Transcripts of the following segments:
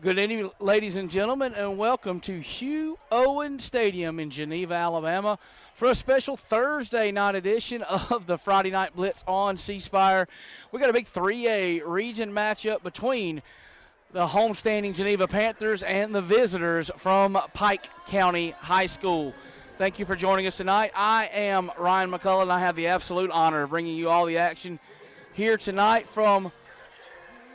Good evening, ladies and gentlemen, and welcome to Hugh Owen Stadium in Geneva, Alabama, for a special Thursday night edition of the Friday Night Blitz on C-Spire. We got a big 3A region matchup between the homestanding Geneva Panthers and the visitors from Pike County High School. Thank you for joining us tonight. I am Ryan McCullough, and I have the absolute honor of bringing you all the action here tonight from,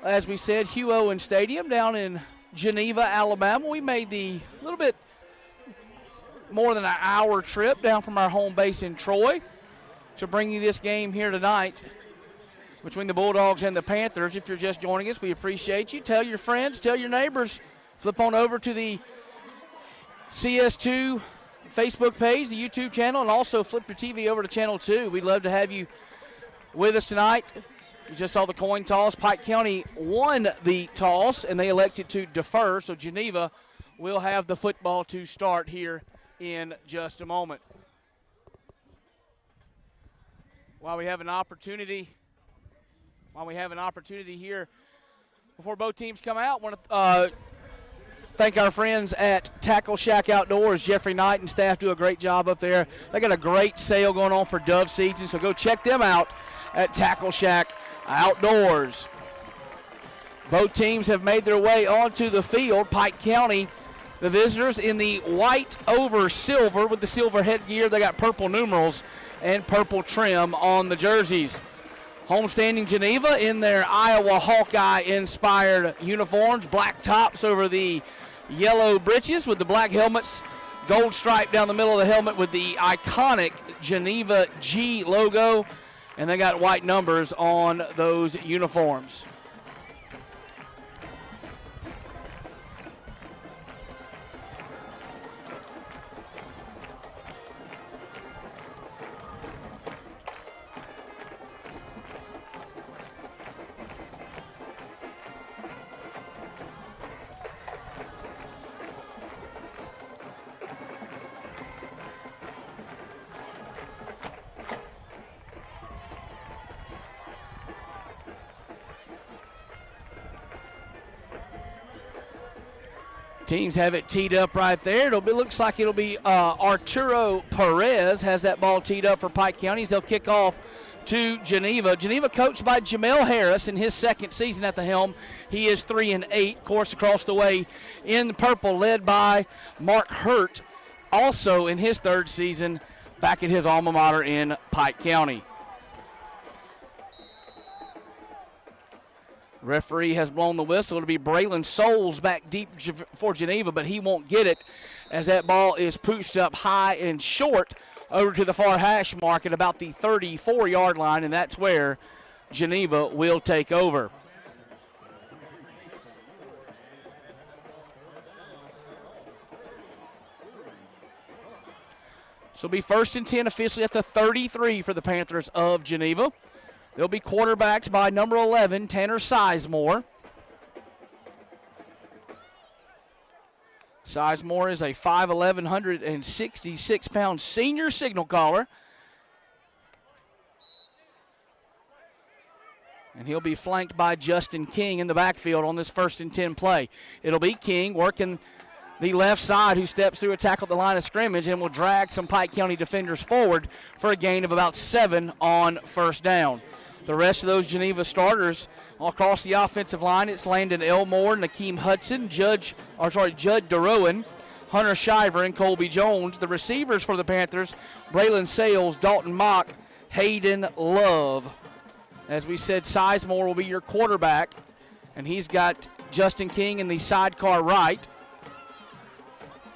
as we said, Hugh Owen Stadium down in Geneva, Alabama. We made the little bit more than an hour trip down from our home base in Troy to bring you this game here tonight between the Bulldogs and the Panthers. If you're just joining us, we appreciate you. Tell your friends, tell your neighbors. Flip on over to the CS2 Facebook page, the YouTube channel, and also flip your TV over to Channel 2. We'd love to have you with us tonight. You just saw the coin toss. Pike County won the toss, and they elected to defer, so Geneva will have the football to start here in just a moment. While we have an opportunity here, before both teams come out, I want to thank our friends at Tackle Shack Outdoors. Jeffrey Knight and staff do a great job up there. They got a great sale going on for dove season, so go check them out at Tackle Shack Outdoors. Both teams have made their way onto the field. Pike County, the visitors, in the white over silver with the silver headgear. They got purple numerals and purple trim on the jerseys. Homestanding Geneva in their Iowa Hawkeye-inspired uniforms, black tops over the yellow breeches with the black helmets, gold stripe down the middle of the helmet with the iconic Geneva G logo, and they got white numbers on those uniforms. Teams have it teed up right there. Looks like it'll be Arturo Perez has that ball teed up for Pike County. They'll kick off to Geneva. Geneva coached by Jamel Harris in his second season at the helm. He is 3-8. Course across the way in the purple, led by Mark Hurt, also in his third season back at his alma mater in Pike County. Referee has blown the whistle. It'll be Braylon Souls back deep for Geneva, but he won't get it as that ball is pushed up high and short over to the far hash mark at about the 34-yard line, and that's where Geneva will take over. So it'll be 1st and 10 officially at the 33 for the Panthers of Geneva. They'll be quarterbacked by number 11, Tanner Sizemore. Sizemore is a 5'11", 166-pound senior signal caller. And he'll be flanked by Justin King in the backfield on this 1st and 10 play. It'll be King working the left side, who steps through a tackle at the line of scrimmage and will drag some Pike County defenders forward for a gain of about 7 on 1st down. The rest of those Geneva starters all across the offensive line, it's Landon Elmore, Nakeem Hudson, Judd DeRowan, Hunter Shiver, and Colby Jones. The receivers for the Panthers, Braylon Sales, Dalton Mock, Hayden Love. As we said, Sizemore will be your quarterback, and he's got Justin King in the sidecar right.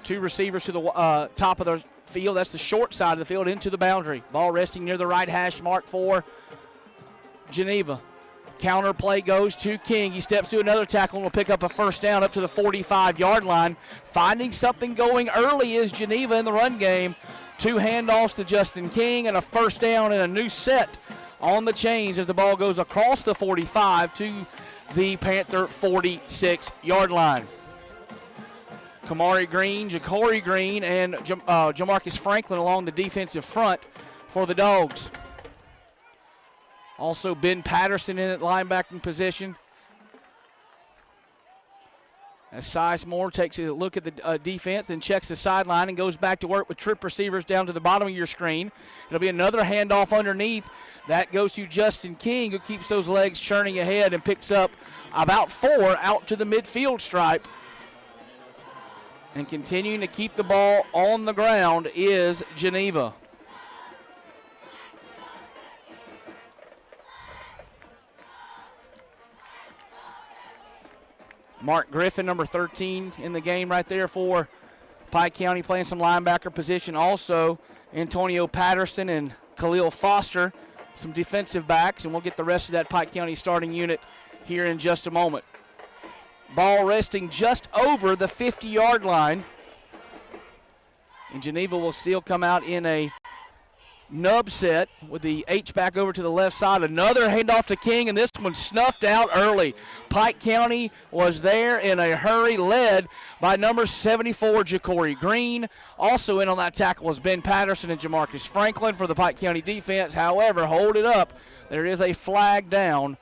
Two receivers to the top of the field. That's the short side of the field into the boundary. Ball resting near the right hash mark for Geneva. Counter play goes to King. He steps to another tackle and will pick up a 1st down up to the 45-yard line. Finding something going early is Geneva in the run game. 2 handoffs to Justin King and a 1st down and a new set on the chains as the ball goes across the 45 to the Panther 46-yard line. Kamari Green, Ja'Cory Green, and Jamarcus Franklin along the defensive front for the Dogs. Also Ben Patterson in at linebacking position. As Sizemore takes a look at the defense and checks the sideline and goes back to work with trip receivers down to the bottom of your screen. It'll be another handoff underneath. That goes to Justin King, who keeps those legs churning ahead and picks up about 4 out to the midfield stripe. And continuing to keep the ball on the ground is Geneva. Mark Griffin, number 13 in the game right there for Pike County, playing some linebacker position. Also, Antonio Patterson and Khalil Foster, some defensive backs, and we'll get the rest of that Pike County starting unit here in just a moment. Ball resting just over the 50-yard line. And Geneva will still come out in a nub set with the H-back over to the left side. Another handoff to King, and this one snuffed out early. Pike County was there in a hurry, led by number 74, Ja'Cory Green. Also in on that tackle was Ben Patterson and Jamarcus Franklin for the Pike County defense. However, hold it up. There is a flag down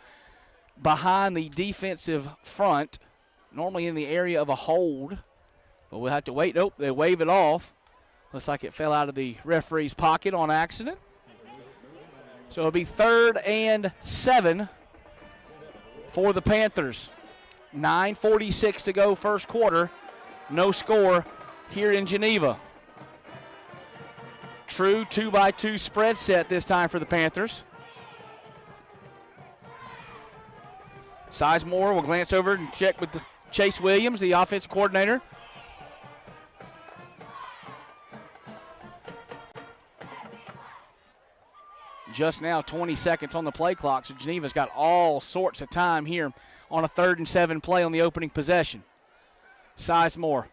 behind the defensive front, normally in the area of a hold. But we'll have to wait. Nope, they wave it off. Looks like it fell out of the referee's pocket on accident. So it'll be 3rd and 7 for the Panthers. 9:46 to go first quarter. No score here in Geneva. True 2-by-2 spread set this time for the Panthers. Sizemore will glance over and check with Chase Williams, the offensive coordinator. Just now 20 seconds on the play clock, so Geneva's got all sorts of time here on a 3rd and 7 play on the opening possession. Sizemore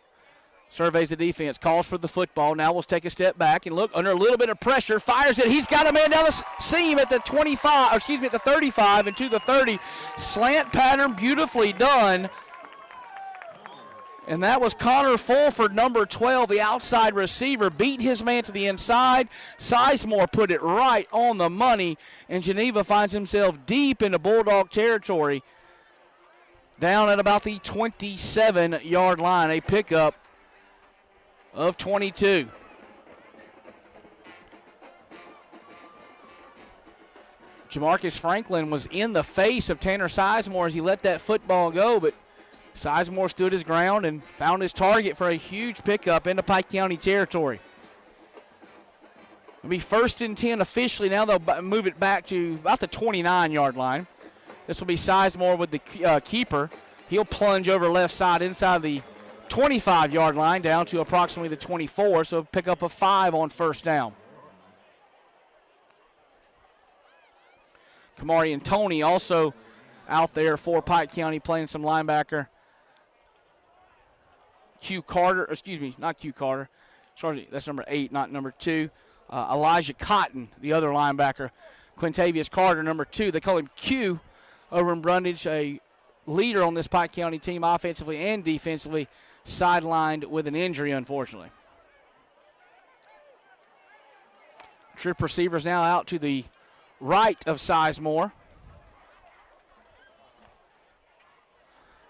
surveys the defense, calls for the football. Now we'll take a step back and look under a little bit of pressure, fires it. He's got a man down the seam at the 25, or excuse me, at the 35 and to the 30. Slant pattern, beautifully done. And that was Connor Fulford, number 12, the outside receiver, beat his man to the inside. Sizemore put it right on the money, and Geneva finds himself deep into Bulldog territory, down at about the 27-yard line, a pickup of 22. Jamarcus Franklin was in the face of Tanner Sizemore as he let that football go, but Sizemore stood his ground and found his target for a huge pickup into Pike County territory. It'll be 1st and 10 officially. Now they'll move it back to about the 29-yard line. This will be Sizemore with the keeper. He'll plunge over left side inside the 25-yard line down to approximately the 24, so pick up a 5 on 1st down. Kamari and Tony also out there for Pike County playing some linebacker. Not Q Carter. Sorry, that's number 8, not number 2. Elijah Cotton, the other linebacker. Quintavious Carter, number 2. They call him Q over in Brundage, a leader on this Pike County team offensively and defensively, sidelined with an injury, unfortunately. Trip receivers now out to the right of Sizemore.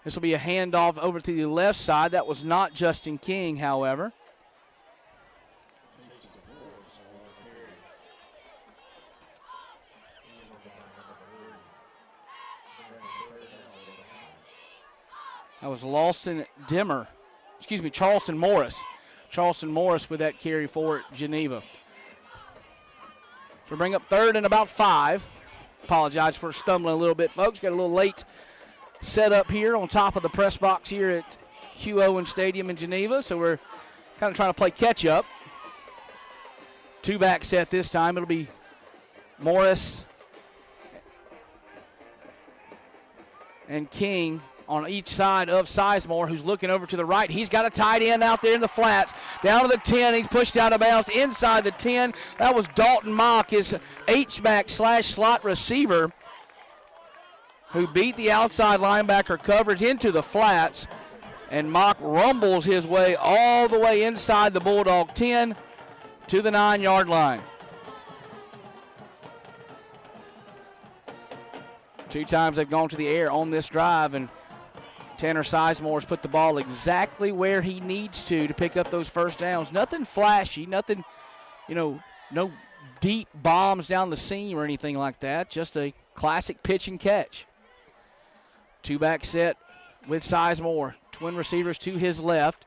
This will be a handoff over to the left side. That was not Justin King, however. That was Charleston Morris. Charleston Morris with that carry for Geneva. So bring up 3rd and about 5. Apologize for stumbling a little bit, folks. Got a little late set up here on top of the press box here at Hugh Owen Stadium in Geneva, so we're kind of trying to play catch up. 2-back set this time. It'll be Morris and King on each side of Sizemore, who's looking over to the right. He's got a tight end out there in the flats. Down to the 10. He's pushed out of bounds inside the 10. That was Dalton Mock, his H-back / slot receiver, who beat the outside linebacker coverage into the flats, and Mock rumbles his way all the way inside the Bulldog 10 to the 9-yard line. 2 times they've gone to the air on this drive, and Tanner Sizemore's put the ball exactly where he needs to pick up those first downs. Nothing flashy, nothing, no deep bombs down the seam or anything like that. Just a classic pitch and catch. Two-back set with Sizemore. Twin receivers to his left.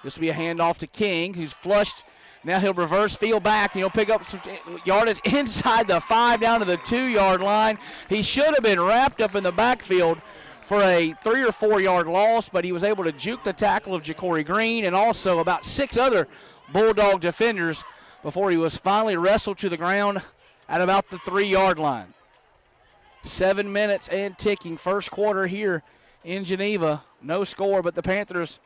This will be a handoff to King, who's flushed. Now he'll reverse field back, and he'll pick up some yardage inside the 5 down to the 2-yard line. He should have been wrapped up in the backfield for a 3 or 4 yard loss, but he was able to juke the tackle of Ja'Cory Green and also about 6 other Bulldog defenders before he was finally wrestled to the ground at about the 3-yard line. 7 minutes and ticking, first quarter here in Geneva. No score, but the Panthers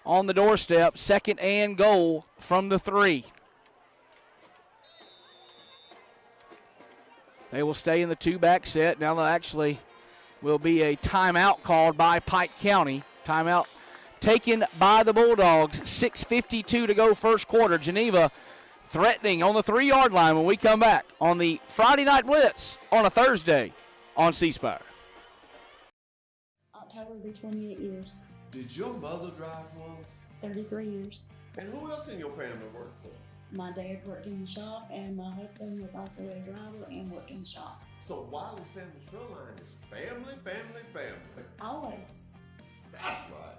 on the doorstep, 2nd and goal from the 3. They will stay in the 2-back set. Now they'll actually will be a timeout called by Pike County. Timeout taken by the Bulldogs. 6:52 to go first quarter. Geneva threatening on the 3-yard line when we come back on the Friday Night Blitz on a Thursday on C-Spire. October will be 28 years. Did your mother drive one? 33 years. And who else in your family worked for? My dad worked in the shop, and my husband was also a driver and worked in the shop. So Wiley Sanders Drillline is family, family, family. Always. That's right.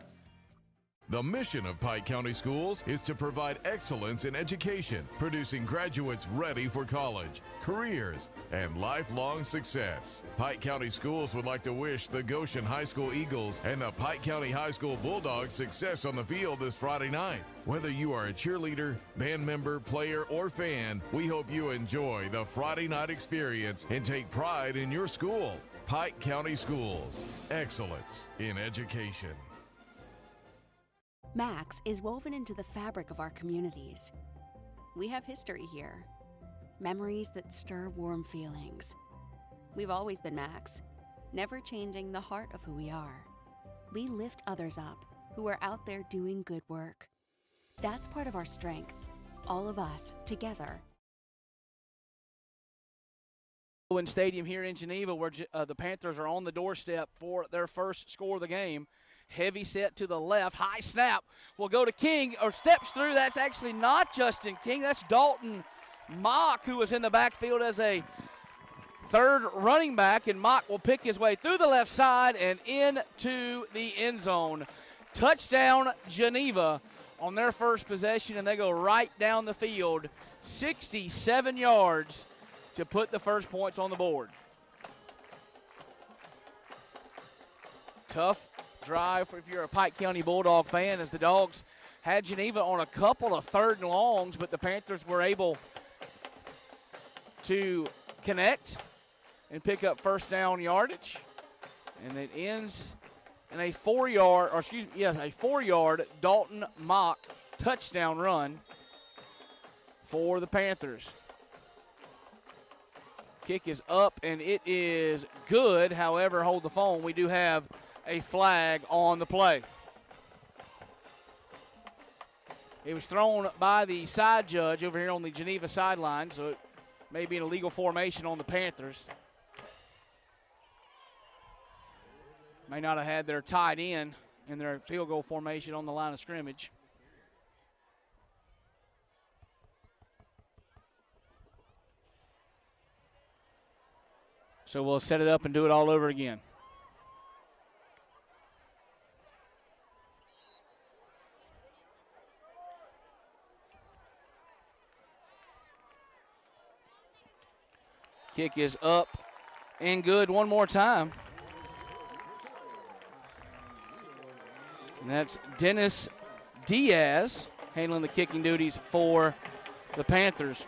The mission of Pike County Schools is to provide excellence in education, producing graduates ready for college, careers, and lifelong success. Pike County Schools would like to wish the Goshen High School Eagles and the Pike County High School Bulldogs success on the field this Friday night. Whether you are a cheerleader, band member, player, or fan, we hope you enjoy the Friday night experience and take pride in your school. Pike County Schools, excellence in education. Max is woven into the fabric of our communities. We have history here, memories that stir warm feelings. We've always been Max, never changing the heart of who we are. We lift others up who are out there doing good work. That's part of our strength, all of us together. Stadium here in Geneva, where the Panthers are on the doorstep for their first score of the game. Heavy set to the left, high snap will go to King, or steps through. That's actually not Justin King. That's Dalton Mock, who was in the backfield as a third running back, and Mock will pick his way through the left side and into the end zone. Touchdown, Geneva, on their first possession, and they go right down the field, 67 yards to put the first points on the board. Tough drive if you're a Pike County Bulldog fan, as the Dogs had Geneva on a couple of 3rd and longs, but the Panthers were able to connect and pick up first down yardage, and it ends in a 4-yard Dalton Mock touchdown run for the Panthers. Kick is up and it is good. However, hold the phone, we do have a flag on the play. It was thrown by the side judge over here on the Geneva sideline, so it may be an illegal formation on the Panthers. May not have had their tight end in their field goal formation on the line of scrimmage. So we'll set it up and do it all over again. Kick is up and good one more time. And that's Dennis Diaz handling the kicking duties for the Panthers.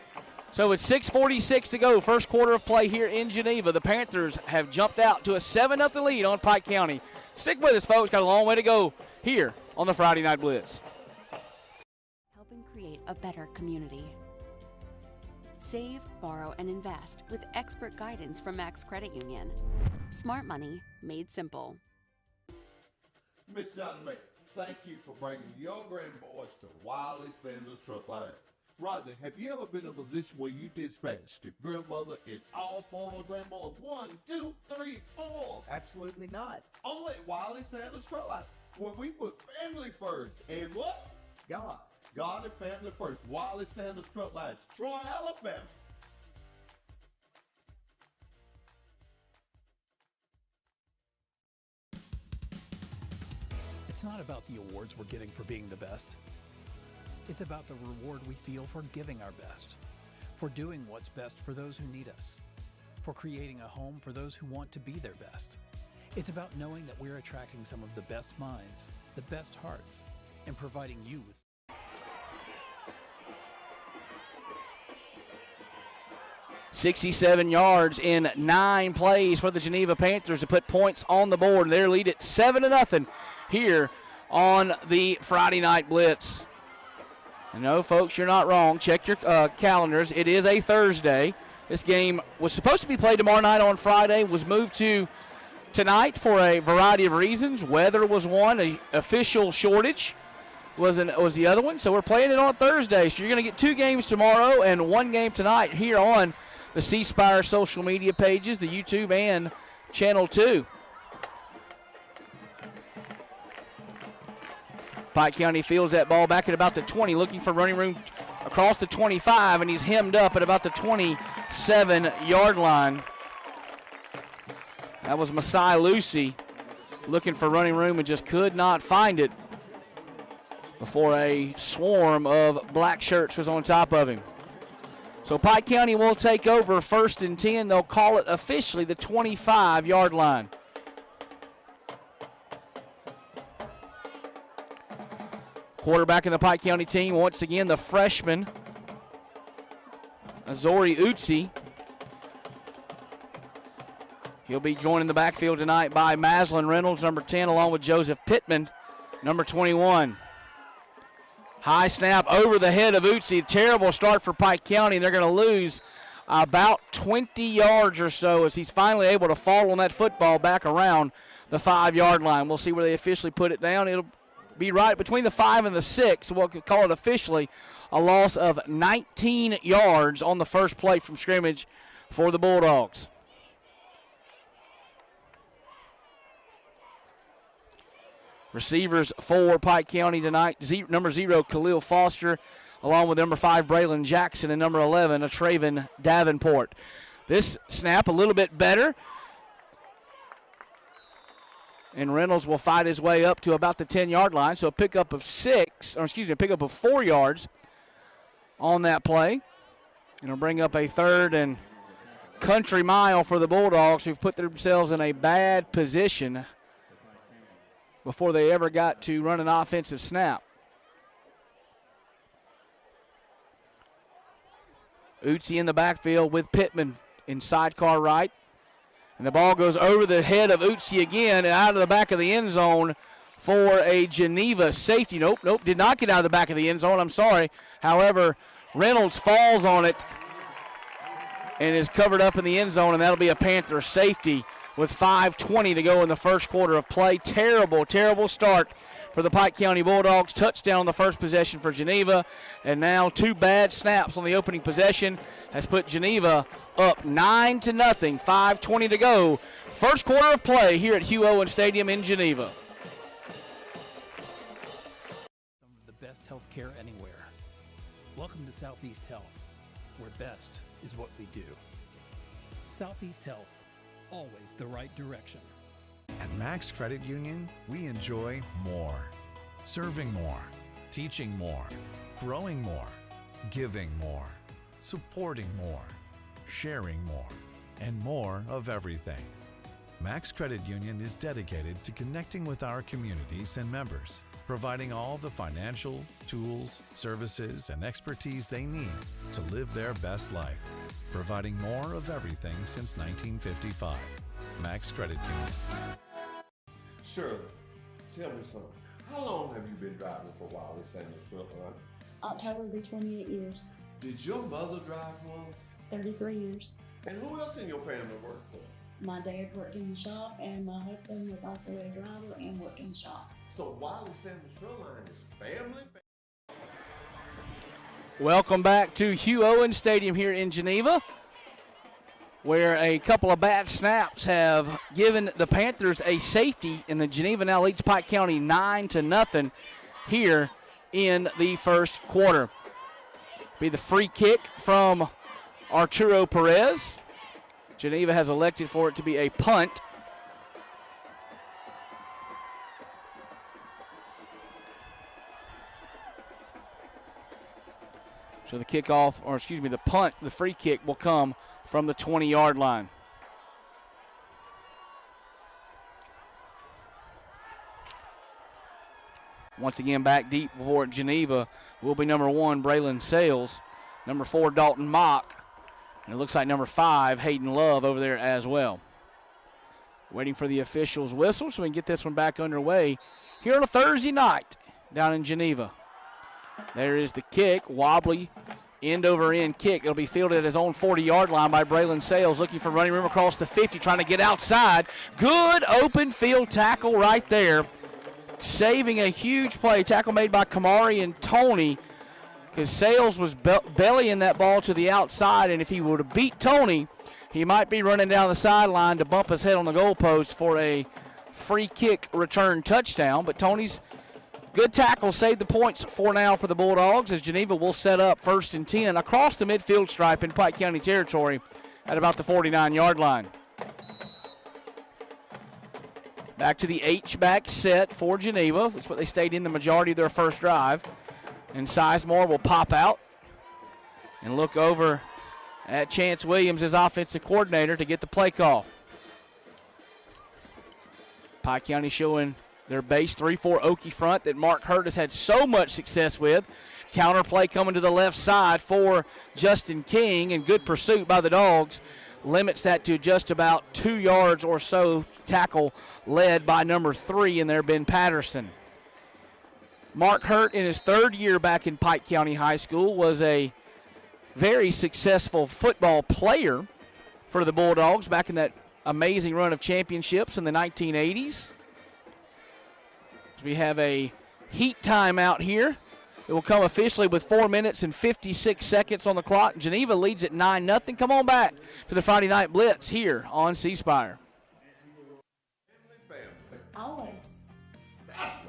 So it's 6:46 to go, first quarter of play here in Geneva. The Panthers have jumped out to a 7-0 lead on Pike County. Stick with us, folks. Got a long way to go here on the Friday Night Blitz. Helping create a better community. Save, borrow, and invest with expert guidance from Max Credit Union. Smart money made simple. Miss Johnny May, thank you for bringing your grandboys to Wiley Sanders Trust Line. Roger, have you ever been in a position where you dispatched your grandmother and all former grandmothers? 1, 2, 3, 4. Absolutely not. Only Wiley Sanders Truck. When we put family first, and what? God. God and family first. Wiley Sanders Truck Lines, Troy, Alabama. It's not about the awards we're getting for being the best. It's about the reward we feel for giving our best, for doing what's best for those who need us, for creating a home for those who want to be their best. It's about knowing that we're attracting some of the best minds, the best hearts, and providing you with 67 yards in 9 plays for the Geneva Panthers to put points on the board. Their lead at 7-0 here on the Friday Night Blitz. And no, folks, you're not wrong. Check your calendars. It is a Thursday. This game was supposed to be played tomorrow night on Friday, was moved to tonight for a variety of reasons. Weather was one, an official shortage was the other one. So we're playing it on Thursday. So you're going to get 2 games tomorrow and 1 game tonight here on the C Spire social media pages, the YouTube and Channel 2. Pike County fields that ball back at about the 20, looking for running room across the 25, and he's hemmed up at about the 27-yard line. That was Masai Lucy looking for running room and just could not find it before a swarm of black shirts was on top of him. So Pike County will take over 1st and 10. They'll call it officially the 25-yard line. Quarterback in the Pike County team, once again, the freshman, Azori Utsi. He'll be joined in the backfield tonight by Maslin Reynolds, number 10, along with Joseph Pittman, number 21. High snap over the head of Utsi. Terrible start for Pike County. They're going to lose about 20 yards or so as he's finally able to fall on that football back around the 5-yard line. We'll see where they officially put it down. It'll be right between the 5 and the 6. We'll call it officially a loss of 19 yards on the first play from scrimmage for the Bulldogs. Receivers for Pike County tonight, number 0, Khalil Foster, along with number 5, Braylon Jackson, and number 11, Traven Davenport. This snap a little bit better, and Reynolds will fight his way up to about the 10-yard line, so a pickup of 4 yards on that play. And it'll bring up a 3rd and country mile for the Bulldogs, who've put themselves in a bad position before they ever got to run an offensive snap. Utsi in the backfield with Pittman in sidecar right. And the ball goes over the head of Utsi again and out of the back of the end zone for a Geneva safety. Nope, did not get out of the back of the end zone. I'm sorry. However, Reynolds falls on it and is covered up in the end zone, and that'll be a Panther safety with 5:20 to go in the first quarter of play. Terrible, terrible start for the Pike County Bulldogs. Touchdown on the first possession for Geneva, and now 2 bad snaps on the opening possession has put Geneva up 9-0, 5:20 to go. First quarter of play here at Hugh Owen Stadium in Geneva. some of the best health care anywhere. Welcome to Southeast Health, where best is what we do. Southeast Health, always the right direction. At Max Credit Union, we enjoy more. Serving more, teaching more, growing more, giving more, supporting more, sharing more, and more of everything. Max Credit Union is dedicated to connecting with our communities and members, providing all the financial, tools, services, and expertise they need to live their best life, providing more of everything since 1955. Max Credit Union. Shirley, tell me something. How long have you been driving for Wiley Sanders Truck Line? October will be 28 years, Did your mother drive once? 33 years. And who else in your family worked for? My dad worked in the shop, and my husband was also a driver and worked in the shop. So Wiley Sanders Truck Line is family? Welcome back to Hugh Owens Stadium here in Geneva, where a couple of bad snaps have given the Panthers a safety, and the Geneva now leads Pike County 9-0 here in the first quarter. Be the free kick from Arturo Perez. Geneva has elected for it to be a punt. So the kickoff, or excuse me, the punt, the free kick will come from the 20-yard line. Once again, back deep for Geneva will be number 1, Braylon Sales, number 4, Dalton Mock, and it looks like number 5, Hayden Love over there as well. Waiting for the official's whistle so we can get this one back underway here on a Thursday night down in Geneva. There is the kick, wobbly, end-over-end kick. It'll be fielded at his own 40-yard line by Braylon Sales, looking for running room across the 50, trying to get outside. Good open field tackle right there, saving a huge play. Tackle made by Kamari and Tony, because Sales was bellying that ball to the outside, and if he would have beat Tony, he might be running down the sideline to bump his head on the goalpost for a free kick return touchdown. But Tony's good tackle saved the points for now for the Bulldogs, as Geneva will set up 1st and 10 across the midfield stripe in Pike County territory at about the 49-yard line. Back to the H-back set for Geneva. That's what they stayed in the majority of their first drive. And Sizemore will pop out and look over at Chance Williams, his offensive coordinator, to get the play call. Pike County showing their base 3-4 Okie front that Mark Hurt has had so much success with. Counter play coming to the left side for Justin King, and good pursuit by the Dogs limits that to just about 2 yards or so. Tackle led by number 3 in there, Ben Patterson. Mark Hurt, in his 3rd year back in Pike County High School, was a very successful football player for the Bulldogs back in that amazing run of championships in the 1980s. We have a heat timeout here. It will come officially with 4 minutes and 56 seconds on the clock. Geneva leads at 9-0. Come on back to the Friday Night Blitz here on C Spire. Always. That's right.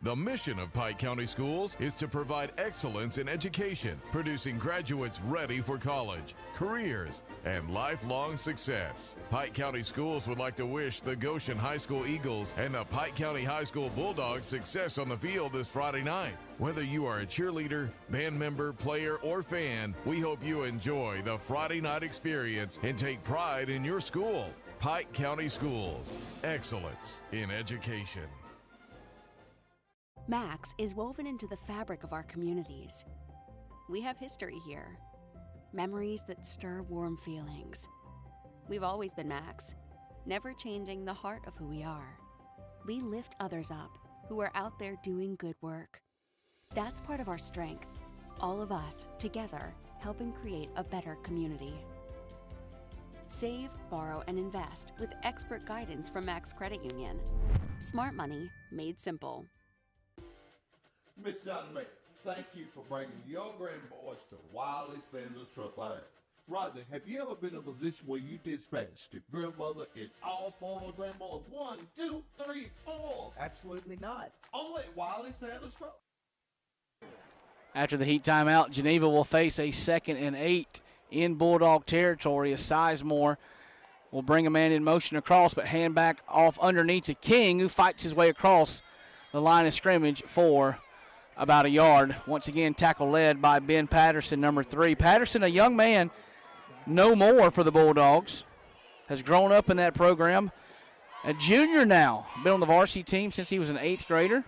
The mission of Pike County Schools is to provide excellence in education, producing graduates ready for college, careers, and lifelong success. Pike County Schools would like to wish the Goshen High School Eagles and the Pike County High School Bulldogs success on the field this Friday night. Whether you are a cheerleader, band member, player, or fan, we hope you enjoy the Friday night experience and take pride in your school. Pike County Schools, excellence in education. Max is woven into the fabric of our communities. We have history here, memories that stir warm feelings. We've always been Max, never changing the heart of who we are. We lift others up who are out there doing good work. That's part of our strength, all of us together helping create a better community. Save, borrow, and invest with expert guidance from Max Credit Union. Smart money made simple. Miss Johnny, thank you for bringing your grandboys to Wiley Sanders Truck Line. Rodney, have you ever been in a position where you dispatched your grandmother and all 4 grandboys? 1, 2, 3, 4. Absolutely not. Only at Wiley Sanders Truck. After the heat timeout, Geneva will face a 2nd and 8 in Bulldog territory, as Sizemore will bring a man in motion across, but hand back off underneath to King, who fights his way across the line of scrimmage for about a yard. Once again, tackle led by Ben Patterson, number 3. Patterson, a young man, no more for the Bulldogs, has grown up in that program. A junior now, been on the varsity team since he was an 8th grader,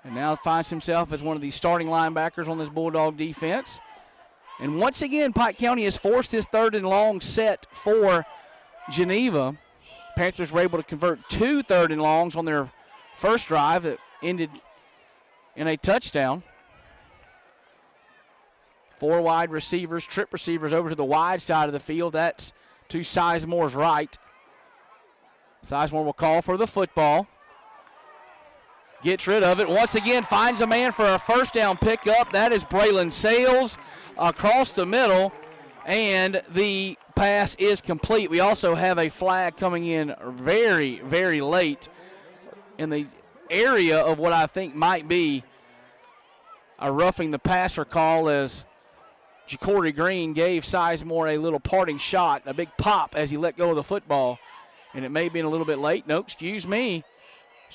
and now finds himself as one of the starting linebackers on this Bulldog defense. And once again, Pike County has forced this 3rd and long set for Geneva. Panthers were able to convert 2 3rd and longs on their first drive that ended in a touchdown. 4 wide receivers, trip receivers over to the wide side of the field. That's to Sizemore's right. Sizemore will call for the football. Gets rid of it. Once again, finds a man for a first down pickup. That is Braylon Sales across the middle, and the pass is complete. We also have a flag coming in very, very late in the area of what I think might be a roughing the passer call, as Jacory Green gave Sizemore a little parting shot, a big pop as he let go of the football, and it may have been a little bit late. No, excuse me,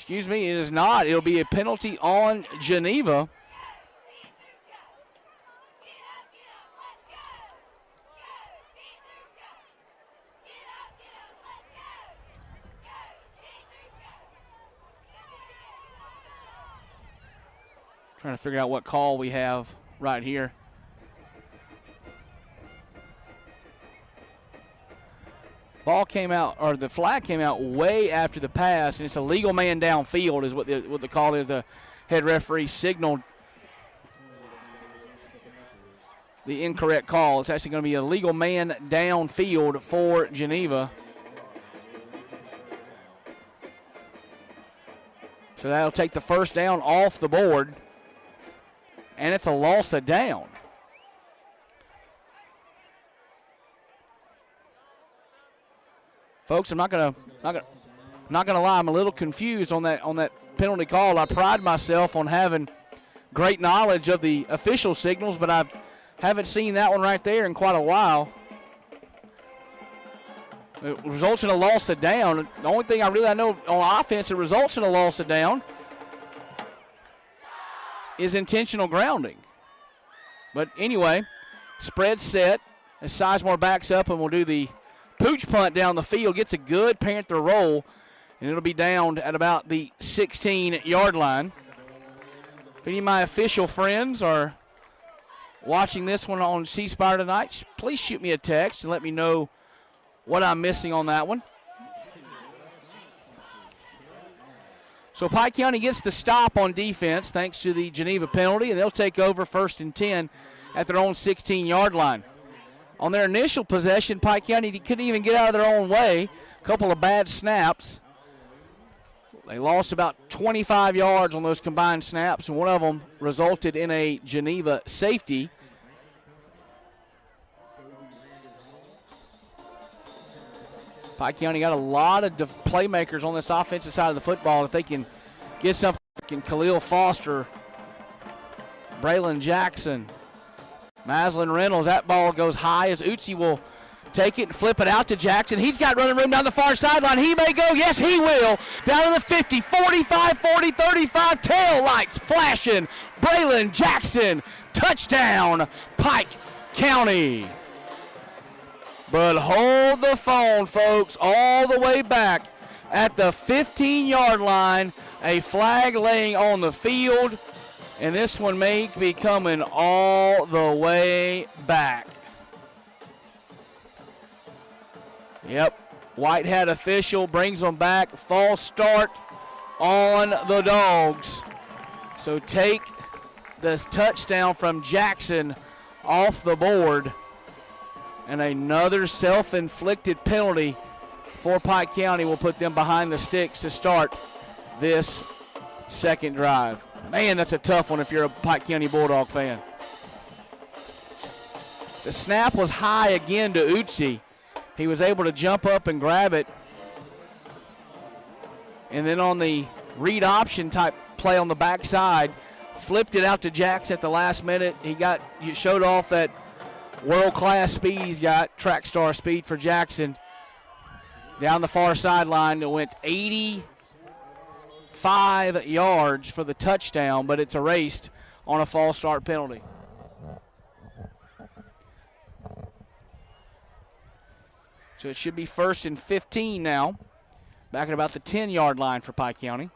it is not. It'll be a penalty on Geneva. Trying to figure out what call we have right here. Ball came out, or the flag came out way after the pass, and it's a legal man downfield is what the call is. The head referee signaled the incorrect call. It's actually going to be a legal man downfield for Geneva. So that'll take the first down off the board, and it's a loss of down. Folks, I'm not gonna lie. I'm a little confused on that penalty call. I pride myself on having great knowledge of the official signals, but I haven't seen that one right there in quite a while. It results in a loss of down. The only thing I know on offense that results in a loss of down is intentional grounding. But anyway, spread set as Sizemore backs up, and we'll do the pooch punt down the field. Gets a good Panther roll, and it'll be down at about the 16-yard line. If any of my official friends are watching this one on C Spire tonight, please shoot me a text and let me know what I'm missing on that one. So Pike County gets the stop on defense thanks to the Geneva penalty, and they'll take over 1st and 10 at their own 16-yard line. On their initial possession, Pike County couldn't even get out of their own way. A couple of bad snaps. They lost about 25 yards on those combined snaps, and one of them resulted in a Geneva safety. Pike County got a lot of playmakers on this offensive side of the football. If they can get something, Khalil Foster, Braylon Jackson, Maslin Reynolds, that ball goes high as Utsi will take it and flip it out to Jackson. He's got running room down the far sideline. He may go. Yes, he will. Down to the 50, 45, 40, 35. Tail lights flashing. Braylon Jackson, touchdown, Pike County. But hold the phone, folks, all the way back at the 15-yard line. A flag laying on the field, and this one may be coming all the way back. Yep, white hat official brings them back. False start on the Dogs. So take this touchdown from Jackson off the board. And another self-inflicted penalty for Pike County will put them behind the sticks to start this second drive. Man, that's a tough one if you're a Pike County Bulldog fan. The snap was high again to Utsi. He was able to jump up and grab it. And then on the read option type play on the backside, flipped it out to Jackson at the last minute. He showed off that world-class speed he's got, track star speed for Jackson. Down the far sideline, it went 85 yards for the touchdown, but it's erased on a false start penalty. So it should be 1st and 15 now, back at about the 10-yard line for Pike County.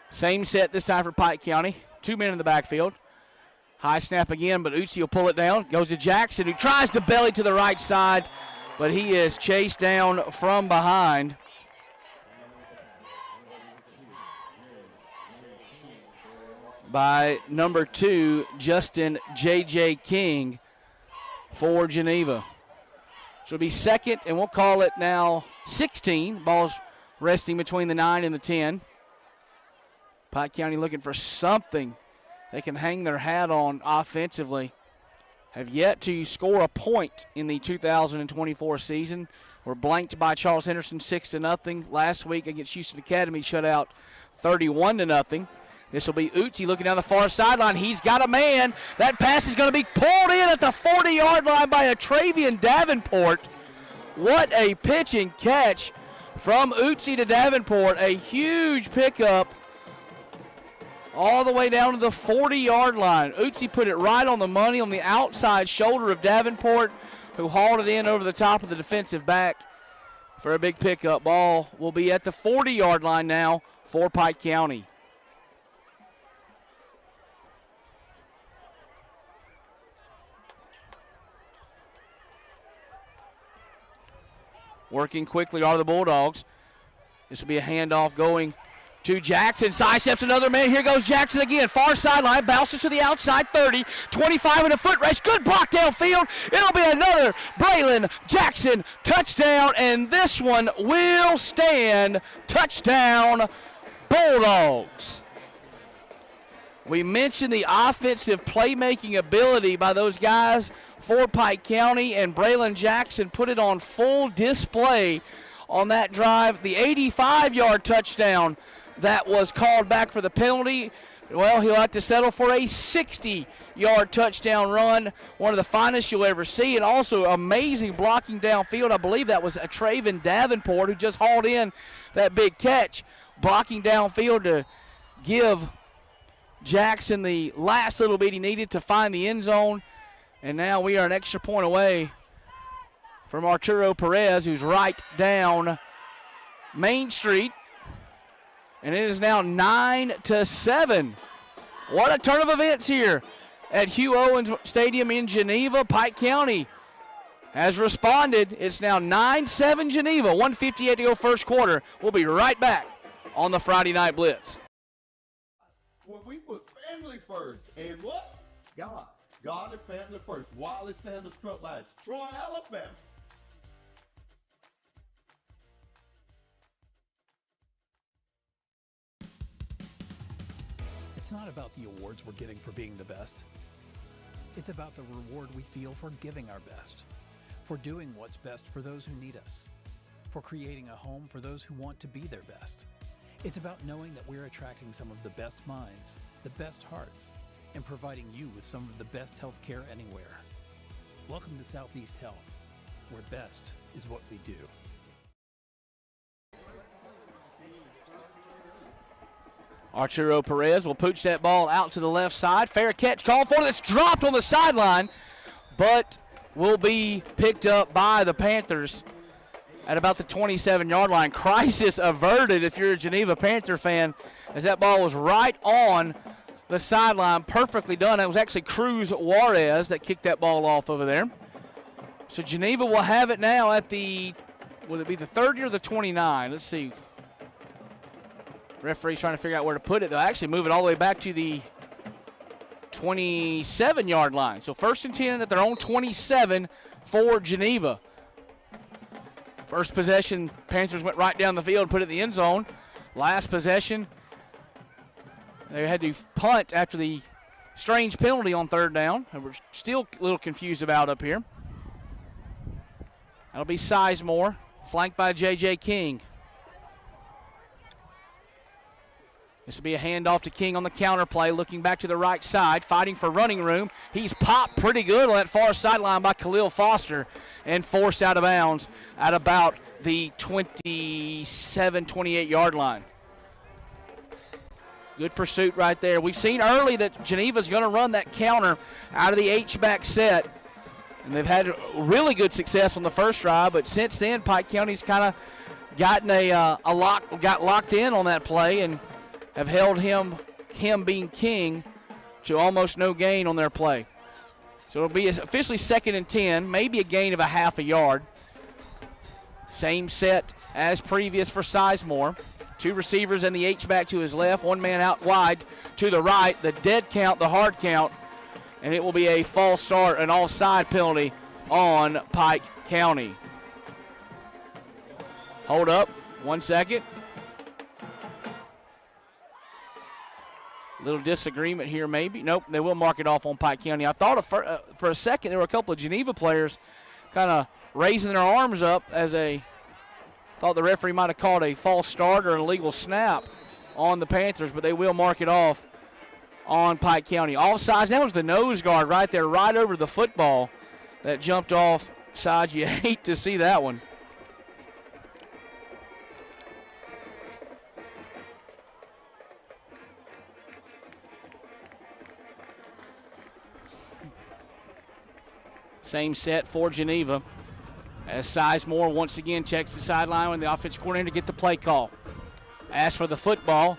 Same set this time for Pike County. 2 men in the backfield. High snap again, but Utsi will pull it down. Goes to Jackson, who tries to belly to the right side, but he is chased down from behind. by number 2, Justin J.J. King for Geneva. So it'll be second, and we'll call it now 16. Ball's resting between the 9 and the 10. Pike County looking for something they can hang their hat on offensively. Have yet to score a point in the 2024 season. Were blanked by Charles Henderson 6-0. Last week against Houston Academy, shut out 31-0. This will be Uchi looking down the far sideline. He's got a man. That pass is going to be pulled in at the 40-yard line by a Travian Davenport. What a pitch and catch from Uchi to Davenport. A huge pickup all the way down to the 40-yard line. Uchi put it right on the money on the outside shoulder of Davenport, who hauled it in over the top of the defensive back for a big pickup. Ball will be at the 40-yard line now for Pike County. Working quickly are the Bulldogs. This will be a handoff going to Jackson. Sidesteps another man. Here goes Jackson again. Far sideline. Bounces to the outside 30. 25 in a foot race. Good block downfield. It'll be another Braylon Jackson touchdown. And this one will stand. Touchdown Bulldogs. We mentioned the offensive playmaking ability by those guys for Pike County, and Braylon Jackson put it on full display on that drive. The 85-yard touchdown that was called back for the penalty, well, he'll have to settle for a 60-yard touchdown run, one of the finest you'll ever see, and also amazing blocking downfield. I believe that was a Traven Davenport who just hauled in that big catch, blocking downfield to give Jackson the last little bit he needed to find the end zone. And now we are an extra point away from Arturo Perez, who's right down Main Street. And it is now 9-7. What a turn of events here at Hugh Owens Stadium in Geneva. Pike County has responded. It's now 9-7 Geneva, 1:58 to go first quarter. We'll be right back on the Friday Night Blitz. Well, we put family first. And what? God. God and family first. Wallace Sanders Truck Lines, Troy, Alabama. It's not about the awards we're getting for being the best. It's about the reward we feel for giving our best, for doing what's best for those who need us, for creating a home for those who want to be their best. It's about knowing that we're attracting some of the best minds, the best hearts, and providing you with some of the best health care anywhere. Welcome to Southeast Health, where best is what we do. Arturo Perez will pooch that ball out to the left side. Fair catch called for. That's dropped on the sideline, but will be picked up by the Panthers at about the 27-yard line. Crisis averted if you're a Geneva Panther fan, as that ball was right on the sideline. Perfectly done. It was actually Cruz Juarez that kicked that ball off over there. So Geneva will have it now at the, will it be the 30 or the 29? Let's see. Referee's trying to figure out where to put it. They'll actually move it all the way back to the 27-yard line. So 1st and 10 at their own 27 for Geneva. First possession, Panthers went right down the field and put it in the end zone. Last possession, they had to punt after the strange penalty on 3rd down, and we're still a little confused about up here. That'll be Sizemore, flanked by J.J. King. This will be a handoff to King on the counter play, looking back to the right side, fighting for running room. He's popped pretty good on that far sideline by Khalil Foster and forced out of bounds at about the 27, 28-yard line. Good pursuit right there. We've seen early that Geneva's going to run that counter out of the H-back set, and they've had really good success on the first drive, but since then, Pike County's kind of gotten got locked in on that play and have held him being King to almost no gain on their play. So it'll be officially 2nd and 10, maybe a gain of a half a yard. Same set as previous for Sizemore. Two receivers and the H-back to his left, one man out wide to the right. The dead count, the hard count, and it will be a false start, an offside penalty on Pike County. Hold up, 1 second. Little disagreement here maybe. Nope, they will mark it off on Pike County. I thought for a second there were a couple of Geneva players kind of raising their arms up as thought the referee might have called a false start or an illegal snap on the Panthers, but they will mark it off on Pike County. Offsides, that was the nose guard right there, right over the football that jumped off side. You hate to see that one. Same set for Geneva as Sizemore once again checks the sideline with the offensive coordinator to get the play call. Asks for the football.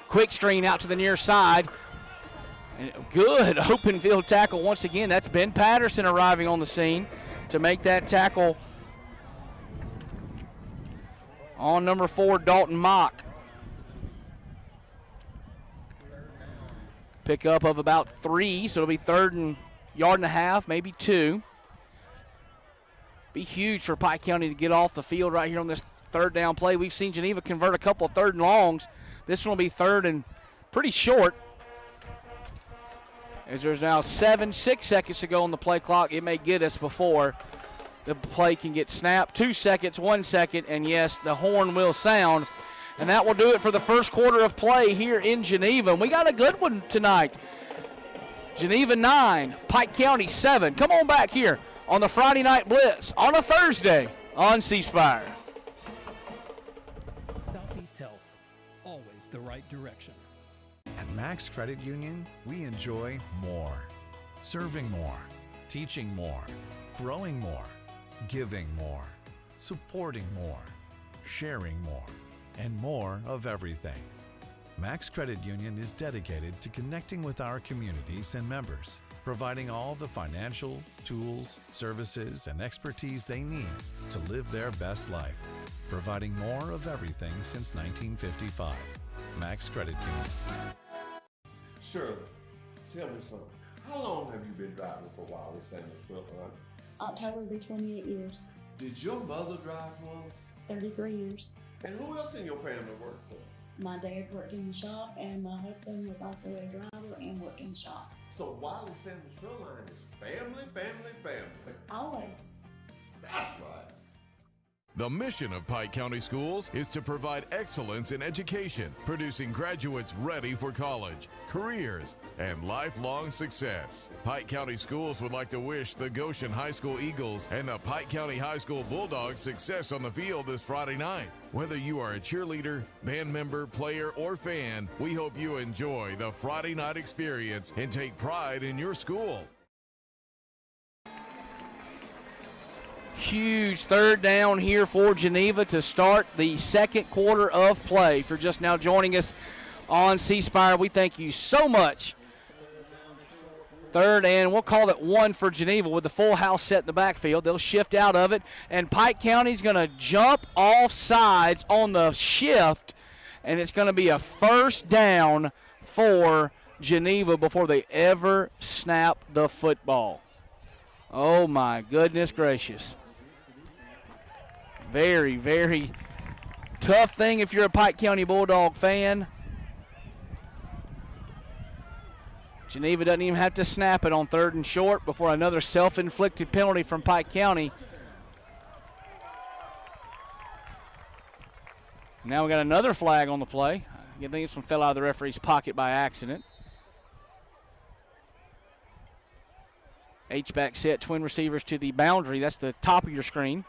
Quick screen out to the near side. And good open field tackle once again. That's Ben Patterson arriving on the scene to make that tackle on number 4, Dalton Mock. Pickup of about 3, so it'll be 3rd and yard and a half, maybe 2. Be huge for Pike County to get off the field right here on this 3rd down play. We've seen Geneva convert a couple of 3rd and longs. This one will be 3rd and pretty short, as there's now 6 seconds to go on the play clock. It may get us before the play can get snapped. 2 seconds, 1 second, and yes, the horn will sound. And that will do it for the first quarter of play here in Geneva. And we got a good one tonight. Geneva 9, Pike County 7. Come on back here on the Friday Night Blitz on a Thursday on C-Spire. Southeast Health, always the right direction. At Max Credit Union, we enjoy more. Serving more, teaching more, growing more, giving more, supporting more, sharing more, and more of everything. Max Credit Union is dedicated to connecting with our communities and members, providing all the financial, tools, services, and expertise they need to live their best life, providing more of everything since 1955. Max Credit Union. Shirley, tell me something. How long have you been driving for Wiley Sanders Truck? October will be 28 years, Did your mother drive once? 33 years. And who else in your family worked for? My dad worked in the shop, and my husband was also a driver and worked in the shop. So Wiley Sanders Truck Line is family, family, family. Always. That's right. The mission of Pike County Schools is to provide excellence in education, producing graduates ready for college, careers, and lifelong success. Pike County Schools would like to wish the Goshen High School Eagles and the Pike County High School Bulldogs success on the field this Friday night. Whether you are a cheerleader, band member, player, or fan, we hope you enjoy the Friday night experience and take pride in your school. Huge 3rd down here for Geneva to start the second quarter of play. If you're just now joining us on C-Spire, we thank you so much. 3rd and we'll call it 1 for Geneva with the full house set in the backfield. They'll shift out of it, and Pike County's going to jump off sides on the shift, and it's going to be a 1st down for Geneva before they ever snap the football. Oh, my goodness gracious. Very, very tough thing if you're a Pike County Bulldog fan. Geneva doesn't even have to snap it on 3rd and short before another self-inflicted penalty from Pike County. Now we got another flag on the play. I think this one fell out of the referee's pocket by accident. H-back set, twin receivers to the boundary. That's the top of your screen.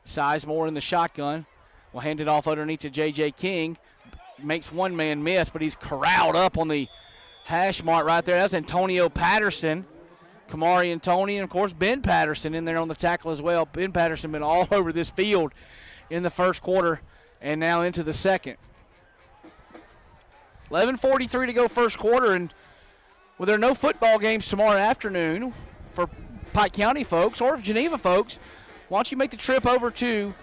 Sizemore in the shotgun. Will hand it off underneath to J.J. King. Makes one man miss, but he's corralled up on the hash mark right there. That's Antonio Patterson. Kamari and Tony, and of course Ben Patterson in there on the tackle as well. Ben Patterson been all over this field in the first quarter and now into the second. 11:43 to go first quarter, and well, there are no football games tomorrow afternoon for Pike County folks or Geneva folks. Why don't you make the trip over to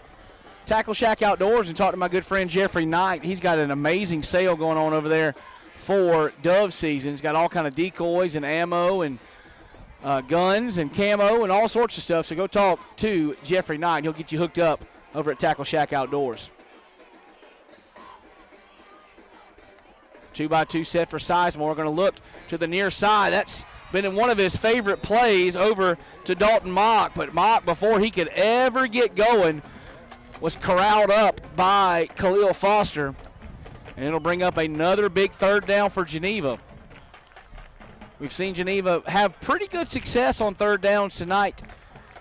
Tackle Shack Outdoors and talk to my good friend Jeffrey Knight. He's got an amazing sale going on over there for dove season. He's got all kind of decoys and ammo and guns and camo and all sorts of stuff. So go talk to Jeffrey Knight. He'll get you hooked up over at Tackle Shack Outdoors. 2x2 set for Sizemore. We're going to look to the near side. That's been in one of his favorite plays over to Dalton Mock. But Mock, before he could ever get going, was corralled up by Khalil Foster. And it'll bring up another big third down for Geneva. We've seen Geneva have pretty good success on third downs tonight.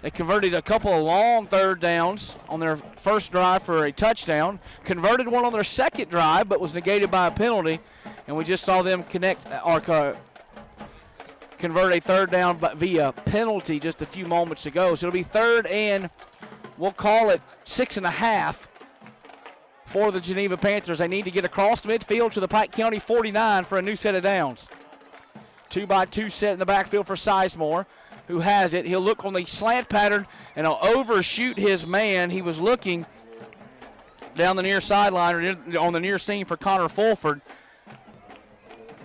They converted a couple of long third downs on their first drive for a touchdown. Converted one on their second drive, but was negated by a penalty. And we just saw them convert a third down via penalty just a few moments ago. So it'll be third and we'll call it 6.5 for the Geneva Panthers. They need to get across the midfield to the Pike County 49 for a new set of downs. 2x2 set in the backfield for Sizemore, who has it. He'll look on the slant pattern and he'll overshoot his man. He was looking down the near sideline or on the near seam for Connor Fulford.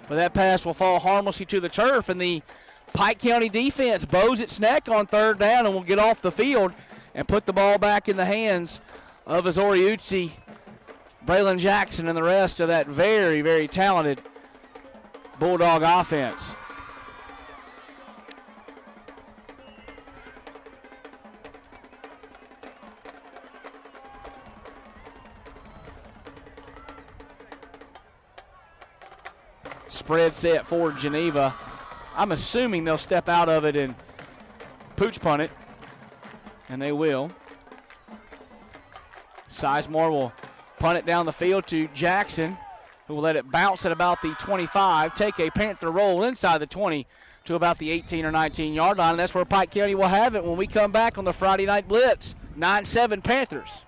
But that pass will fall harmlessly to the turf, and the Pike County defense bows its neck on third down and will get off the field and put the ball back in the hands of Azori Utsi, Braylon Jackson, and the rest of that very, very talented Bulldog offense. Spread set for Geneva. I'm assuming they'll step out of it and pooch punt it, and they will. Sizemore will punt it down the field to Jackson, who will let it bounce at about the 25, take a Panther roll inside the 20 to about the 18 or 19-yard line. And that's where Pike County will have it when we come back on the Friday Night Blitz. 9-7 Panthers.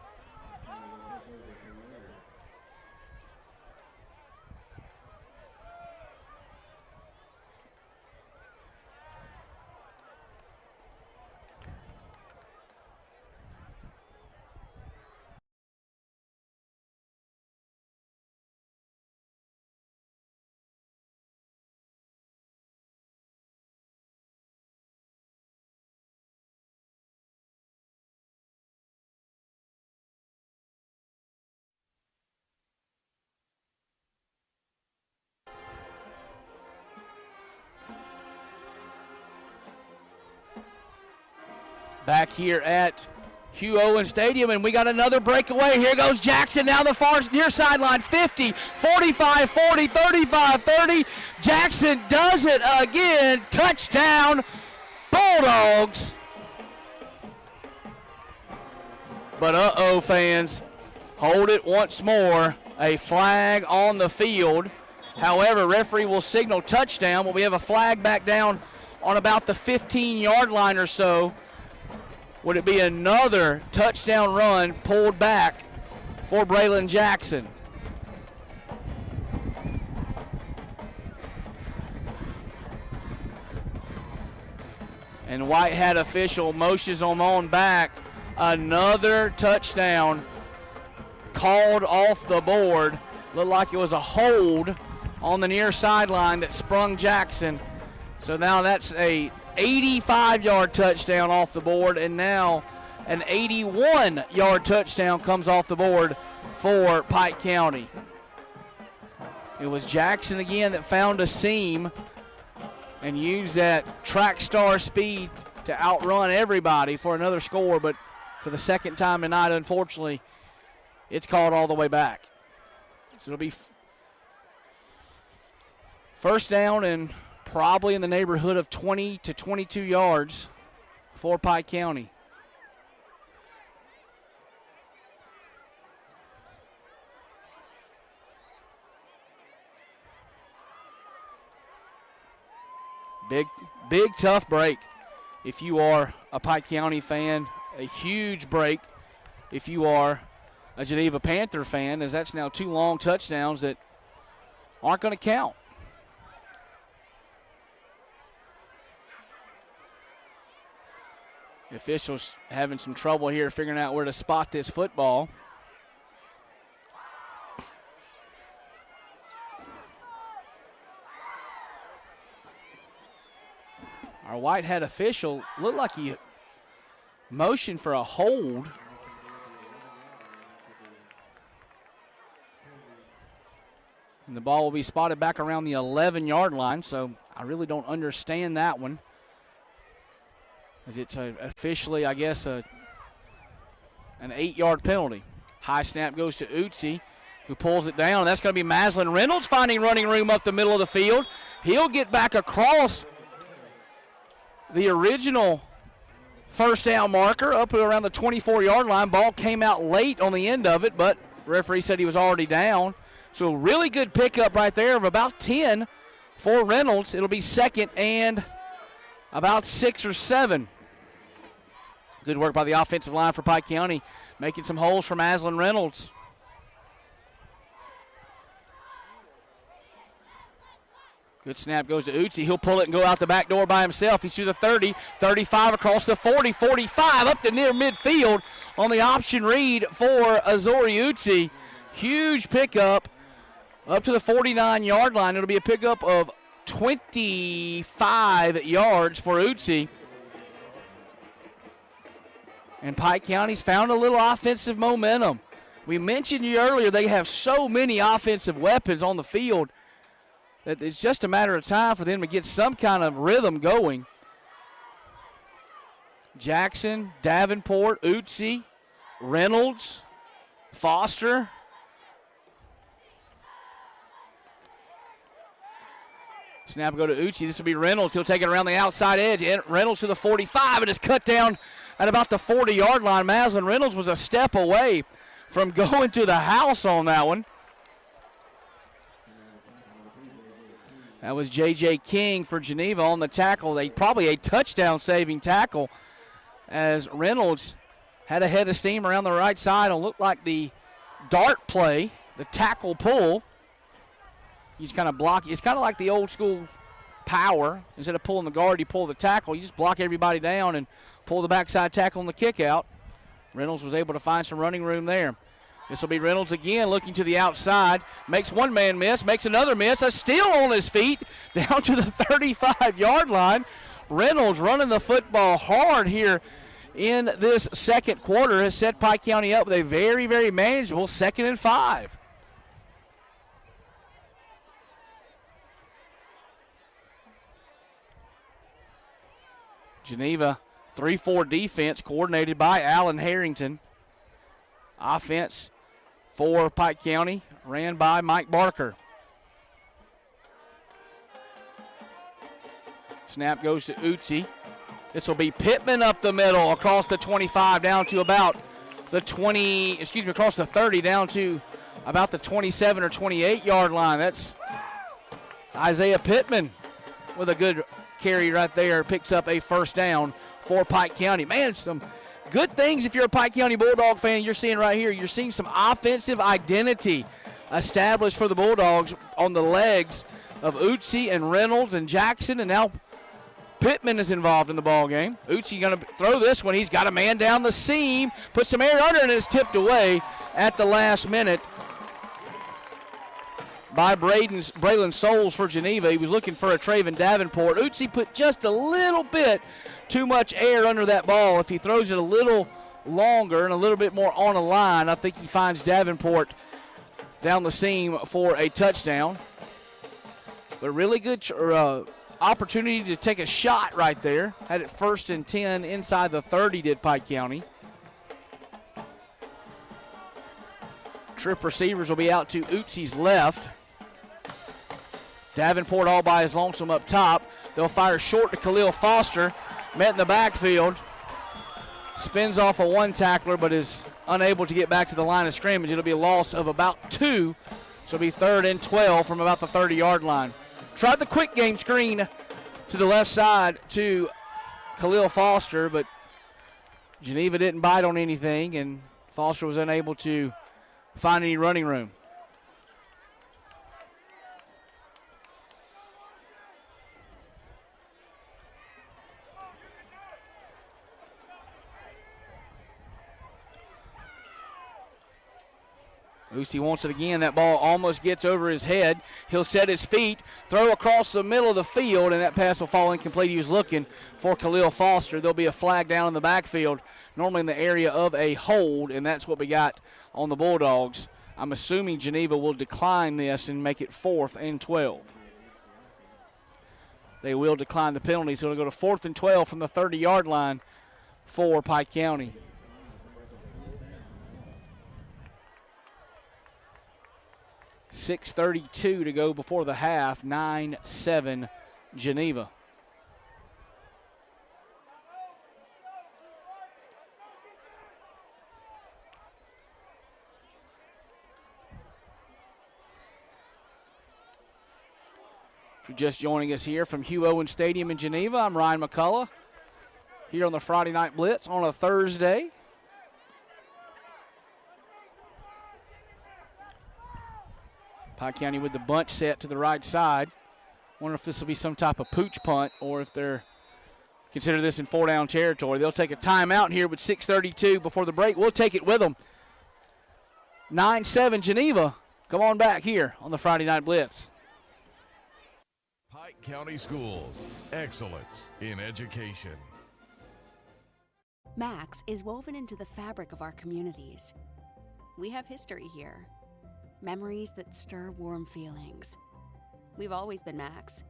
Back here at Hugh Owen Stadium, and we got another breakaway. Here goes Jackson down the far near sideline, 50, 45, 40, 35, 30. Jackson does it again. Touchdown, Bulldogs. But uh-oh, fans, hold it once more. A flag on the field. However, referee will signal touchdown, but we have a flag back down on about the 15-yard line or so. Would it be another touchdown run pulled back for Braylon Jackson? And white hat official motions them on back. Another touchdown called off the board. Looked like it was a hold on the near sideline that sprung Jackson. So now that's a 85-yard touchdown off the board, and now an 81-yard touchdown comes off the board for Pike County. It was Jackson again that found a seam and used that track star speed to outrun everybody for another score, but for the second time tonight, unfortunately, it's called all the way back. So it'll be first down and probably in the neighborhood of 20 to 22 yards for Pike County. Big tough break if you are a Pike County fan. A huge break if you are a Geneva Panther fan, as that's now two long touchdowns that aren't going to count. The officials having some trouble here figuring out where to spot this football. Our Whitehead official looked like he motioned for a hold. And the ball will be spotted back around the 11-yard line, so I really don't understand that one. As it's officially, I guess, an 8-yard penalty. High snap goes to Utsi, who pulls it down. That's going to be Maslin Reynolds finding running room up the middle of the field. He'll get back across the original first down marker up around the 24-yard line. Ball came out late on the end of it, but referee said he was already down. So really good pickup right there of about 10 for Reynolds. It'll be second and about 6 or 7. Good work by the offensive line for Pike County, making some holes for Maslin Reynolds. Good snap goes to Utsi. He'll pull it and go out the back door by himself. He's through the 30, 35 across the 40, 45 up to near midfield on the option read for Azori Utsi. Huge pickup up to the 49-yard line. It'll be a pickup of 25 yards for Utsi. And Pike County's found a little offensive momentum. We mentioned you earlier they have so many offensive weapons on the field that it's just a matter of time for them to get some kind of rhythm going. Jackson, Davenport, Utsi, Reynolds, Foster. Snap go to Utsi. This will be Reynolds. He'll take it around the outside edge. Reynolds to the 45, and it's cut down at about the 40-yard line. Maslin Reynolds was a step away from going to the house on that one. That was J.J. King for Geneva on the tackle. Probably a touchdown-saving tackle as Reynolds had a head of steam around the right side. It looked like the dart play, the tackle pull. He's kind of blocking. It's kind of like the old-school power. Instead of pulling the guard, you pull the tackle. You just block everybody down and pull the backside tackle on the kick out. Reynolds was able to find some running room there. This will be Reynolds again looking to the outside. Makes one man miss, makes another miss. Still on his feet down to the 35-yard line. Reynolds running the football hard here in this second quarter has set Pike County up with a very, very manageable 2nd and 5. Geneva 3-4 defense coordinated by Alan Harrington. Offense for Pike County ran by Mike Barker. Snap goes to Utsi. This will be Pittman up the middle across the 25 down to about the across the 30 down to about the 27 or 28-yard line. That's Isaiah Pittman with a good carry right there. Picks up a first down for Pike County. Man, some good things if you're a Pike County Bulldog fan you're seeing right here. You're seeing some offensive identity established for the Bulldogs on the legs of Utsi and Reynolds and Jackson, and now Pittman is involved in the ball game. Utsi going to throw this one. He's got a man down the seam, put some air under it, and it's tipped away at the last minute by Braylon Souls for Geneva. He was looking for a Traven Davenport. Utsi put just a little bit too much air under that ball. If he throws it a little longer and a little bit more on a line, I think he finds Davenport down the seam for a touchdown. But really good opportunity to take a shot right there. Had it 1st and 10 inside the 30 did Pike County. Trip receivers will be out to Utsi's left. Davenport all by his lonesome up top. They'll fire short to Khalil Foster. Met in the backfield. Spins off a one tackler but is unable to get back to the line of scrimmage. It'll be a loss of about 2. So it'll be 3rd and 12 from about the 30-yard line. Tried the quick game screen to the left side to Khalil Foster, but Geneva didn't bite on anything, and Foster was unable to find any running room. Lucy wants it again. That ball almost gets over his head. He'll set his feet, throw across the middle of the field, and that pass will fall incomplete. He was looking for Khalil Foster. There'll be a flag down in the backfield, normally in the area of a hold, and that's what we got on the Bulldogs. I'm assuming Geneva will decline this and make it 4th and 12. They will decline the penalty, so it'll go to 4th and 12 from the 30-yard line for Pike County. .6:32 to go before the half, 9-7 Geneva. If you're just joining us here from Hugh Owen Stadium in Geneva, I'm Ryan McCullough here on the Friday Night Blitz on a Thursday. Pike County with the bunch set to the right side. Wonder if this will be some type of pooch punt or if they're consider this in 4-down territory. They'll take a timeout here with 6:32 before the break. We'll take it with them. 9-7 Geneva. Come on back here on the Friday Night Blitz. Pike County Schools, excellence in education. Max is woven into the fabric of our communities. We have history here. Memories that stir warm feelings. We've always been Max,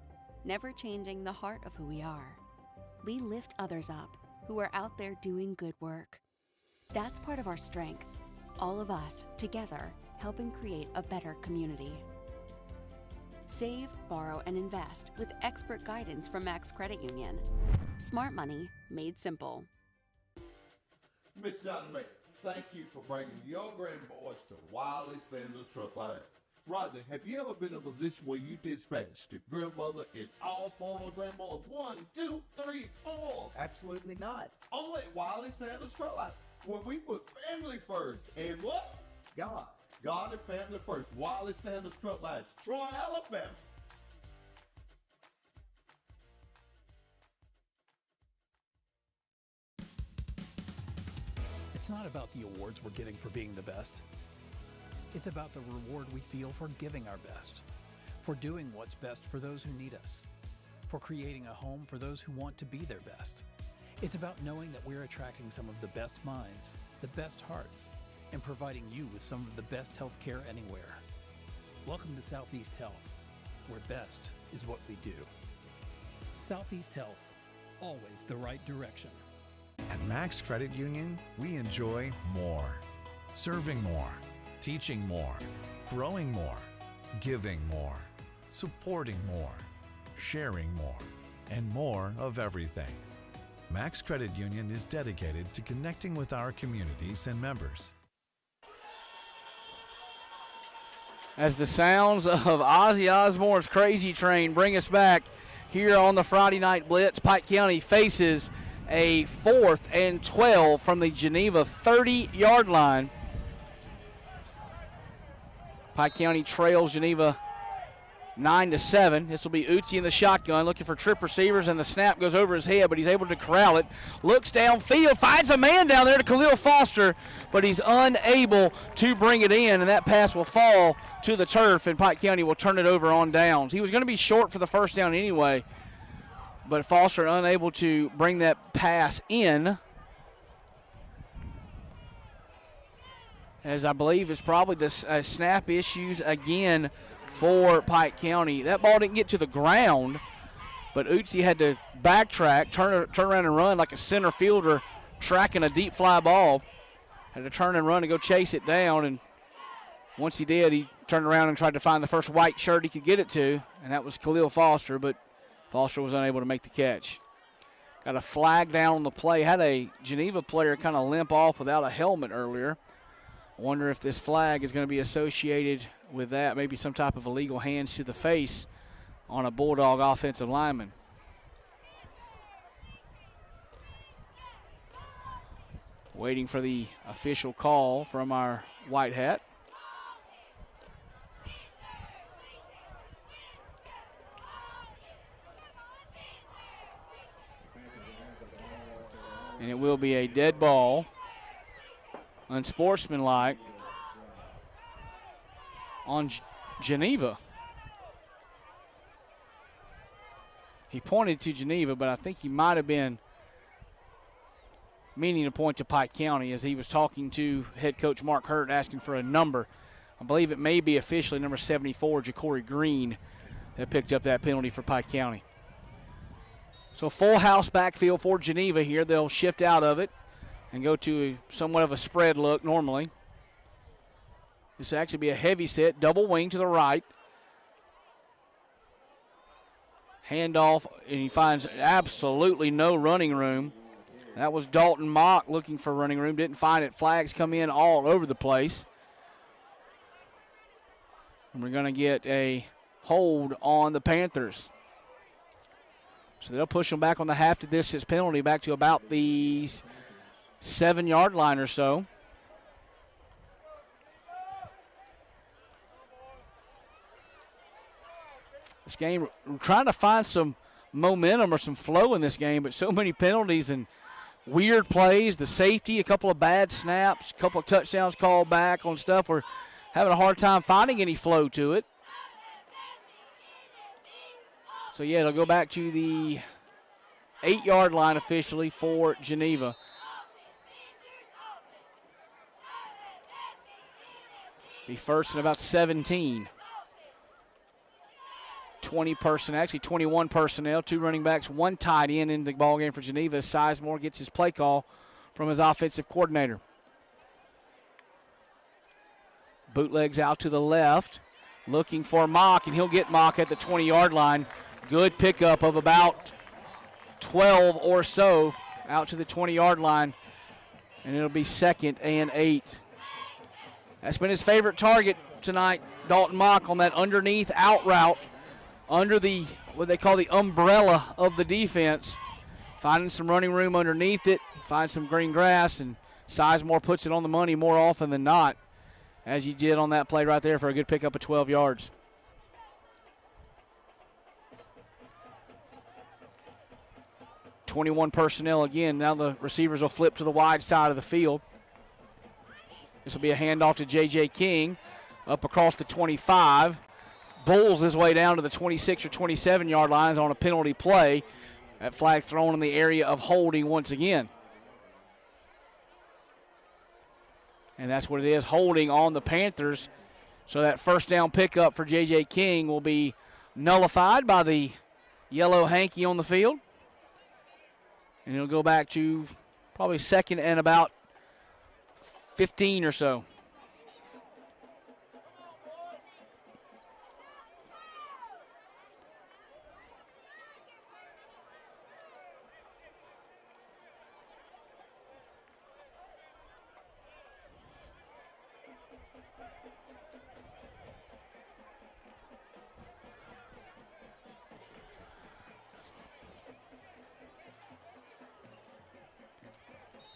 never changing the heart of who we are. We lift others up who are out there doing good work. That's part of our strength. All of us, together, helping create a better community. Save, borrow, and invest with expert guidance from Max Credit Union. Smart money made simple. Miss Johnson, thank you for bringing your grandboys to Wiley Sanders Truck Line. Rodney, have you ever been in a position where you dispatched your grandmother and all 4 of grandmas? 1, 2, 3, 4. Absolutely not. Only Wiley Sanders Truck Line. When we put family first and what? God. God and family first. Wiley Sanders Truck Line, Troy, Alabama. It's not about the awards we're getting for being the best. It's about the reward we feel for giving our best, for doing what's best for those who need us, for creating a home for those who want to be their best. It's about knowing that we're attracting some of the best minds, the best hearts, and providing you with some of the best health care anywhere. Welcome to Southeast Health, where best is what we do. Southeast Health, always the right direction. At Max Credit Union, we enjoy more. Serving more, teaching more, growing more, giving more, supporting more, sharing more, and more of everything. Max Credit Union is dedicated to connecting with our communities and members. As the sounds of Ozzy Osbourne's Crazy Train bring us back here on the Friday Night Blitz, Pike County faces a 4th and 12 from the Geneva 30-yard line. Pike County trails Geneva 9-7. This will be Uzi in the shotgun, looking for trip receivers, and the snap goes over his head, but he's able to corral it. Looks downfield, finds a man down there to Khalil Foster, but he's unable to bring it in, and that pass will fall to the turf, and Pike County will turn it over on downs. He was going to be short for the first down anyway, but Foster unable to bring that pass in, as I believe is probably the snap issues again for Pike County. That ball didn't get to the ground, but Uzi had to backtrack, turn around and run like a center fielder tracking a deep fly ball. Had to turn and run and go chase it down, and once he did, he turned around and tried to find the first white shirt he could get it to, and that was Khalil Foster, but Foster was unable to make the catch. Got a flag down on the play. Had a Geneva player kind of limp off without a helmet earlier. Wonder if this flag is going to be associated with that, maybe some type of illegal hands to the face on a Bulldog offensive lineman. Waiting for the official call from our white hat. And it will be a dead ball, unsportsmanlike. on Geneva. He pointed to Geneva, but I think he might have been meaning to point to Pike County as he was talking to head coach Mark Hurt, asking for a number. I believe it may be officially number 74, Ja'Cory Green, that picked up that penalty for Pike County. So full house backfield for Geneva here. They'll shift out of it and go to somewhat of a spread look normally. This will actually be a heavy set, double wing to the right. Handoff, and he finds absolutely no running room. That was Dalton Mock looking for running room. Didn't find it. Flags come in all over the place. And we're going to get a hold on the Panthers. So they'll push them back on the half to distance penalty back to about the 7-yard line or so. This game, we're trying to find some momentum or some flow in this game, but so many penalties and weird plays, the safety, a couple of bad snaps, a couple of touchdowns called back on stuff. We're having a hard time finding any flow to it. So, yeah, it'll go back to the 8-yard line officially for Geneva. Be first and about 17. 21 personnel, 2 running backs, 1 tight end in the ballgame for Geneva. Sizemore gets his play call from his offensive coordinator. Bootlegs out to the left, looking for Mock, and he'll get Mock at the 20-yard line. Good pickup of about 12 or so out to the 20-yard line, and it'll be 2nd and 8. That's been his favorite target tonight, Dalton Mock, on that underneath out route, under the, what they call the umbrella of the defense, finding some running room underneath it, find some green grass, and Sizemore puts it on the money more often than not, as he did on that play right there for a good pickup of 12 yards. .21 personnel again. Now the receivers will flip to the wide side of the field. This will be a handoff to J.J. King up across the 25. Bulls his way down to the 26 or 27-yard lines on a penalty play. That flag thrown in the area of holding once again. And that's what it is, holding on the Panthers. So that first down pickup for J.J. King will be nullified by the yellow hanky on the field. And it'll go back to probably 2nd and about 15 or so.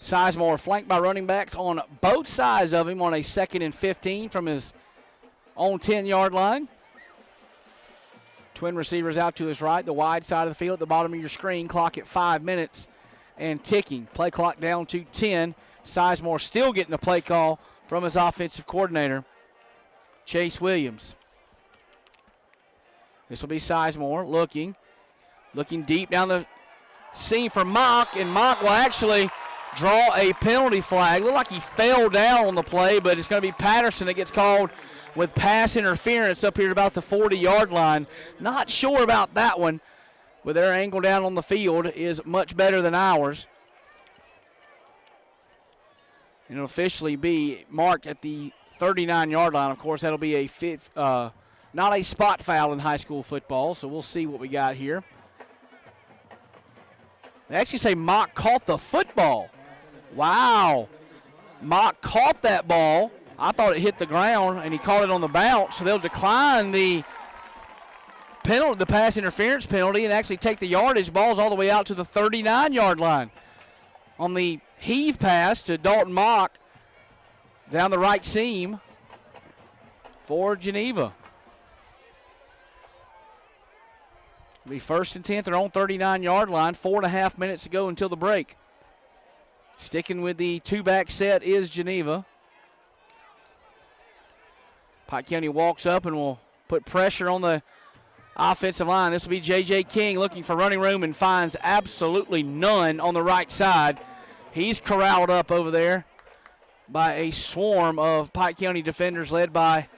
Sizemore flanked by running backs on both sides of him on a 2nd and 15 from his own 10-yard line. Twin receivers out to his right, the wide side of the field at the bottom of your screen. Clock at 5 minutes and ticking. Play clock down to 10. Sizemore still getting the play call from his offensive coordinator, Chase Williams. This will be Sizemore looking deep down the seam for Mock, and Mock will actually draw a penalty flag. Looked like he fell down on the play, but it's going to be Patterson that gets called with pass interference up here at about the 40-yard line. Not sure about that one, but their angle down on the field is much better than ours. And it'll officially be marked at the 39-yard line. Of course, that'll be a fifth, not a spot foul in high school football, so we'll see what we got here. They actually say Mock caught the football. Wow. Mock caught that ball. I thought it hit the ground, and he caught it on the bounce, so they'll decline the penalty, the pass interference penalty, and actually take the yardage. Ball's all the way out to the 39-yard line. On the heave pass to Dalton Mock down the right seam for Geneva. It'll be 1st and 10th, their own 39-yard line. 4.5 minutes to go until the break. Sticking with the 2-back set is Geneva. Pike County walks up and will put pressure on the offensive line. This will be J.J. King looking for running room and finds absolutely none on the right side. He's corralled up over there by a swarm of Pike County defenders led by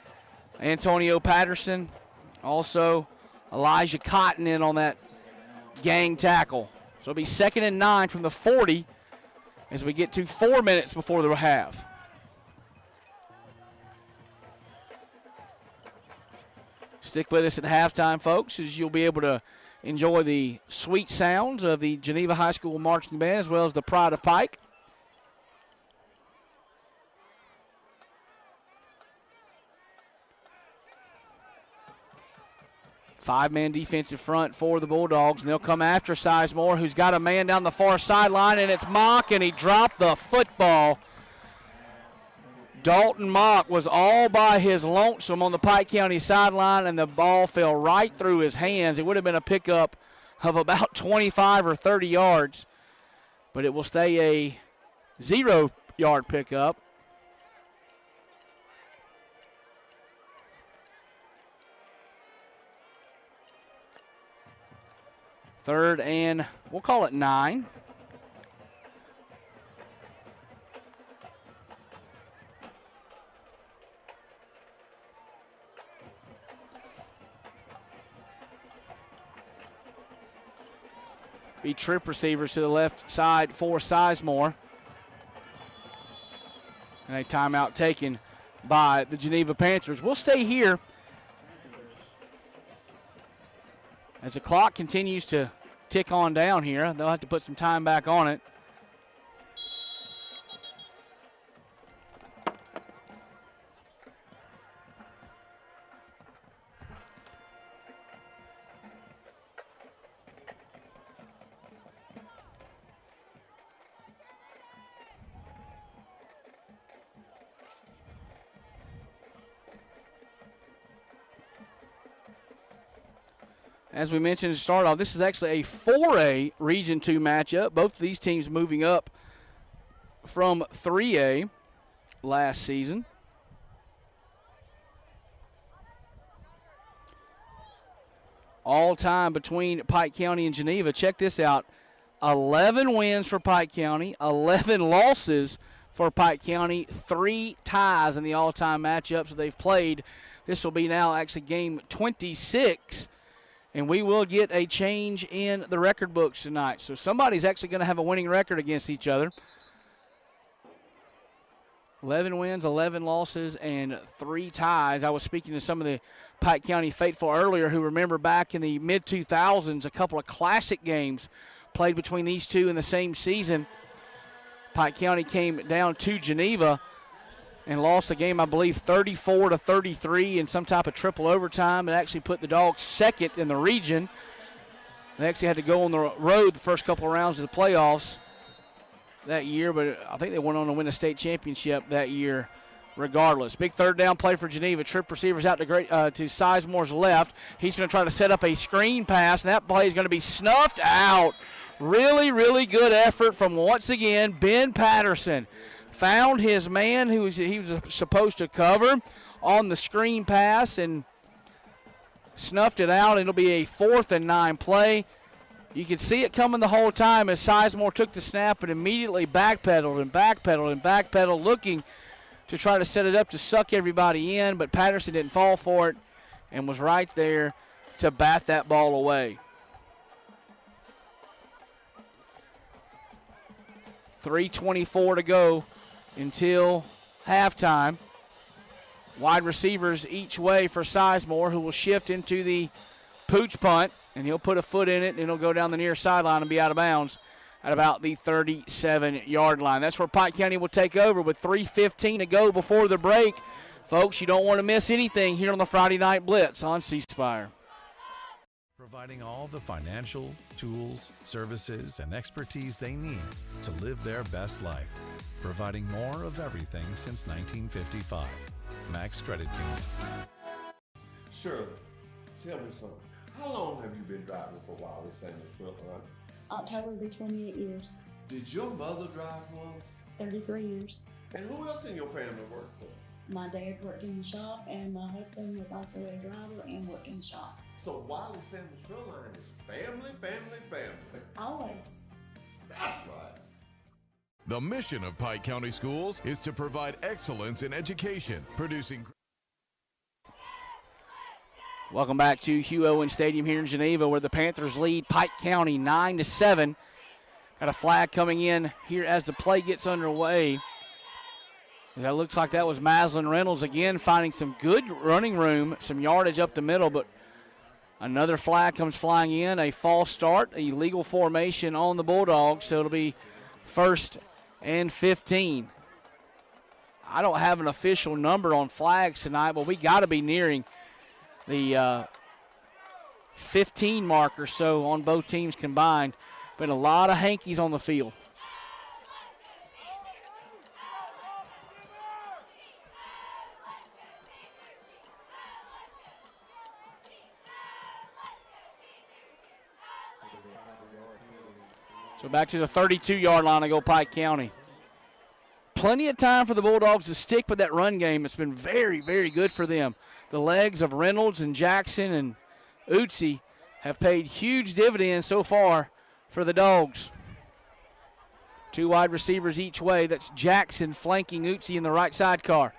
Antonio Patterson. Also, Elijah Cotton in on that gang tackle. So it'll be 2nd and 9 from the 40 as we get to 4 minutes before the half. Stick with us at halftime, folks, as you'll be able to enjoy the sweet sounds of the Geneva High School Marching Band as well as the Pride of Pike. Five-man defensive front for the Bulldogs, and they'll come after Sizemore, who's got a man down the far sideline, and it's Mock, and he dropped the football. Dalton Mock was all by his lonesome on the Pike County sideline, and the ball fell right through his hands. It would have been a pickup of about 25 or 30 yards, but it will stay a 0-yard pickup. Third and we'll call it 9. Be trip receivers to the left side for Sizemore. And a timeout taken by the Geneva Panthers. We'll stay here as the clock continues to tick on down here. They'll have to put some time back on it. As we mentioned to start off, this is actually a 4A Region 2 matchup. Both of these teams moving up from 3A last season. All time between Pike County and Geneva. Check this out. 11 wins for Pike County, 11 losses for Pike County, 3 ties in the all-time matchups that they've played. This will be now actually game 26. And we will get a change in the record books tonight. So somebody's actually going to have a winning record against each other. 11 wins, 11 losses, and 3 ties. I was speaking to some of the Pike County faithful earlier who remember back in the mid-2000s a couple of classic games played between these two in the same season. Pike County came down to Geneva and lost the game, I believe, 34-33 in some type of triple overtime. It actually put the Dogs second in the region. They actually had to go on the road the first couple of rounds of the playoffs that year, but I think they went on to win a state championship that year regardless. Big third down play for Geneva. Trip receivers out to Sizemore's left. He's going to try to set up a screen pass, and that play is going to be snuffed out. Really, really good effort from, once again, Ben Patterson. Found his man who he was supposed to cover on the screen pass and snuffed it out. It'll be a 4th and 9 play. You can see it coming the whole time as Sizemore took the snap and immediately backpedaled, looking to try to set it up to suck everybody in, but Patterson didn't fall for it and was right there to bat that ball away. 3:24 to go until halftime. Wide receivers each way for Sizemore, who will shift into the pooch punt, and he'll put a foot in it, and it'll go down the near sideline and be out of bounds at about the 37-yard line. That's where Pike County will take over with 3:15 to go before the break. Folks, you don't want to miss anything here on the Friday Night Blitz on C-Spire. Providing all the financial, tools, services, and expertise they need to live their best life. Providing more of everything since 1955. Max Credit Union. Shirley, tell me something. How long have you been driving for Wiley Sanders Truck Line? October will be 28 years. Did your mother drive once? 33 years. And who else in your family worked for? My dad worked in the shop, and my husband was also a driver and worked in the shop. So Wiley Sanders Field Line is family, family, family. Always. That's right. The mission of Pike County Schools is to provide excellence in education, producing. Welcome back to Hugh Owen Stadium here in Geneva, where the Panthers lead Pike County 9-7. Got a flag coming in here as the play gets underway. That looks like that was Maslin Reynolds again, finding some good running room, some yardage up the middle, but another flag comes flying in, a false start, a legal formation on the Bulldogs, so it'll be 1st and 15. I don't have an official number on flags tonight, but we got to be nearing the 15 mark or so on both teams combined. Been a lot of hankies on the field. So back to the 32-yard line to go Pike County. Plenty of time for the Bulldogs to stick with that run game. It's been very, very good for them. The legs of Reynolds and Jackson and Utsi have paid huge dividends so far for the Dogs. 2 wide receivers each way. That's Jackson flanking Utsi in the right sidecar.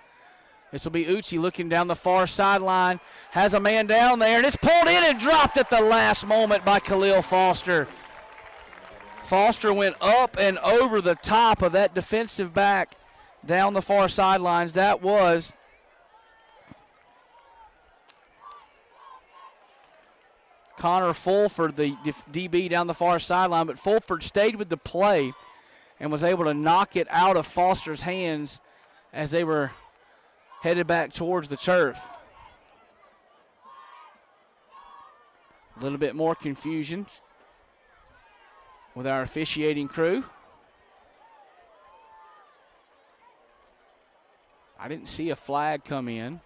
This will be Utsi looking down the far sideline. Has a man down there, and it's pulled in and dropped at the last moment by Khalil Foster. Foster went up and over the top of that defensive back down the far sidelines. That was Connor Fulford, the DB down the far sideline, but Fulford stayed with the play and was able to knock it out of Foster's hands as they were headed back towards the turf. A little bit more confusion with our officiating crew. I didn't see a flag come in.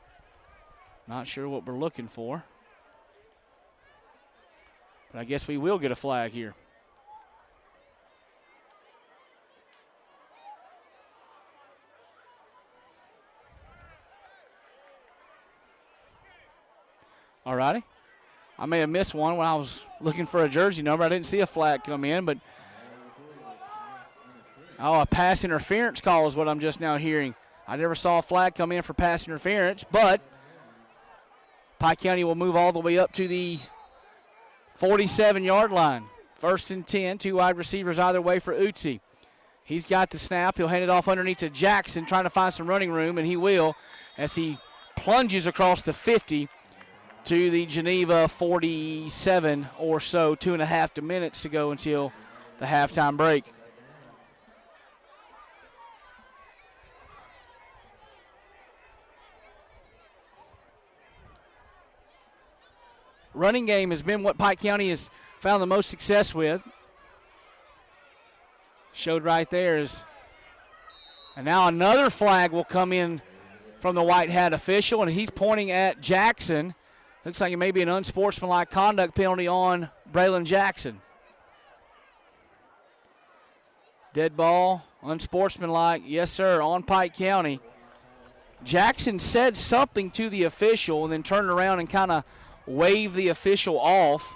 Not sure what we're looking for. But I guess we will get a flag here. All righty. I may have missed one when I was looking for a jersey number. I didn't see a flag come in, but a pass interference call is what I'm just now hearing. I never saw a flag come in for pass interference, but Pike County will move all the way up to the 47-yard line. 1st and 10, 2 wide receivers either way for Utsi. He's got the snap. He'll hand it off underneath to Jackson, trying to find some running room, and he will as he plunges across the 50 to the Geneva 47 or so. 2.5 minutes to go until the halftime break. Running game has been what Pike County has found the most success with. Showed right there is, and now another flag will come in from the white hat official, and he's pointing at Jackson. Looks like it may be an unsportsmanlike conduct penalty on Braylon Jackson. Dead ball, unsportsmanlike, yes sir, on Pike County. Jackson said something to the official and then turned around and kind of waved the official off,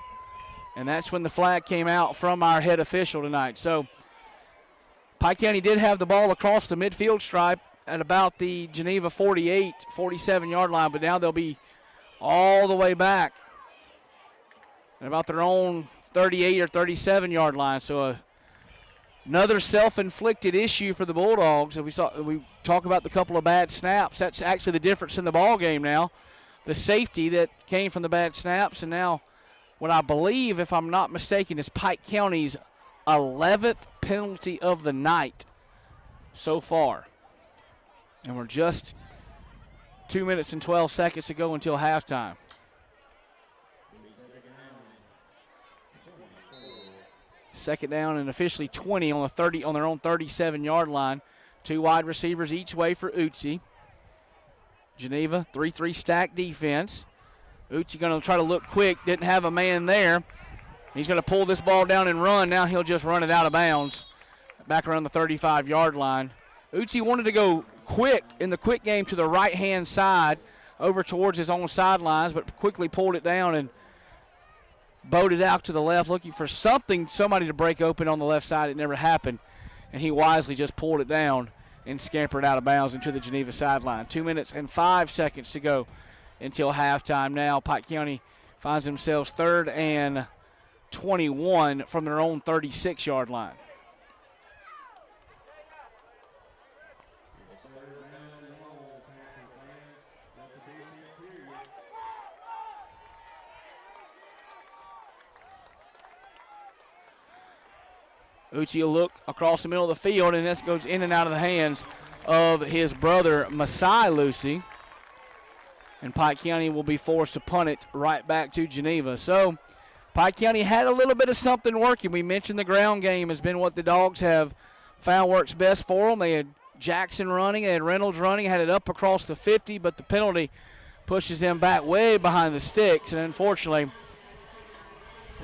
and that's when the flag came out from our head official tonight. So Pike County did have the ball across the midfield stripe at about the Geneva 48, 47-yard line, but now they'll be all the way back at about their own 38 or 37-yard line. So another self-inflicted issue for the Bulldogs. We talk about the couple of bad snaps. That's actually the difference in the ball game now. The safety that came from the bad snaps, and now what I believe, if I'm not mistaken, is Pike County's 11th penalty of the night so far. And we're just 2 minutes and 12 seconds to go until halftime. Second down and officially 20 on their own 37-yard line. 2 wide receivers each way for Utsi. Geneva, 3-3 stack defense. Utsi going to try to look quick. Didn't have a man there. He's going to pull this ball down and run. Now he'll just run it out of bounds back around the 35-yard line. Utsi wanted to go in the quick game to the right-hand side over towards his own sidelines, but quickly pulled it down and bowed it out to the left, looking for somebody to break open on the left side. It never happened, and he wisely just pulled it down and scampered out of bounds into the Geneva sideline. 2 minutes and 5 seconds to go until halftime now. Pike County finds themselves 3rd and 21 from their own 36-yard line. Uchi will look across the middle of the field, and this goes in and out of the hands of his brother, Masai Lucy. And Pike County will be forced to punt it right back to Geneva. So Pike County had a little bit of something working. We mentioned the ground game has been what the Dogs have found works best for them. They had Jackson running, they had Reynolds running, had it up across the 50, but the penalty pushes them back way behind the sticks, and unfortunately,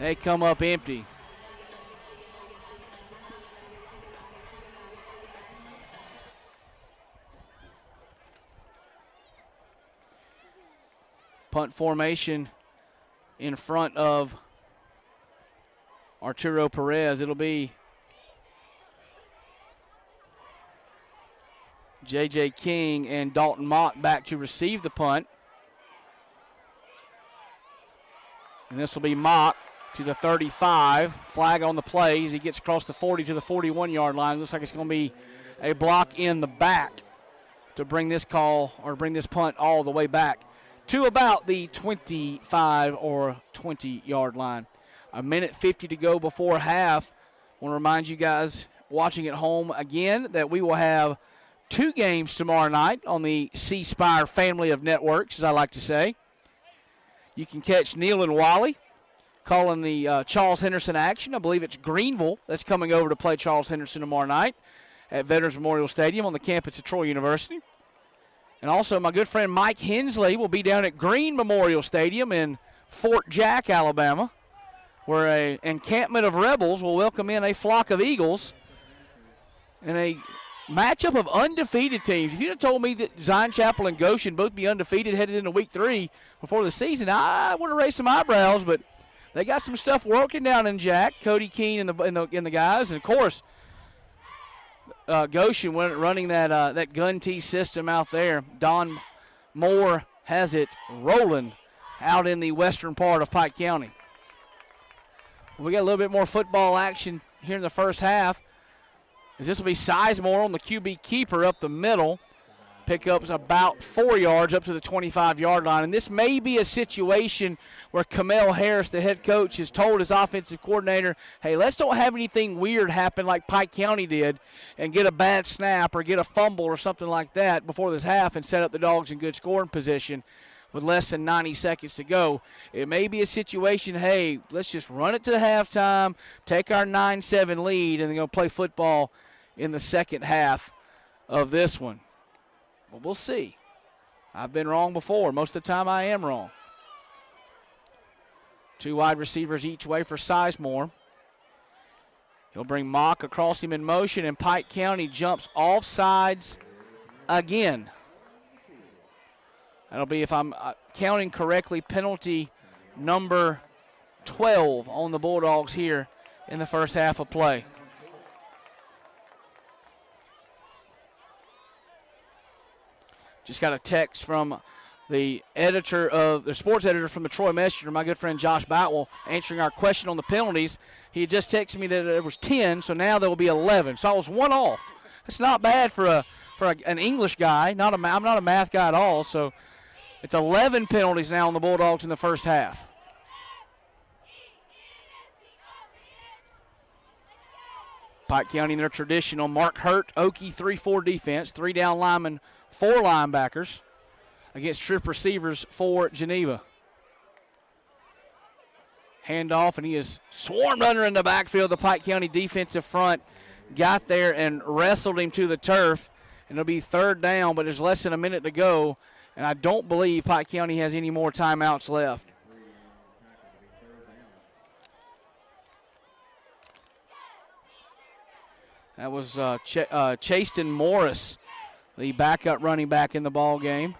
they come up empty. Punt formation in front of Arturo Perez. It'll be J.J. King and Dalton Mott back to receive the punt. And this will be Mock to the 35. Flag on the play as he gets across the 40 to the 41-yard line. Looks like it's going to be a block in the back to bring this punt all the way back to about the 25 or 20-yard line. A minute 50 to go before half. I want to remind you guys watching at home again that we will have 2 games tomorrow night on the C Spire family of networks, as I like to say. You can catch Neil and Wally calling the Charles Henderson action. I believe it's Greenville that's coming over to play Charles Henderson tomorrow night at Veterans Memorial Stadium on the campus of Troy University. And also, my good friend Mike Hensley will be down at Green Memorial Stadium in Fort Jack, Alabama, where an encampment of Rebels will welcome in a flock of Eagles in a matchup of undefeated teams. If you'd have told me that Zion Chapel and Goshen both be undefeated headed into week 3 before the season, I would have raised some eyebrows, but they got some stuff working down in Jack. Cody Keene and the guys, and of course, Goshen running that gun tee system out there. Don Moore has it rolling out in the western part of Pike County. We got a little bit more football action here in the first half, as this will be Sizemore on the QB keeper up the middle. Pickups about 4 yards up to the 25-yard line. And this may be a situation where Kamel Harris, the head coach, has told his offensive coordinator, hey, let's don't have anything weird happen like Pike County did and get a bad snap or get a fumble or something like that before this half and set up the Dogs in good scoring position with less than 90 seconds to go. It may be a situation, hey, let's just run it to halftime, take our 9-7 lead, and then go play football in the second half of this one. Well, we'll see. I've been wrong before. Most of the time I am wrong. 2 wide receivers each way for Sizemore. He'll bring Mock across him in motion, and Pike County jumps off sides again. That'll be, if I'm counting correctly, penalty number 12 on the Bulldogs here in the first half of play. Just got a text from the sports editor from the Troy Messenger, my good friend Josh Boutwell, answering our question on the penalties. He had just texted me that it was 10, so now there will be 11. So I was 1 off. That's not bad for an English guy. I'm not a math guy at all. So it's 11 penalties now on the Bulldogs in the first half. Pike County in their traditional Mark Hurt, Okie 3-4 defense, 3 down linemen, 4 linebackers against trip receivers for Geneva. Handoff, and he is swarmed under in the backfield. The Pike County defensive front got there and wrestled him to the turf. And it'll be 3rd down, but there's less than a minute to go. And I don't believe Pike County has any more timeouts left. That was Chaston Morris the backup running back in the ball game.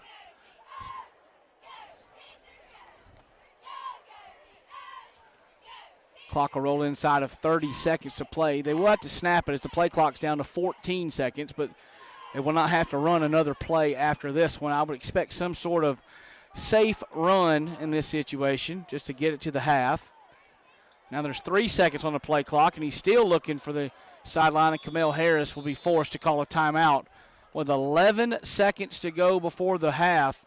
Clock will roll inside of 30 seconds to play. They will have to snap it as the play clock's down to 14 seconds, but they will not have to run another play after this one. I would expect some sort of safe run in this situation just to get it to the half. Now there's 3 seconds on the play clock, and he's still looking for the sideline, and Kamel Harris will be forced to call a timeout with 11 seconds to go before the half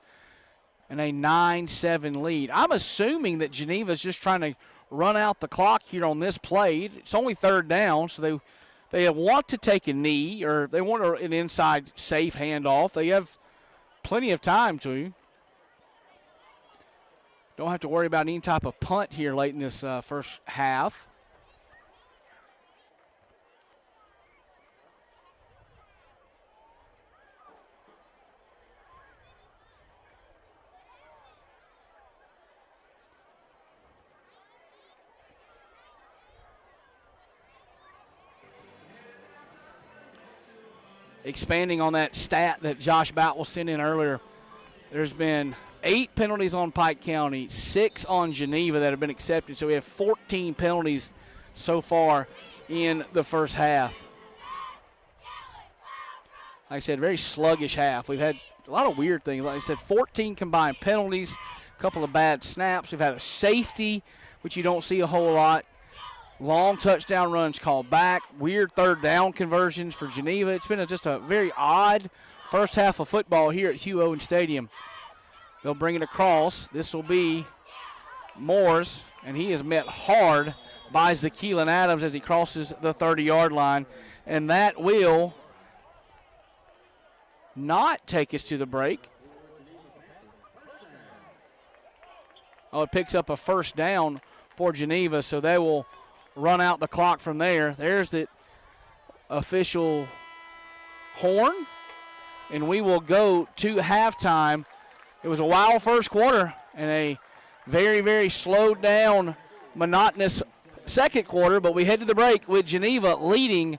and a 9-7 lead. I'm assuming that Geneva's just trying to run out the clock here on this play. It's only third down, so they want to take a knee or they want an inside safe handoff. They have plenty of time to. Don't have to worry about any type of punt here late in this first half. Expanding on that stat that Josh Boutwell sent in earlier, there's been 8 penalties on Pike County, 6 on Geneva that have been accepted. So we have 14 penalties so far in the first half. Like I said, very sluggish half. We've had a lot of weird things. Like I said, 14 combined penalties, a couple of bad snaps. We've had a safety, which you don't see a whole lot. Long touchdown runs called back. Weird third down conversions for Geneva. It's been just a very odd first half of football here at Hugh Owen Stadium. They'll bring it across. This will be Moores, and he is met hard by Zakeelan Adams as he crosses the 30-yard line. And that will not take us to the break. Oh, it picks up a first down for Geneva, so they will run out the clock from there. There's the official horn, and we will go to halftime. It was a wild first quarter and a very, very slowed down, monotonous second quarter, but we head to the break with Geneva leading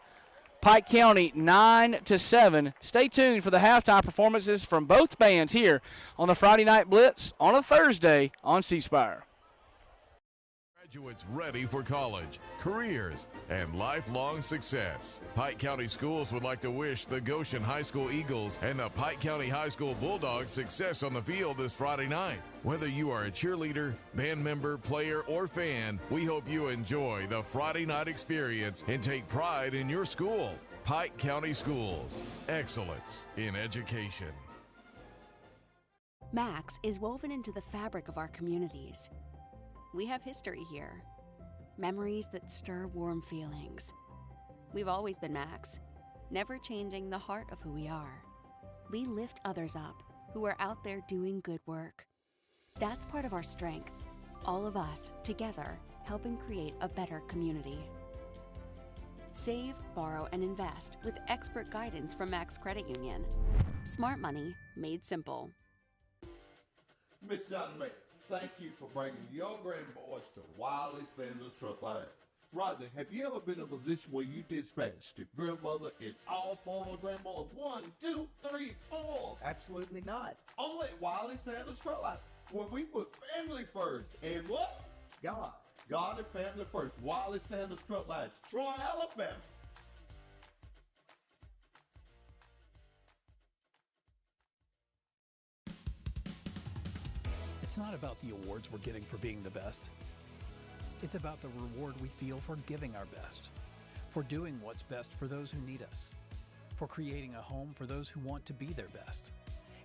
Pike County 9-7. Stay tuned for the halftime performances from both bands here on the Friday Night Blitz on a Thursday on C Spire. Graduates ready for college, careers, and lifelong success. Pike County Schools would like to wish the Goshen High School Eagles and the Pike County High School Bulldogs success on the field this Friday night. Whether you are a cheerleader, band member, player, or fan, we hope you enjoy the Friday night experience and take pride in your school. Pike County Schools, excellence in education. Max is woven into the fabric of our communities. We have history here, memories that stir warm feelings. We've always been Max, never changing the heart of who we are. We lift others up who are out there doing good work. That's part of our strength, all of us together helping create a better community. Save, borrow, and invest with expert guidance from Max Credit Union. Smart money made simple. Miss Johnson, thank you for bringing your grandboys to Wiley Sanders Truck Line. Rodney, have you ever been in a position where you dispatched your grandmother and all 4 grandmas? 1, 2, 3, 4. Absolutely not. Only Wiley Sanders Truck Line. When we put family first and what? God. God and family first. Wiley Sanders Truck Line, Troy, Alabama. It's not about the awards we're getting for being the best. It's about the reward we feel for giving our best, for doing what's best for those who need us, for creating a home for those who want to be their best.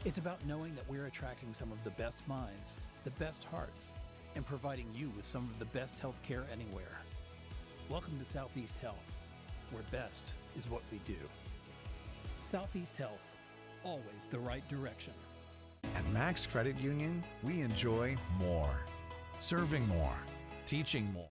It's about knowing that we're attracting some of the best minds, the best hearts, and providing you with some of the best health care anywhere. Welcome to Southeast Health, where best is what we do. Southeast Health, always the right direction. At Max Credit Union, we enjoy more. Serving more. Teaching more.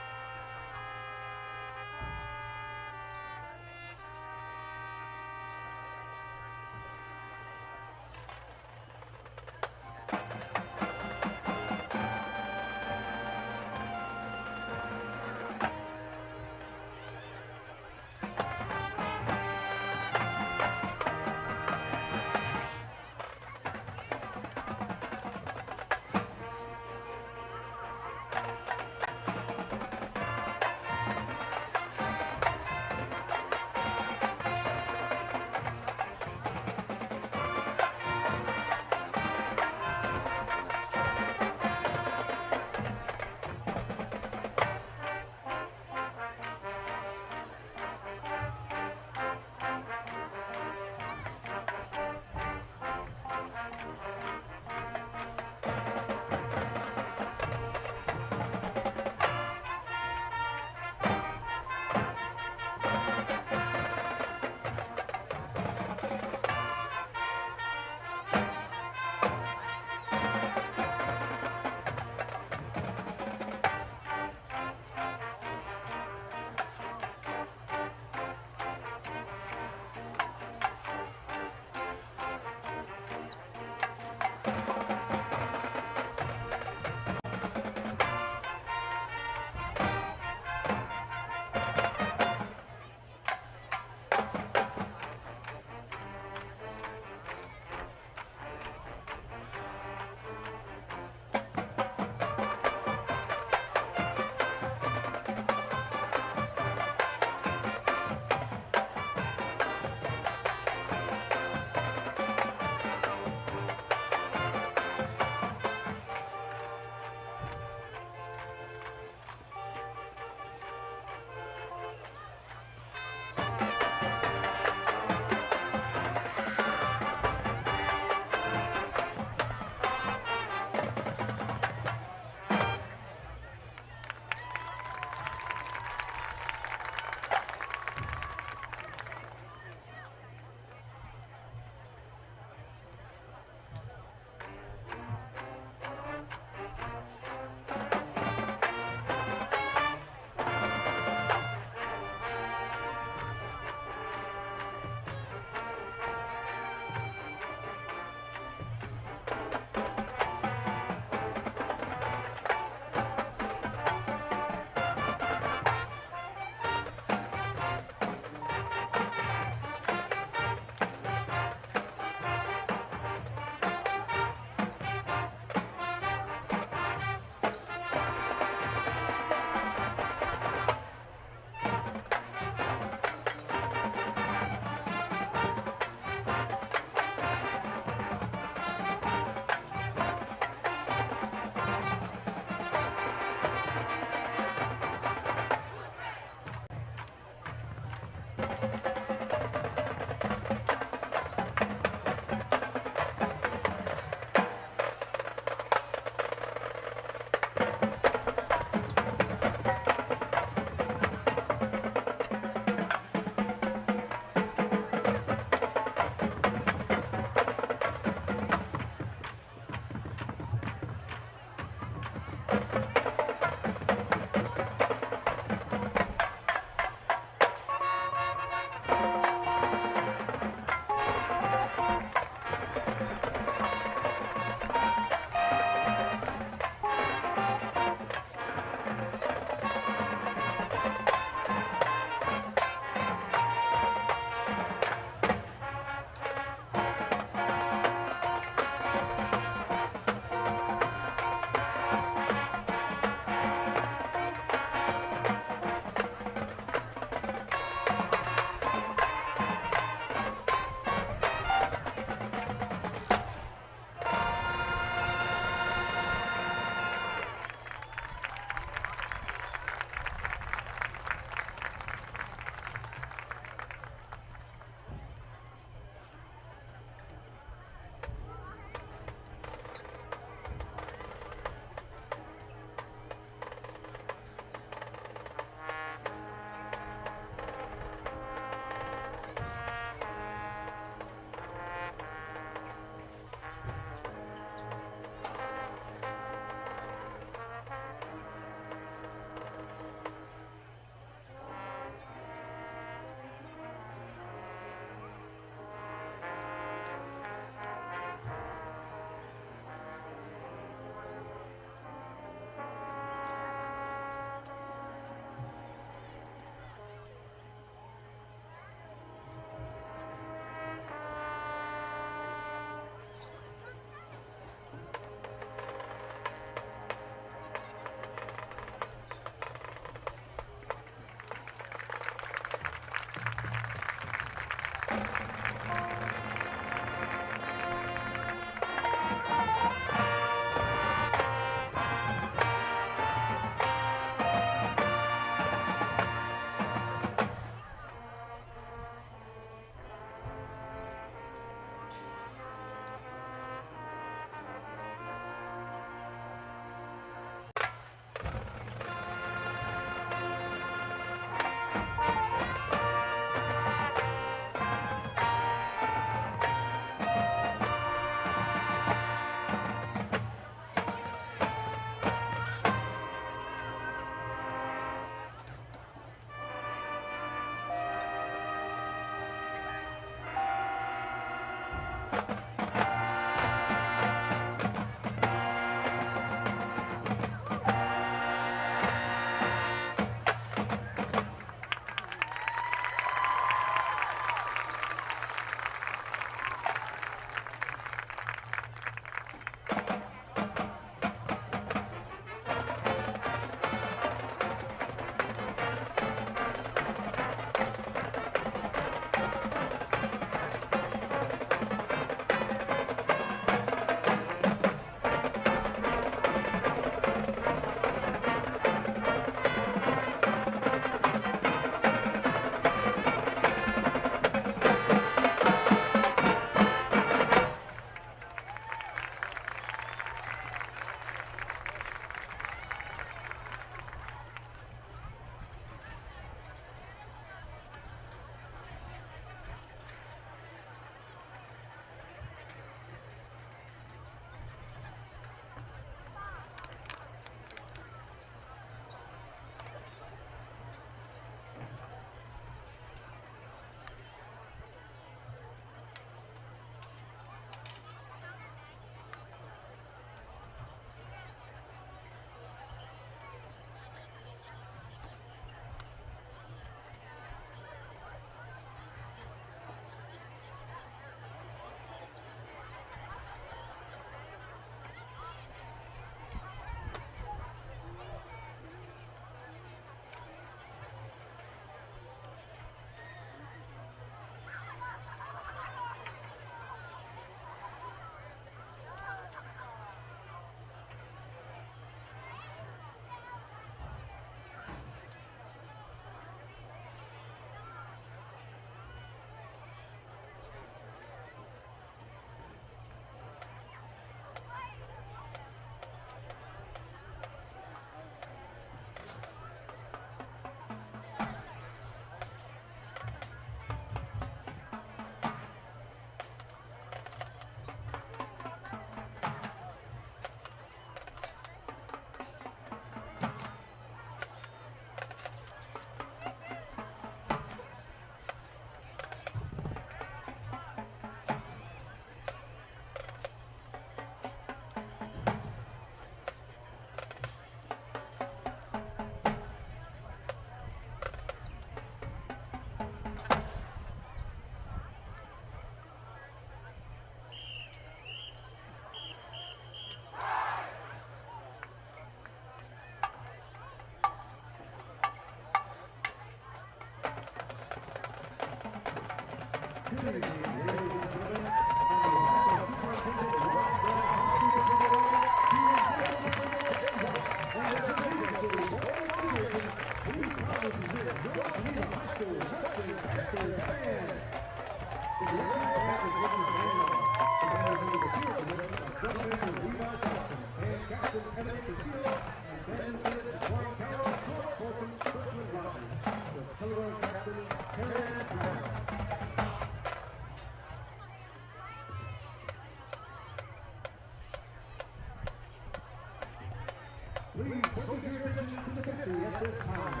Please focus your attention to the victory at this time.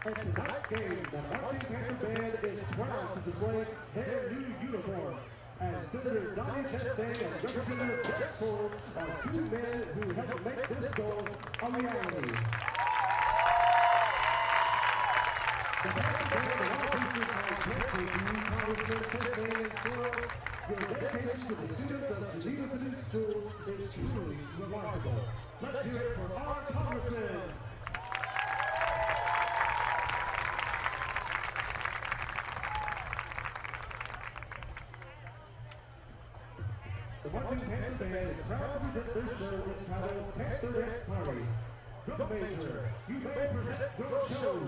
At tonight's game, the Marching Panther Band is proud to display their new uniforms. And Senator Donnie Chastain and Representative Jeff Ford are two men who helped make this goal a reality. The Panther Band and all pieces are grateful to you, Congressman Chastain and Ford. Your dedication to the students of Geneva City Schools is truly remarkable. Let's hear it for our Congressman. The Marching Panther Band is proud to present their show entitled Panther Dance Party. Drum Major, you may present your show.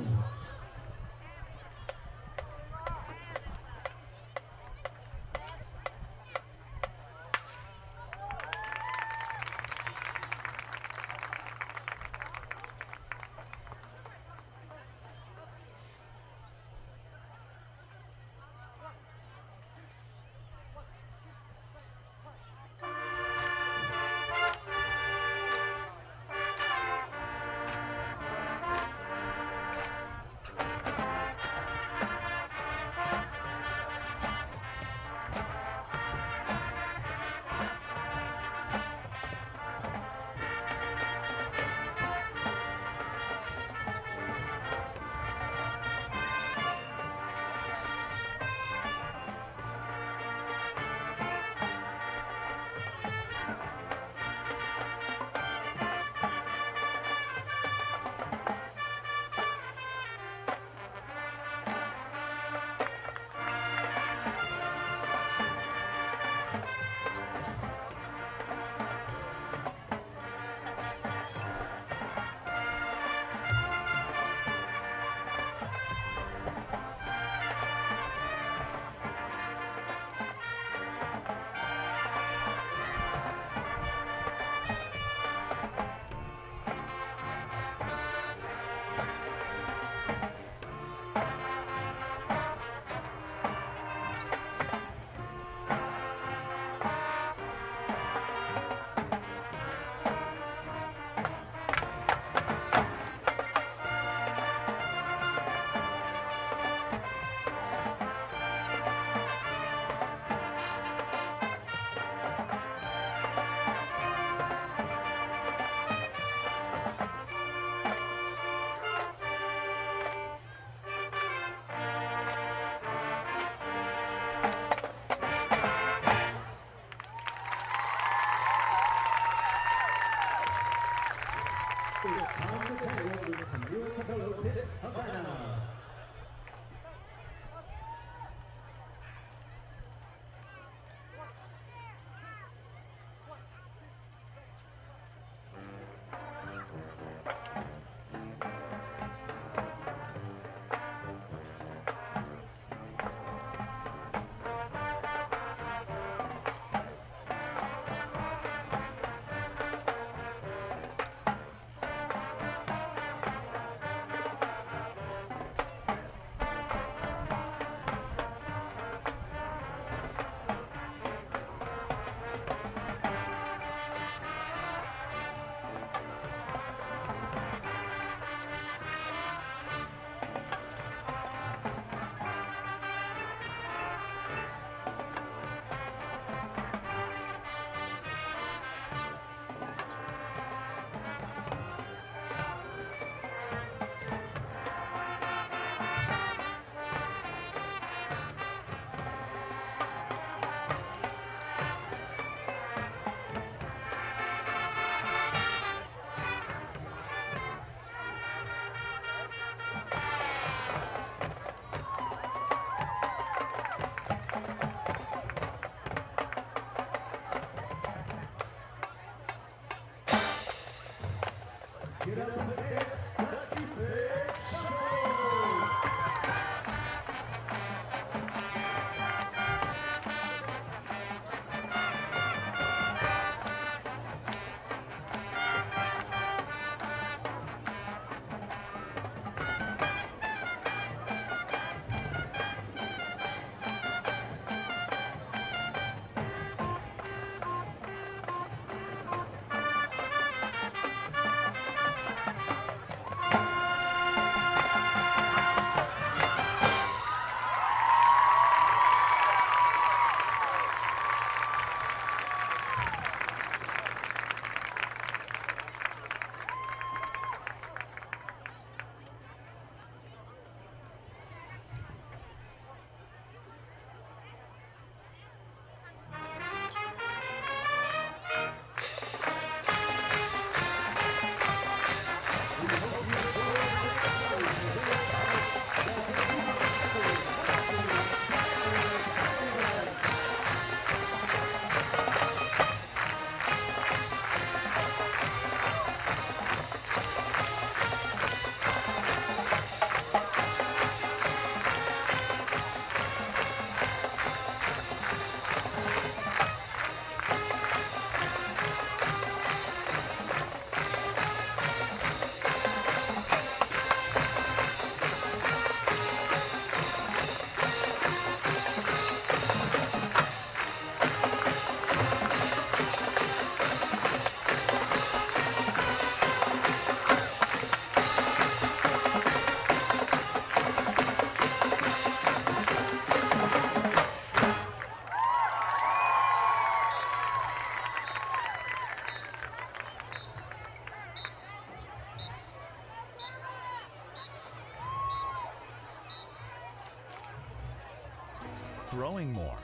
growing more,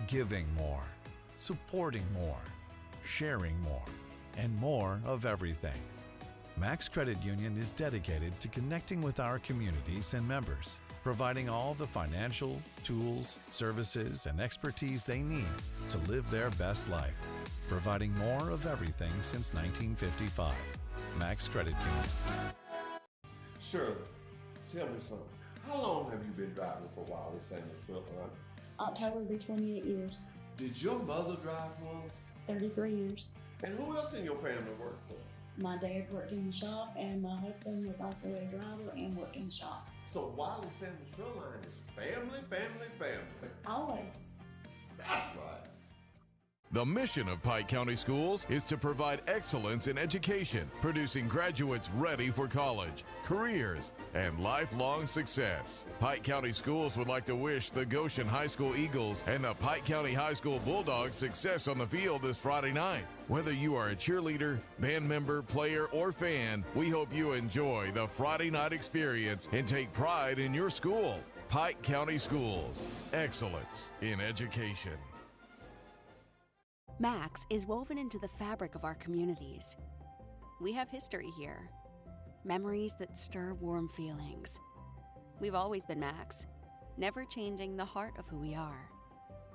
giving more, supporting more, sharing more, and more of everything. Max Credit Union is dedicated to connecting with our communities and members, providing all the financial, tools, services, and expertise they need to live their best life, providing more of everything since 1955. Max Credit Union. Shirley, tell me something. How long have you been driving for Wiley Sanders Truck Line? October will be 28 years. Did your mother drive once? 33 years. And who else in your family worked for? My dad worked in the shop, and my husband was also a driver and worked in the shop. So Wiley Sanders Truck Line is family, family, family. Always. That's right. The mission of Pike County Schools is to provide excellence in education, producing graduates ready for college, careers, and lifelong success. Pike County Schools would like to wish the Goshen High School Eagles and the Pike County High School Bulldogs success on the field this Friday night. Whether you are a cheerleader, band member, player, or fan, we hope you enjoy the Friday night experience and take pride in your school. Pike County Schools, excellence in education. Max is woven into the fabric of our communities. We have history here, memories that stir warm feelings. We've always been Max, never changing the heart of who we are.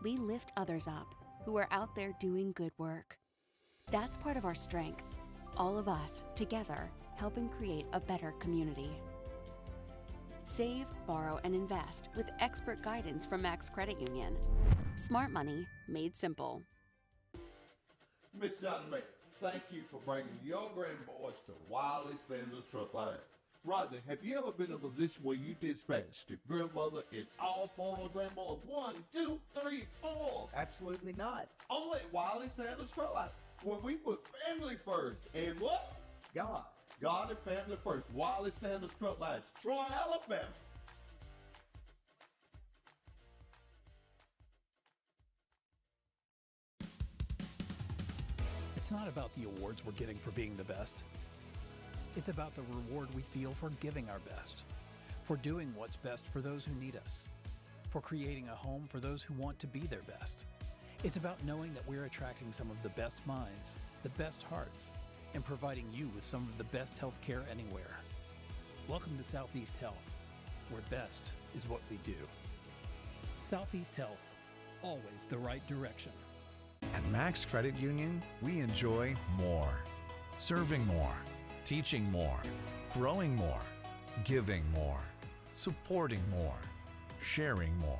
We lift others up who are out there doing good work. That's part of our strength, all of us together helping create a better community. Save, borrow, and invest with expert guidance from Max Credit Union. Smart money made simple. Miss Johnny May, thank you for bringing your grandboys to Wiley Sanders Truck Line. Rodney, have you ever been in a position where you dispatched your grandmother and all four of her grandmothers? 1, 2, 3, 4. Absolutely not. Only at Wiley Sanders Truck Line, where we put family first. And what? God. God and family first. Wiley Sanders Truck Line, Troy, Alabama. It's not about the awards we're getting for being the best. It's about the reward we feel for giving our best, for doing what's best for those who need us, for creating a home for those who want to be their best. It's about knowing that we're attracting some of the best minds, the best hearts, and providing you with some of the best health care anywhere. Welcome to Southeast Health, where best is what we do. Southeast Health, always the right direction. At Max Credit Union, we enjoy more. Serving more, teaching more, growing more, giving more, supporting more, sharing more,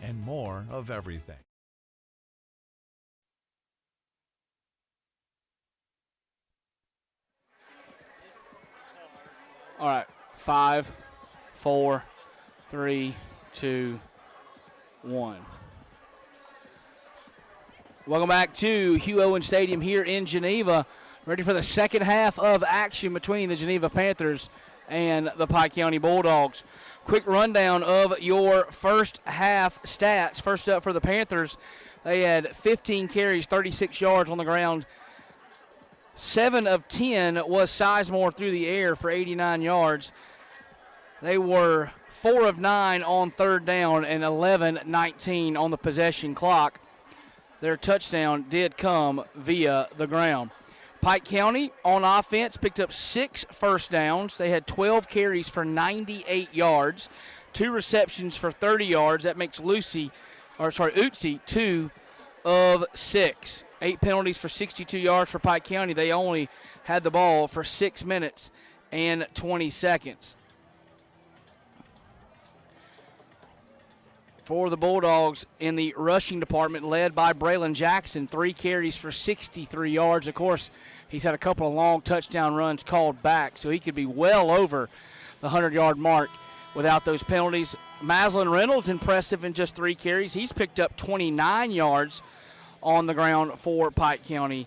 and more of everything. All right, 5, 4, 3, 2, 1. Welcome back to Hugh Owen Stadium here in Geneva. Ready for the second half of action between the Geneva Panthers and the Pike County Bulldogs. Quick rundown of your first half stats. First up for the Panthers, they had 15 carries, 36 yards on the ground. 7 of 10 was Sizemore through the air for 89 yards. They were 4 of 9 on third down and 11-19 on the possession clock. Their touchdown did come via the ground. Pike County on offense picked up 6 first downs. They had 12 carries for 98 yards, 2 receptions for 30 yards. That makes Utsi 2 of 6. 8 penalties for 62 yards for Pike County. They only had the ball for 6 minutes and 20 seconds. For the Bulldogs in the rushing department, led by Braylon Jackson, 3 carries for 63 yards. Of course, he's had a couple of long touchdown runs called back, so he could be well over the 100-yard mark without those penalties. Maslin Reynolds, impressive in just 3 carries. He's picked up 29 yards on the ground for Pike County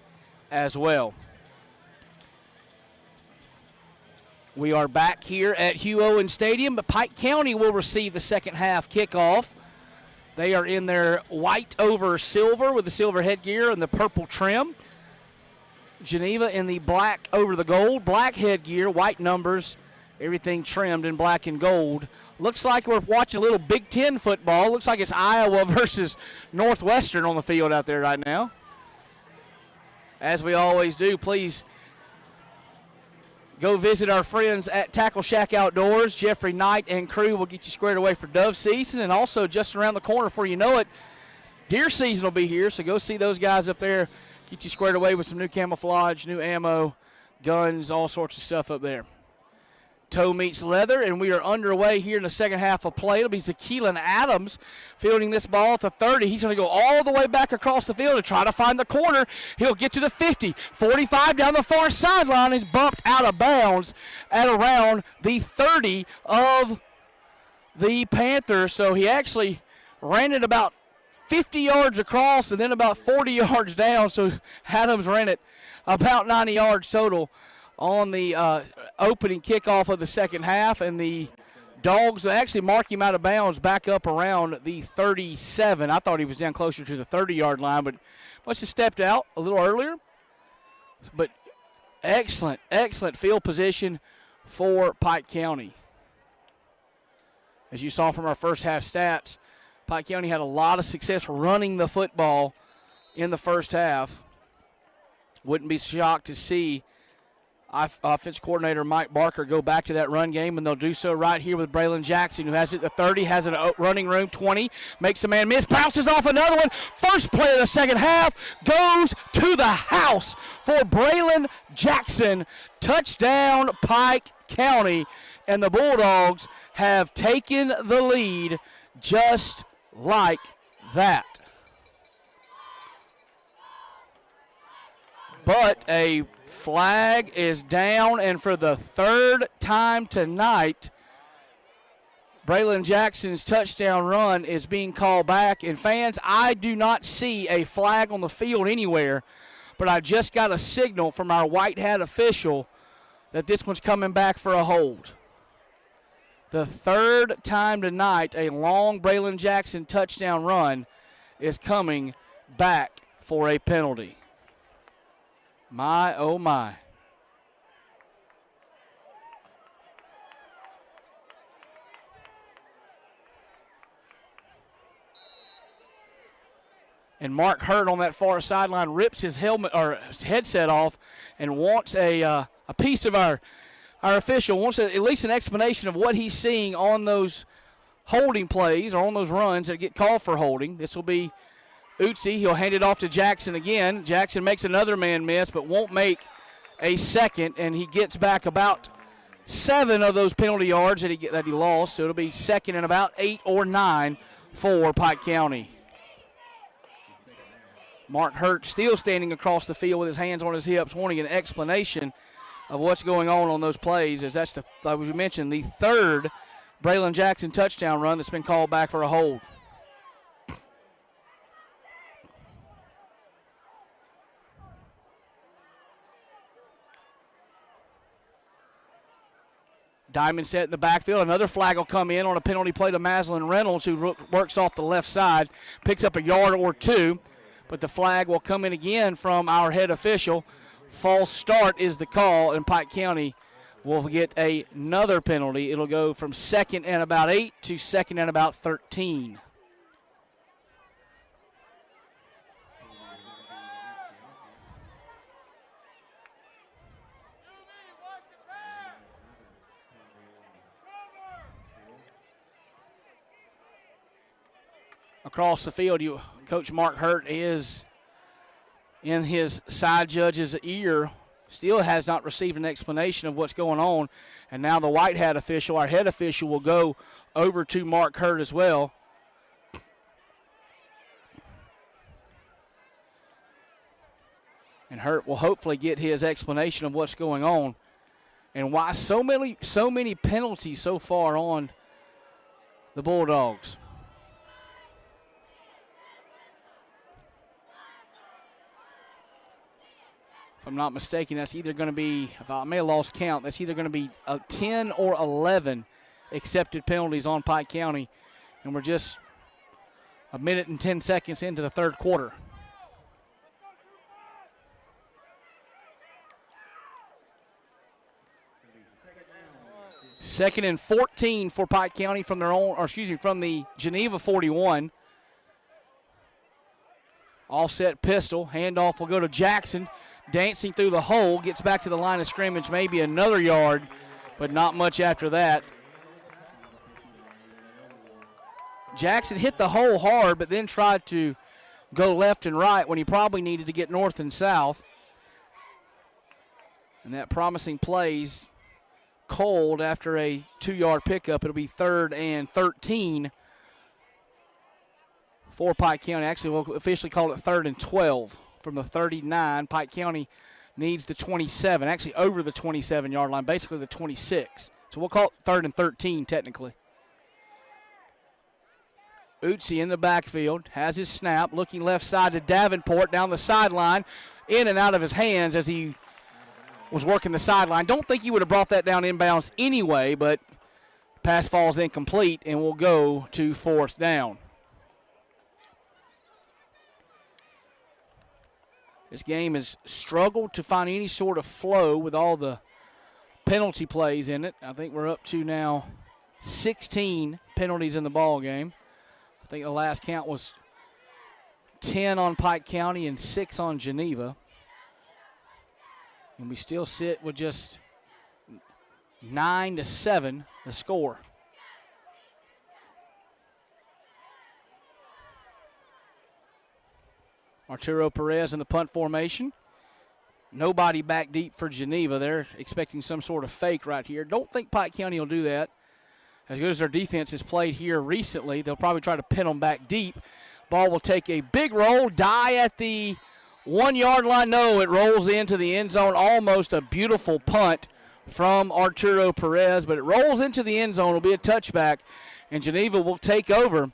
as well. We are back here at Hugh Owen Stadium, but Pike County will receive the second half kickoff. They are in their white over silver with the silver headgear and the purple trim. Geneva in the black over the gold, black headgear, white numbers, everything trimmed in black and gold Looks like we're watching a little Big Ten football. Looks like it's Iowa versus Northwestern on the field out there right now. As we always do, please go visit our friends at Tackle Shack Outdoors. Jeffrey Knight and crew will get you squared away for dove season. And also just around the corner before you know it, deer season will be here. So go see those guys up there. Get you squared away with some new camouflage, new ammo, guns, all sorts of stuff up there. Toe meets leather, and we are underway here in the second half of play. It'll be Zakeelan Adams fielding this ball at the 30. He's going to go all the way back across the field to try to find the corner. He'll get to the 50. 45 down the far sideline. He's bumped out of bounds at around the 30 of the Panthers. So he actually ran it about 50 yards across and then about 40 yards down. So Adams ran it about 90 yards total on the opening kickoff of the second half, and the Dogs actually mark him out of bounds back up around the 37. I thought he was down closer to the 30-yard line, but must have stepped out a little earlier. But excellent field position for Pike County. As you saw from our first half stats, Pike County had a lot of success running the football in the first half. Wouldn't be shocked to see offensive coordinator Mike Barker go back to that run game, and they'll do so right here with Braylon Jackson, who has it at 30, has it running room, 20, makes a man miss, bounces off another one. First play of the second half goes to the house for Braylon Jackson. Touchdown, Pike County, and the Bulldogs have taken the lead just like that. But a flag is down, and for the third time tonight, Braylon Jackson's touchdown run is being called back. And fans, I do not see a flag on the field anywhere, but I just got a signal from our white hat official that this one's coming back for a hold. The third time tonight, a long Braylon Jackson touchdown run is coming back for a penalty. My, oh my. And Mark Hurt on that far sideline rips his helmet or his headset off and wants a piece of our official, wants at least an explanation of what he's seeing on those holding plays or on those runs that get called for holding. This will be Utsi. He'll hand it off to Jackson again. Jackson makes another man miss, but won't make a second, and he gets back about 7 of those penalty yards that he lost. So it'll be second and about 8 or 9 for Pike County. Mark Hurt still standing across the field with his hands on his hips, wanting an explanation of what's going on those plays, as that's like we mentioned, the third Braylon Jackson touchdown run that's been called back for a hold. Diamond set in the backfield. Another flag will come in on a penalty play to Maslin Reynolds, who works off the left side, picks up a yard or 2, but the flag will come in again from our head official. False start is the call, and Pike County will get another penalty. It'll go from second and about 8 to second and about 13. Across the field, Coach Mark Hurt is in his side judge's ear. Still has not received an explanation of what's going on. And now the white hat official, our head official, will go over to Mark Hurt as well. And Hurt will hopefully get his explanation of what's going on and why so many penalties so far on the Bulldogs. If I'm not mistaken, that's either going to be, if I may have lost count, that's either going to be 10 or 11 accepted penalties on Pike County. And we're just a minute and 10 seconds into the third quarter. 2nd and 14 for Pike County from from the Geneva 41. Offset pistol. Handoff will go to Jackson. Dancing through the hole. Gets back to the line of scrimmage. Maybe another yard, but not much after that. Jackson hit the hole hard, but then tried to go left and right when he probably needed to get north and south. And that promising plays cold after a 2-yard pickup. It'll be 3rd and 13 for Pike County. Actually, we'll officially call it 3rd and 12 from the 39. Pike County needs the 27, actually over the 27-yard line, basically the 26. So we'll call it 3rd and 13 technically. Utsi in the backfield, has his snap, looking left side to Davenport down the sideline, in and out of his hands as he was working the sideline. Don't think he would have brought that down inbounds anyway, but pass falls incomplete and will go to 4th down. This game has struggled to find any sort of flow with all the penalty plays in it. I think we're up to now 16 penalties in the ball game. I think the last count was 10 on Pike County and 6 on Geneva. And we still sit with just 9-7 the score. Arturo Perez in the punt formation. Nobody back deep for Geneva. They're expecting some sort of fake right here. Don't think Pike County will do that. As good as their defense has played here recently, they'll probably try to pin them back deep. Ball will take a big roll, die at the 1-yard line. No, it rolls into the end zone. Almost a beautiful punt from Arturo Perez, but it rolls into the end zone. It'll be a touchback, and Geneva will take over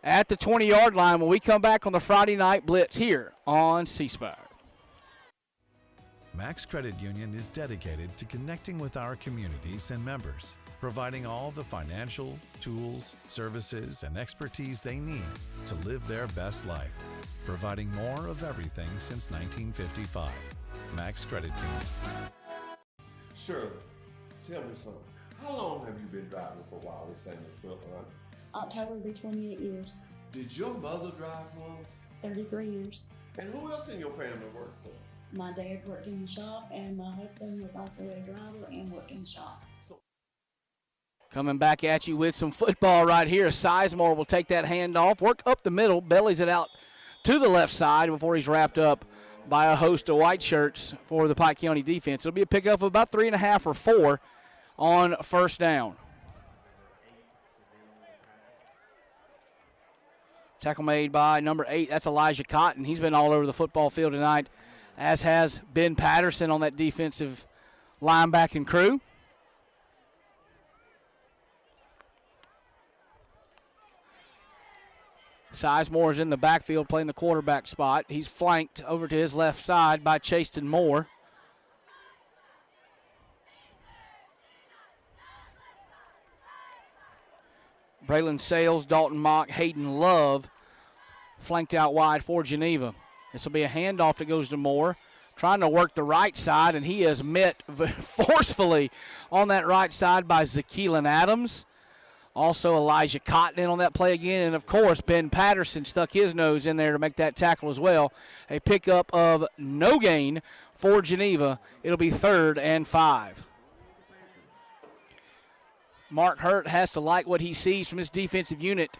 at the 20-yard line when we come back on the Friday Night Blitz here on C-Spire. Max Credit Union is dedicated to connecting with our communities and members, providing all the financial, tools, services, and expertise they need to live their best life, providing more of everything since 1955. Max Credit Union. Shirley, tell me something. How long have you been driving for Wiley Sanders Truck Line? October will be 28 years. Did your mother drive once? 33 years. And who else in your family worked for? My dad worked in the shop, and my husband was also a driver and worked in the shop. Coming back at you with some football right here. Sizemore will take that handoff, work up the middle, bellies it out to the left side before he's wrapped up by a host of white shirts for the Pike County defense. It'll be a pickup of about 3.5 or 4 on 1st down. Tackle made by number 8. That's Elijah Cotton. He's been all over the football field tonight, as has Ben Patterson on that defensive linebacking crew. Sizemore is in the backfield playing the quarterback spot. He's flanked over to his left side by Chaston Moore. Braylon Sales, Dalton Mock, Hayden Love flanked out wide for Geneva. This will be a handoff that goes to Moore, trying to work the right side, and he is met forcefully on that right side by Zakeelan Adams. Also Elijah Cotton in on that play again, and of course Ben Patterson stuck his nose in there to make that tackle as well. A pickup of no gain for Geneva. It'll be 3rd and 5. Mark Hurt has to like what he sees from his defensive unit.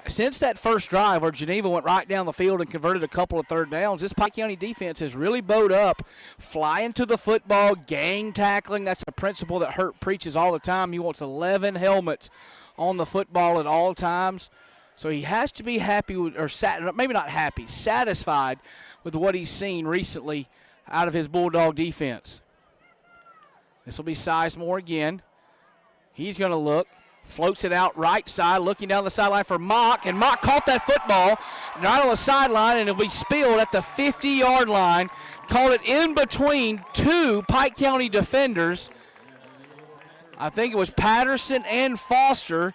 Since that first drive where Geneva went right down the field and converted a couple of 3rd downs, this Pike County defense has really bowed up, flying to the football, gang tackling. That's a principle that Hurt preaches all the time. He wants 11 helmets on the football at all times. So he has to be happy with, or maybe not happy, satisfied with what he's seen recently out of his Bulldog defense. This will be Sizemore again. He's going to look, floats it out right side, looking down the sideline for Mock, and Mock caught that football right on the sideline, and it'll be spilled at the 50-yard line. Caught it in between 2 Pike County defenders. I think it was Patterson and Foster,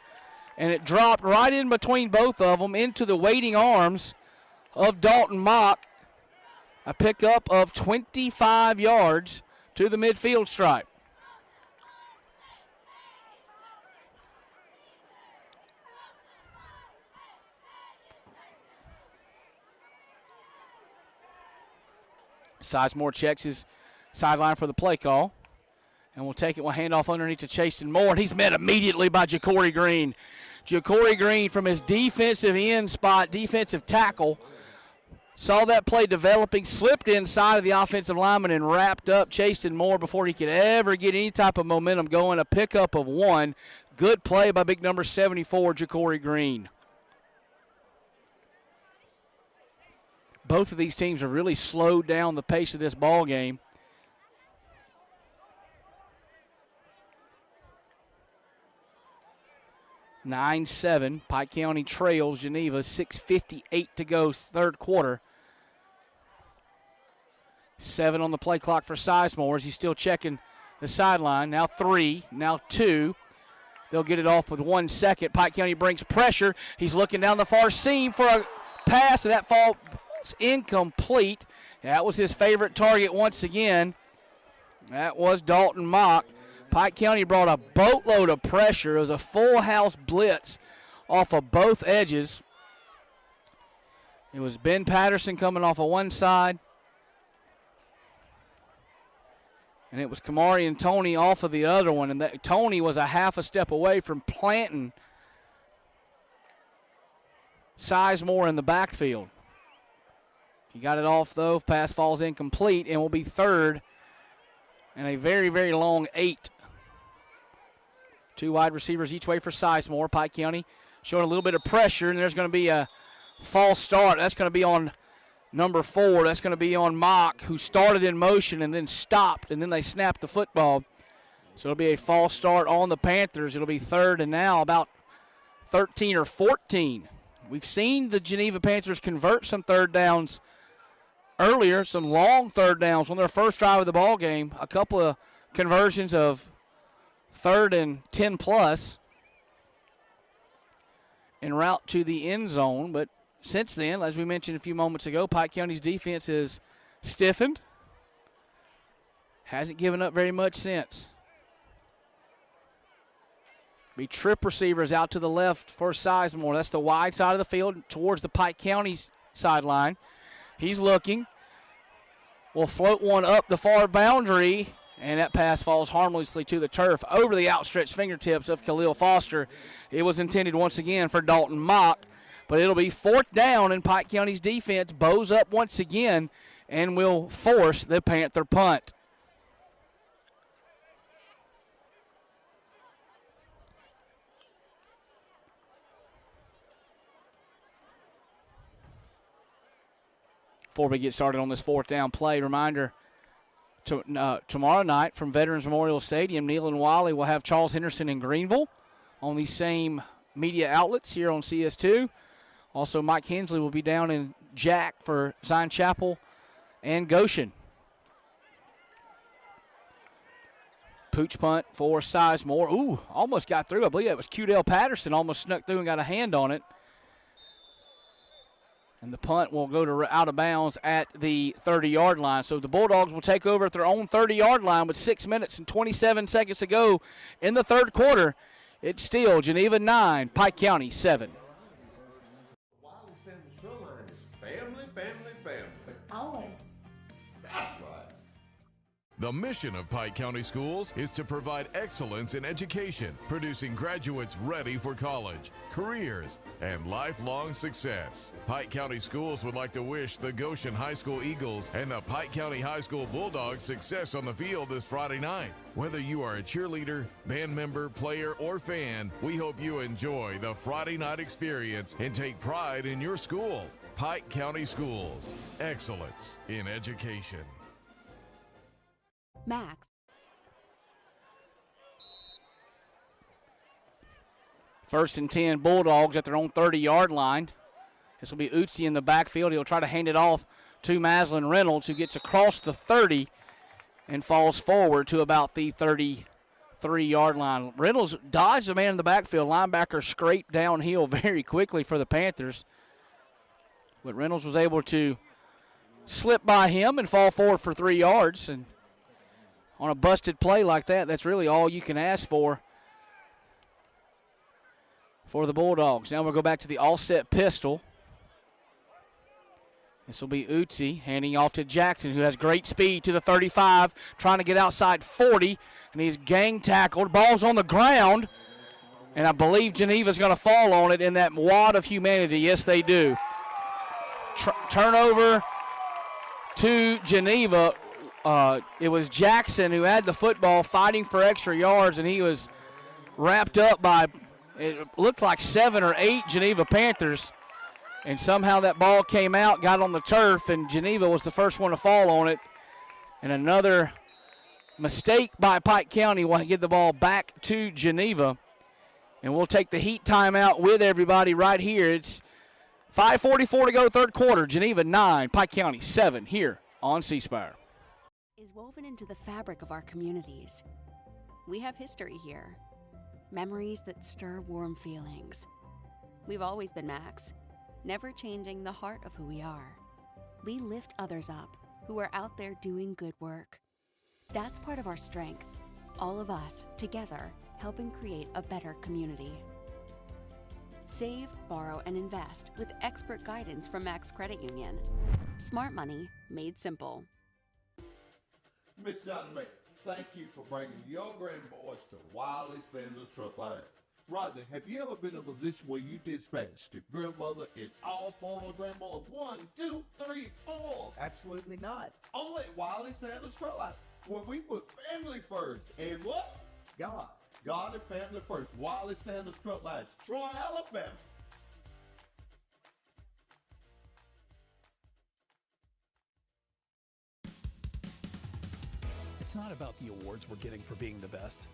and it dropped right in between both of them into the waiting arms of Dalton Mock. A pickup of 25 yards to the midfield stripe. Sizemore checks his sideline for the play call. And we'll take it. We'll hand off underneath to Chasen Moore. And he's met immediately by Ja'Cory Green. Ja'Cory Green from his defensive end spot, defensive tackle. Saw that play developing, slipped inside of the offensive lineman and wrapped up Chasen Moore before he could ever get any type of momentum going. A pickup of 1. Good play by big number 74, Ja'Cory Green. Both of these teams have really slowed down the pace of this ball game. (9-7). Pike County trails Geneva. 6:58 to go, third quarter. 7 on the play clock for Sizemore as he's still checking the sideline. Now 3, now 2. They'll get it off with 1 second. Pike County brings pressure. He's looking down the far seam for a pass, and that falls incomplete. That was his favorite target once again. That was Dalton Mock. Pike County brought a boatload of pressure. It was a full house blitz off of both edges. It was Ben Patterson coming off of one side, and it was Kamari and Tony off of the other one. And Tony was a half a step away from planting Sizemore in the backfield. He got it off, though. Pass falls incomplete and will be third and a very, very long 8. 2 wide receivers each way for Sizemore. Pike County showing a little bit of pressure, and there's going to be a false start. That's going to be on number 4. That's going to be on Mock, who started in motion and then stopped, and then they snapped the football. So it'll be a false start on the Panthers. It'll be third and now about 13 or 14. We've seen the Geneva Panthers convert some third downs earlier, some long third downs on their first drive of the ball game. A couple of conversions of 3rd and 10 plus en route to the end zone. But since then, as we mentioned a few moments ago, Pike County's defense has stiffened. Hasn't given up very much since. Be trip receivers out to the left for Sizemore. That's the wide side of the field towards the Pike County sideline. He's looking. Will float one up the far boundary, and that pass falls harmlessly to the turf over the outstretched fingertips of Khalil Foster. It was intended once again for Dalton Mock, but it'll be 4th down, and Pike County's defense bows up once again and will force the Panther punt. Before we get started on this 4th down play, reminder, tomorrow night from Veterans Memorial Stadium, Neal and Wiley will have Charles Henderson in Greenville on these same media outlets here on CS2. Also, Mike Hensley will be down in Jack for Zion Chapel and Goshen. Pooch punt for Sizemore. Ooh, almost got through. I believe that was Cudell Patterson. Almost snuck through and got a hand on it. And the punt will go to out of bounds at the 30-yard line. So the Bulldogs will take over at their own 30-yard line with 6 minutes and 27 seconds to go in the third quarter. It's still Geneva 9, Pike County 7. Wiley Central Shoreline is family, family, family. Always. That's right. The mission of Pike County Schools is to provide excellence in education, producing graduates ready for college, careers, and lifelong success. Pike County Schools would like to wish the Goshen High School Eagles and the Pike County High School Bulldogs success on the field this Friday night. Whether you are a cheerleader, band member, player, or fan, we hope you enjoy the Friday night experience and take pride in your school. Pike County Schools, excellence in education. Max. First and 10, Bulldogs at their own 30-yard line. This will be Utsi in the backfield. He'll try to hand it off to Maslin Reynolds, who gets across the 30 and falls forward to about the 33-yard line. Reynolds dodged the man in the backfield. Linebacker scraped downhill very quickly for the Panthers. But Reynolds was able to slip by him and fall forward for 3 yards. And on a busted play like that, that's really all you can ask for the Bulldogs. Now we'll go back to the offset pistol. This will be Utsi handing off to Jackson, who has great speed to the 35, trying to get outside 40, and he's gang tackled. Ball's on the ground, and I believe Geneva's going to fall on it in that wad of humanity. Yes, they do. Turnover to Geneva. It was Jackson who had the football fighting for extra yards, and he was wrapped up by, it looked like 7 or 8 Geneva Panthers. And somehow that ball came out, got on the turf, and Geneva was the first one to fall on it. And another mistake by Pike County will get the ball back to Geneva. And we'll take the heat timeout with everybody right here. It's 5:44 to go, third quarter. Geneva 9, Pike County 7 here on C Spire. Is woven into the fabric of our communities. We have history here. Memories that stir warm feelings. We've always been Max, never changing the heart of who we are. We lift others up who are out there doing good work. That's part of our strength. All of us, together, helping create a better community. Save, borrow, and invest with expert guidance from Max Credit Union. Smart money made simple. Miss Johnny May, thank you for bringing your grandboys to Wiley Sanders Truck Line. Rodney, have you ever been in a position where you dispatched your grandmother and all 4 grandmothers? 1, 2, 3, 4. Absolutely not. Only at Wiley Sanders Truck Line, where we put family first. And what? God. God and family first. Wiley Sanders Truck Line, Troy, Alabama. It's not about the awards we're getting for being the best.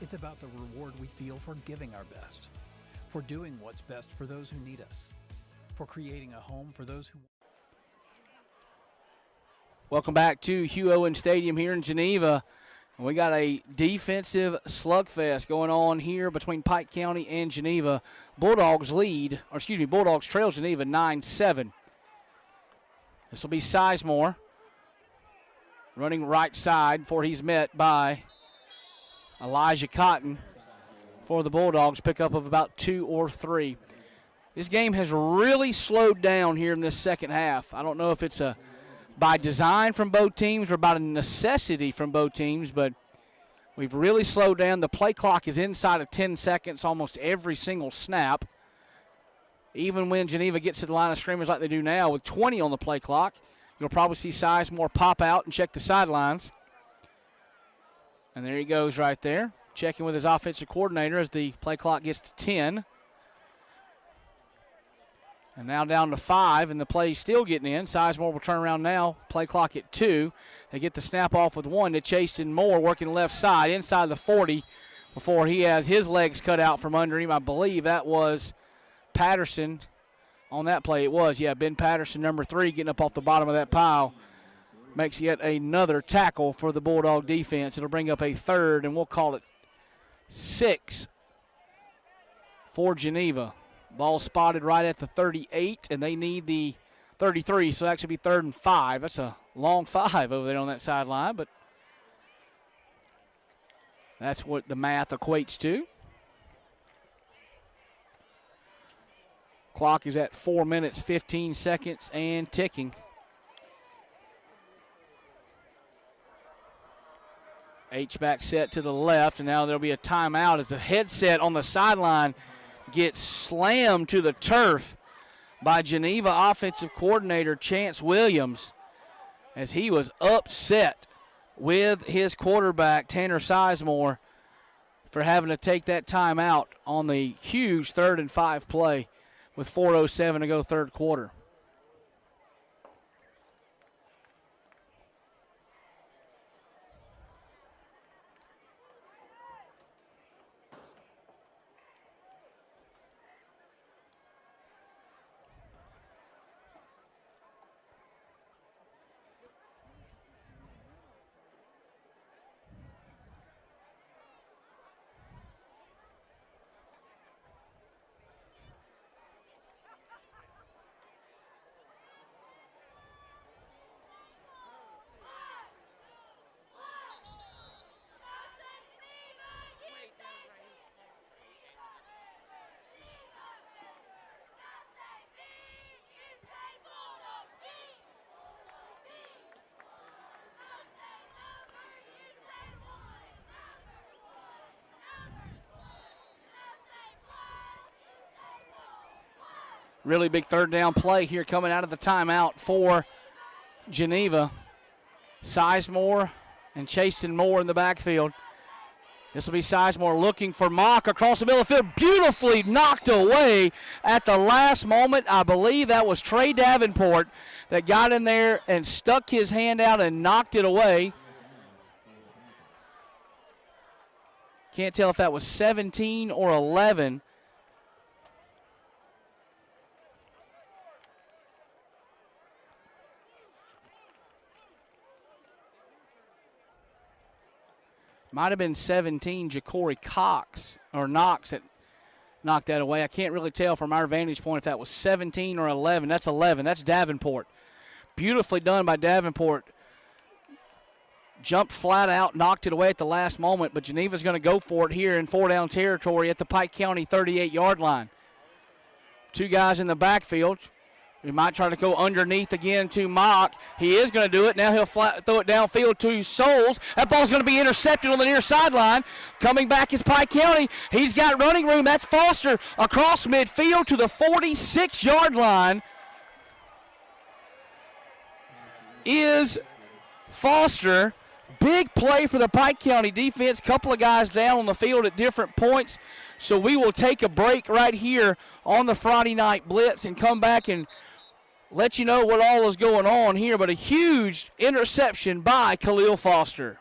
It's about the reward we feel for giving our best, for doing what's best for those who need us, for creating a home for those who... Welcome back to Hugh Owen Stadium here in Geneva. We got a defensive slugfest going on here between Pike County and Geneva. Bulldogs trail Geneva 9-7. This will be Sizemore running right side before he's met by Elijah Cotton for the Bulldogs. Pickup of about 2 or 3. This game has really slowed down here in this second half. I don't know if it's by design from both teams or by necessity from both teams, but we've really slowed down. The play clock is inside of 10 seconds almost every single snap. Even when Geneva gets to the line of scrimmage like they do now with 20 on the play clock, you'll probably see Sizemore pop out and check the sidelines. And there he goes right there, checking with his offensive coordinator as the play clock gets to 10. And now down to 5, and the play's still getting in. Sizemore will turn around now, play clock at 2. They get the snap off with 1 to Chasten Moore working left side inside the 40 before he has his legs cut out from under him. I believe that was Patterson on that play. It was, yeah, Ben Patterson, number 3, getting up off the bottom of that pile. Makes yet another tackle for the Bulldog defense. It'll bring up a 3rd, and we'll call it 6 for Geneva. Ball spotted right at the 38, and they need the 33, so that should be 3rd and 5. That's a long 5 over there on that sideline, but that's what the math equates to. Clock is at 4 minutes, 15 seconds, and ticking. H-back set to the left, and now there'll be a timeout as the headset on the sideline gets slammed to the turf by Geneva offensive coordinator Chance Williams as he was upset with his quarterback, Tanner Sizemore, for having to take that timeout on the huge 3rd and 5 play with 4:07 to go third quarter. Really big third down play here coming out of the timeout for Geneva. Sizemore and Chasen Moore in the backfield. This will be Sizemore looking for Mock across the middle of the field. Beautifully knocked away at the last moment. I believe that was Trey Davenport that got in there and stuck his hand out and knocked it away. Can't tell if that was 17 or 11. Might have been 17, Ja'Cory Knox that knocked that away. I can't really tell from our vantage point if that was 17 or 11. That's 11. That's Davenport. Beautifully done by Davenport. Jumped flat out, knocked it away at the last moment, but Geneva's going to go for it here in 4-down territory at the Pike County 38-yard line. Two guys in the backfield. We might try to go underneath again to Mock. He is going to do it. Now he'll throw it downfield to Souls. That ball's going to be intercepted on the near sideline. Coming back is Pike County. He's got running room. That's Foster across midfield to the 46-yard line. Is Foster. Big play for the Pike County defense. Couple of guys down on the field at different points. So we will take a break right here on the Friday Night Blitz and come back and let you know what all is going on here. But a huge interception by Khalil Foster.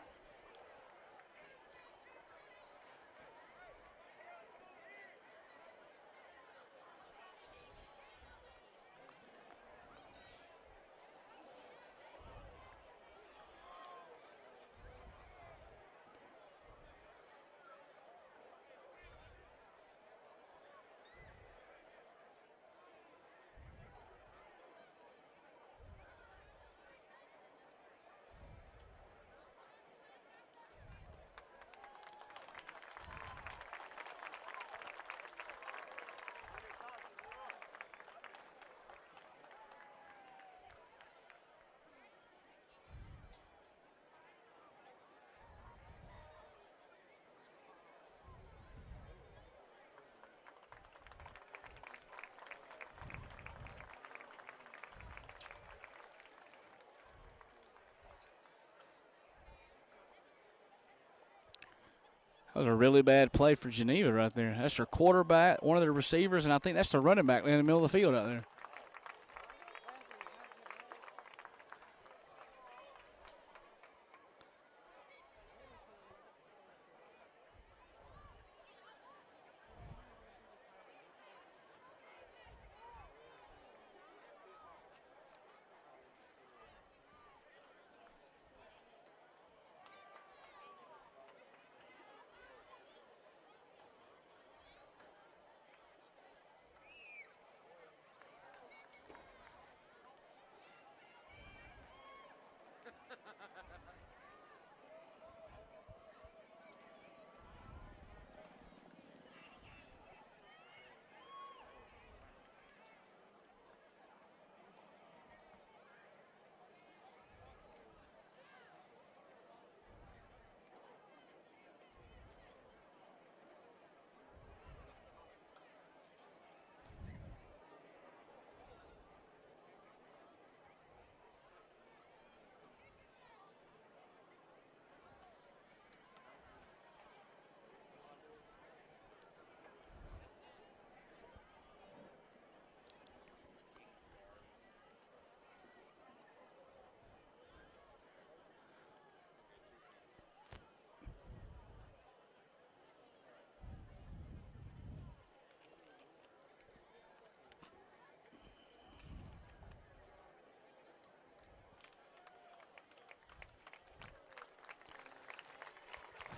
That was a really bad play for Geneva right there. That's their quarterback, one of their receivers, and I think that's the running back in the middle of the field out there.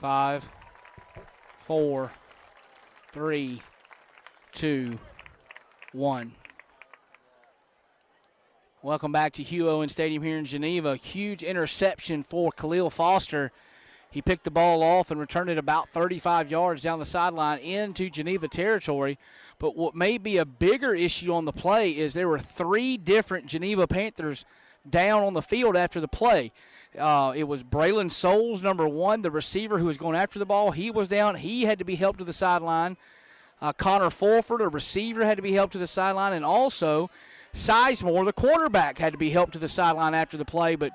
Five, 4, 3, 2, 1. Welcome back to Hugh Owen Stadium here in Geneva. Huge interception for Khalil Foster. He picked the ball off and returned it about 35 yards down the sideline into Geneva territory. But what may be a bigger issue on the play is there were 3 different Geneva Panthers down on the field after the play. It was Braylon Souls, number 1, the receiver who was going after the ball. He was down. He had to be helped to the sideline. Connor Fulford, a receiver, had to be helped to the sideline, and also Sizemore, the quarterback, had to be helped to the sideline after the play. But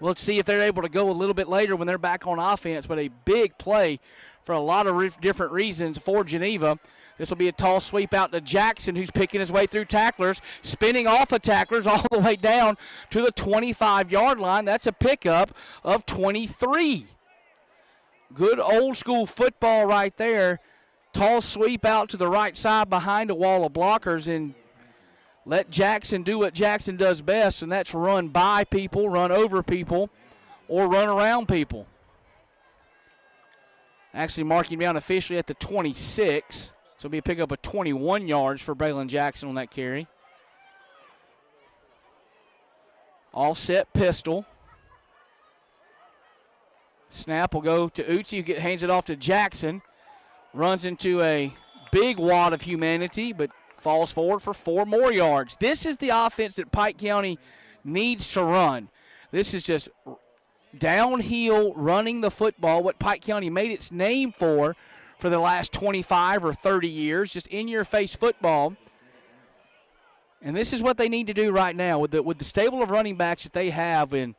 we'll see if they're able to go a little bit later when they're back on offense. But a big play for a lot of different reasons for Geneva. This will be a tall sweep out to Jackson, who's picking his way through tacklers, spinning off of tacklers all the way down to the 25-yard line. That's a pickup of 23. Good old-school football right there. Tall sweep out to the right side behind a wall of blockers, and let Jackson do what Jackson does best, and that's run by people, run over people, or run around people. Actually marking down officially at the 26. So it'll be a pickup of 21 yards for Braylon Jackson on that carry. Offset pistol. Snap will go to Uchi, who hands it off to Jackson. Runs into a big wad of humanity, but falls forward for 4 more yards. This is the offense that Pike County needs to run. This is just downhill running the football, what Pike County made its name for the last 25 or 30 years, just in-your-face football. And this is what they need to do right now with the stable of running backs that they have in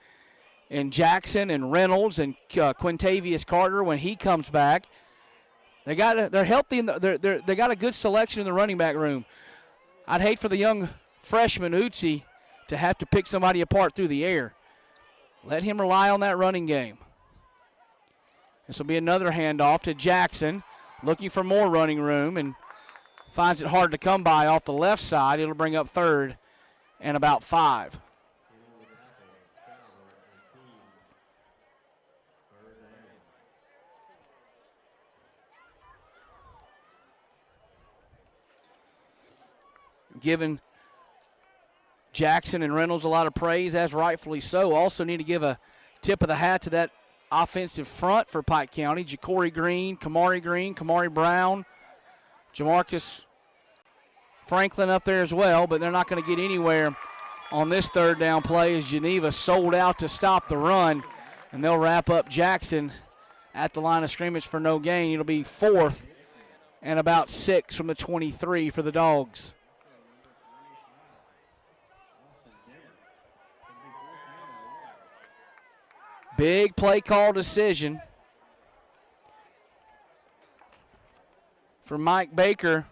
Jackson and Reynolds and Quintavious Carter when he comes back. They're healthy and they got a good selection in the running back room. I'd hate for the young freshman Utsi to have to pick somebody apart through the air. Let him rely on that running game. This will be another handoff to Jackson, looking for more running room and finds it hard to come by off the left side. It'll bring up 3rd and about 5. Giving Jackson and Reynolds a lot of praise, as rightfully so. Also need to give a tip of the hat to that offensive front for Pike County. Ja'Cory Green, Kamari Brown, Jamarcus Franklin up there as well, but they're not going to get anywhere on this 3rd down play as Geneva sold out to stop the run, and they'll wrap up Jackson at the line of scrimmage for no gain. It'll be 4th and about 6 from the 23 for the Dogs. Big play call decision for Mike Barker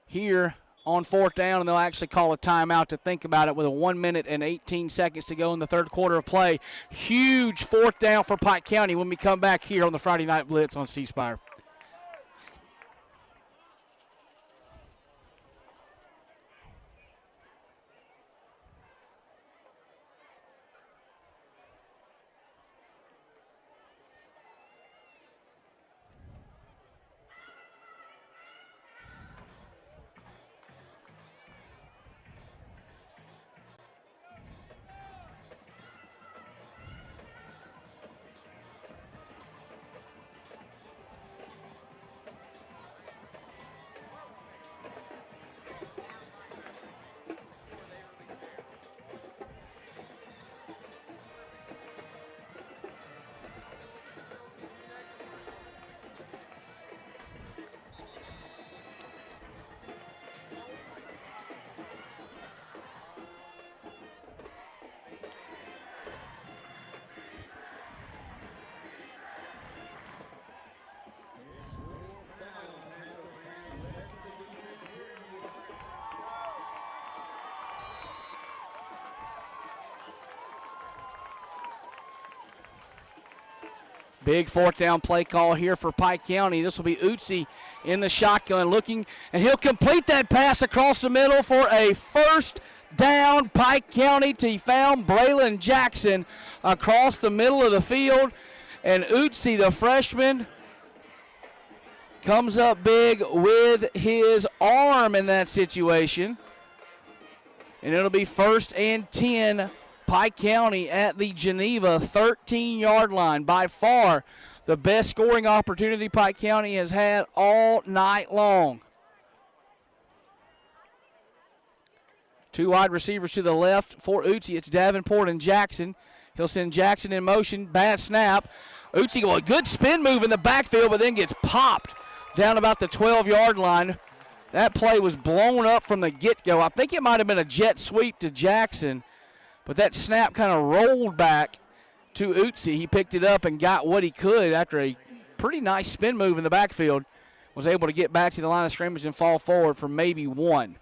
here on 4th down, and they'll actually call a timeout to think about it with a 1 minute and 18 seconds to go in the 3rd quarter of play. Huge 4th down for Pike County when we come back here on the Friday Night Blitz on C-Spire. Big 4th down play call here for Pike County. This will be Utsi in the shotgun looking, and he'll complete that pass across the middle for a 1st down. Pike County to found Braylon Jackson across the middle of the field, and Utsi, the freshman, comes up big with his arm in that situation. And it'll be 1st and 10, Pike County at the Geneva 13-yard line. By far the best scoring opportunity Pike County has had all night long. 2 wide receivers to the left for Utsi. It's Davenport and Jackson. He'll send Jackson in motion. Bad snap. Utsi, a good spin move in the backfield, but then gets popped down about the 12-yard line. That play was blown up from the get-go. I think it might have been a jet sweep to Jackson, but that snap kind of rolled back to Utsi. He picked it up and got what he could after a pretty nice spin move in the backfield. Was able to get back to the line of scrimmage and fall forward for maybe one.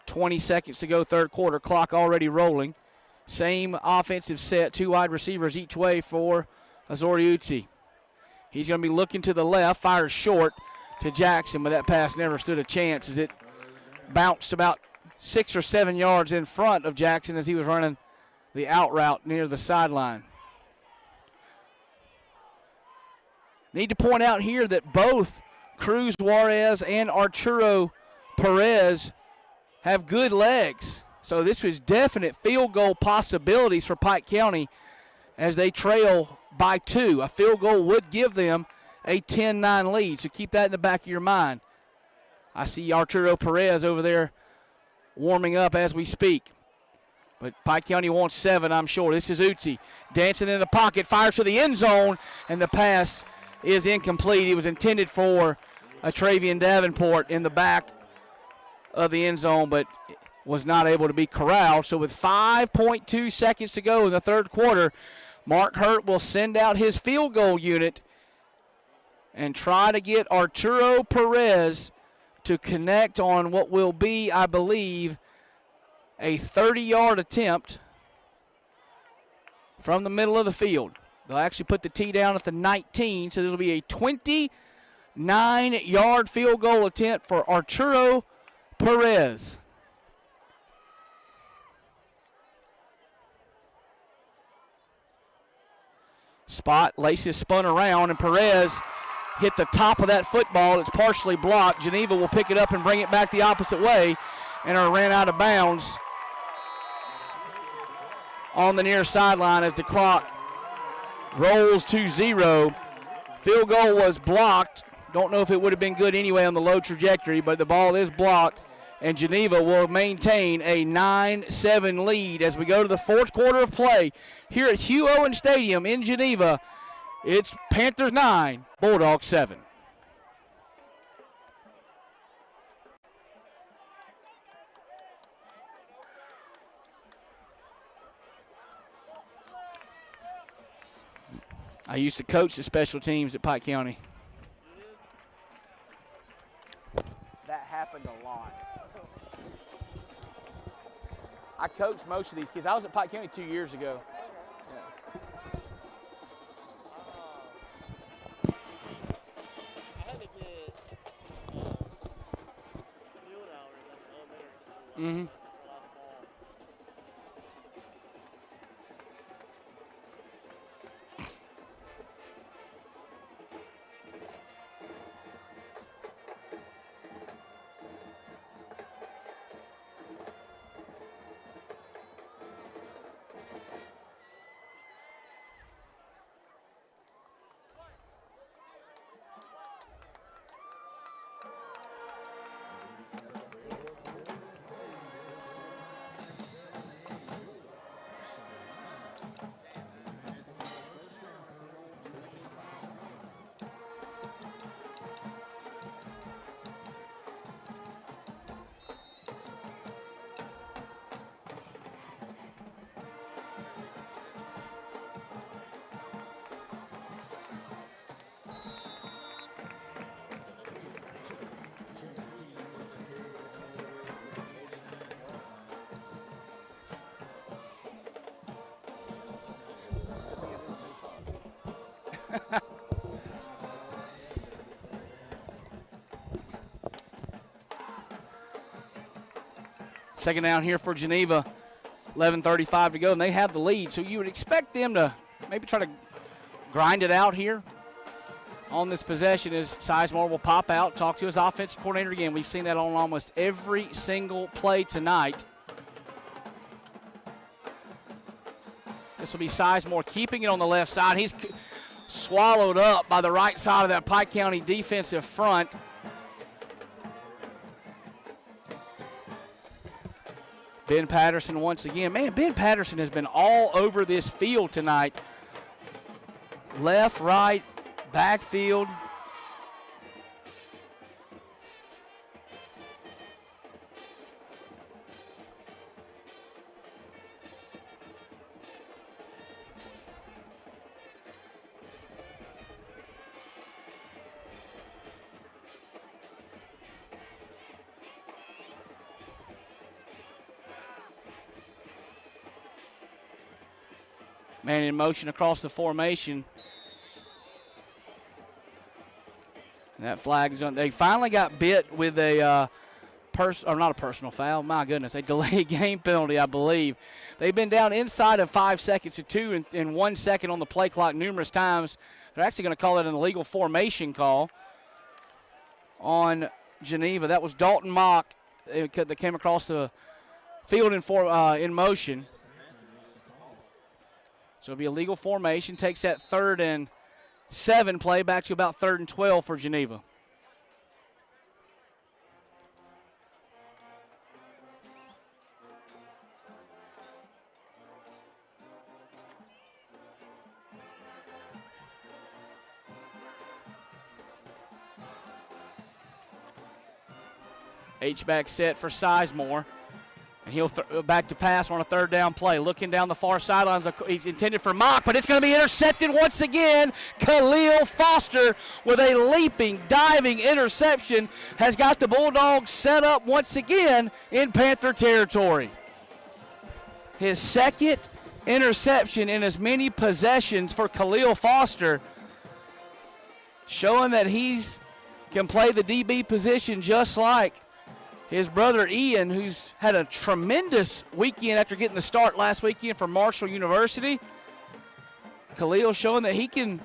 20 seconds to go, third quarter, clock already rolling. Same offensive set, 2 wide receivers each way for Azori Utsi. He's going to be looking to the left, fires short to Jackson, but that pass never stood a chance as it bounced about 6 or 7 yards in front of Jackson as he was running the out route near the sideline. Need to point out here that both Cruz Juarez and Arturo Perez have good legs. So this was definite field goal possibilities for Pike County as they trail by 2. A field goal would give them a 10-9 lead, so keep that in the back of your mind. I see Arturo Perez over there warming up as we speak. But Pike County wants 7, I'm sure. This is Utsi dancing in the pocket, fires to the end zone, and the pass is incomplete. It was intended for a Travian Davenport in the back of the end zone, but was not able to be corralled. So with 5.2 seconds to go in the third quarter, Mark Hurt will send out his field goal unit and try to get Arturo Perez to connect on what will be, I believe, a 30-yard attempt from the middle of the field. They'll actually put the tee down at the 19, so it'll be a 29-yard field goal attempt for Arturo Perez. Spot, laces spun around, and Perez hit the top of that football. It's partially blocked. Geneva will pick it up and bring it back the opposite way, and are ran out of bounds on the near sideline as the clock rolls to 0. Field goal was blocked. Don't know if it would have been good anyway on the low trajectory, but the ball is blocked, and Geneva will maintain a 9-7 lead as we go to the fourth quarter of play here at Hugh Owen Stadium in Geneva. It's Panthers 9, Bulldogs 7. I used to coach the special teams at Pike County. That happened a lot. I coached most of these kids. I was at Pike County 2 years ago. Mm-hmm. Second down here for Geneva, 11:35 to go, and they have the lead. So you would expect them to maybe try to grind it out here on this possession as Sizemore will pop out, talk to his offensive coordinator again. We've seen that on almost every single play tonight. This will be Sizemore keeping it on the left side. He's swallowed up by the right side of that Pike County defensive front. Ben Patterson once again. Man, Ben Patterson has been all over this field tonight. Left, right, Backfield. Man in motion across the formation. And that flag is on. They finally got bit with a not a personal foul. My goodness, a delayed game penalty, I believe. They've been down inside of 5 seconds to 2 and 1 second on the play clock numerous times. They're actually going to call it an illegal formation call on Geneva. That was Dalton Mock that came across the field in motion. So it'll be a legal formation. Takes that 3rd and 7 play back to about 3rd and 12 for Geneva. H-back set for Sizemore. And he'll back to pass on a 3rd down play. Looking down the far sidelines. He's intended for Mock, but it's going to be intercepted once again. Khalil Foster with a leaping, diving interception has got the Bulldogs set up once again in Panther territory. His 2nd interception in as many possessions for Khalil Foster, showing that he's can play the DB position just like his brother Ian, who's had a tremendous weekend after getting the start last weekend for Marshall University. Khalil showing that he can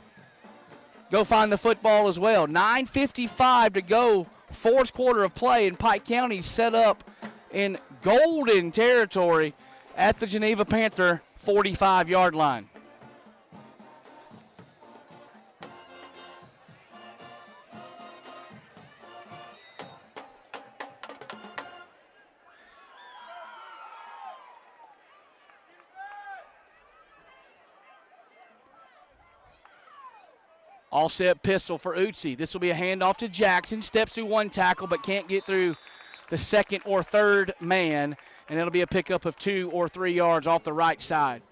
go find the football as well. 9:55 to go, 4th quarter of play, and Pike County set up in golden territory at the Geneva Panther 45-yard line. All set pistol for Utsi. This will be a handoff to Jackson. Steps through 1 tackle but can't get through the 2nd or 3rd man. And it'll be a pickup of 2 or 3 yards off the right side.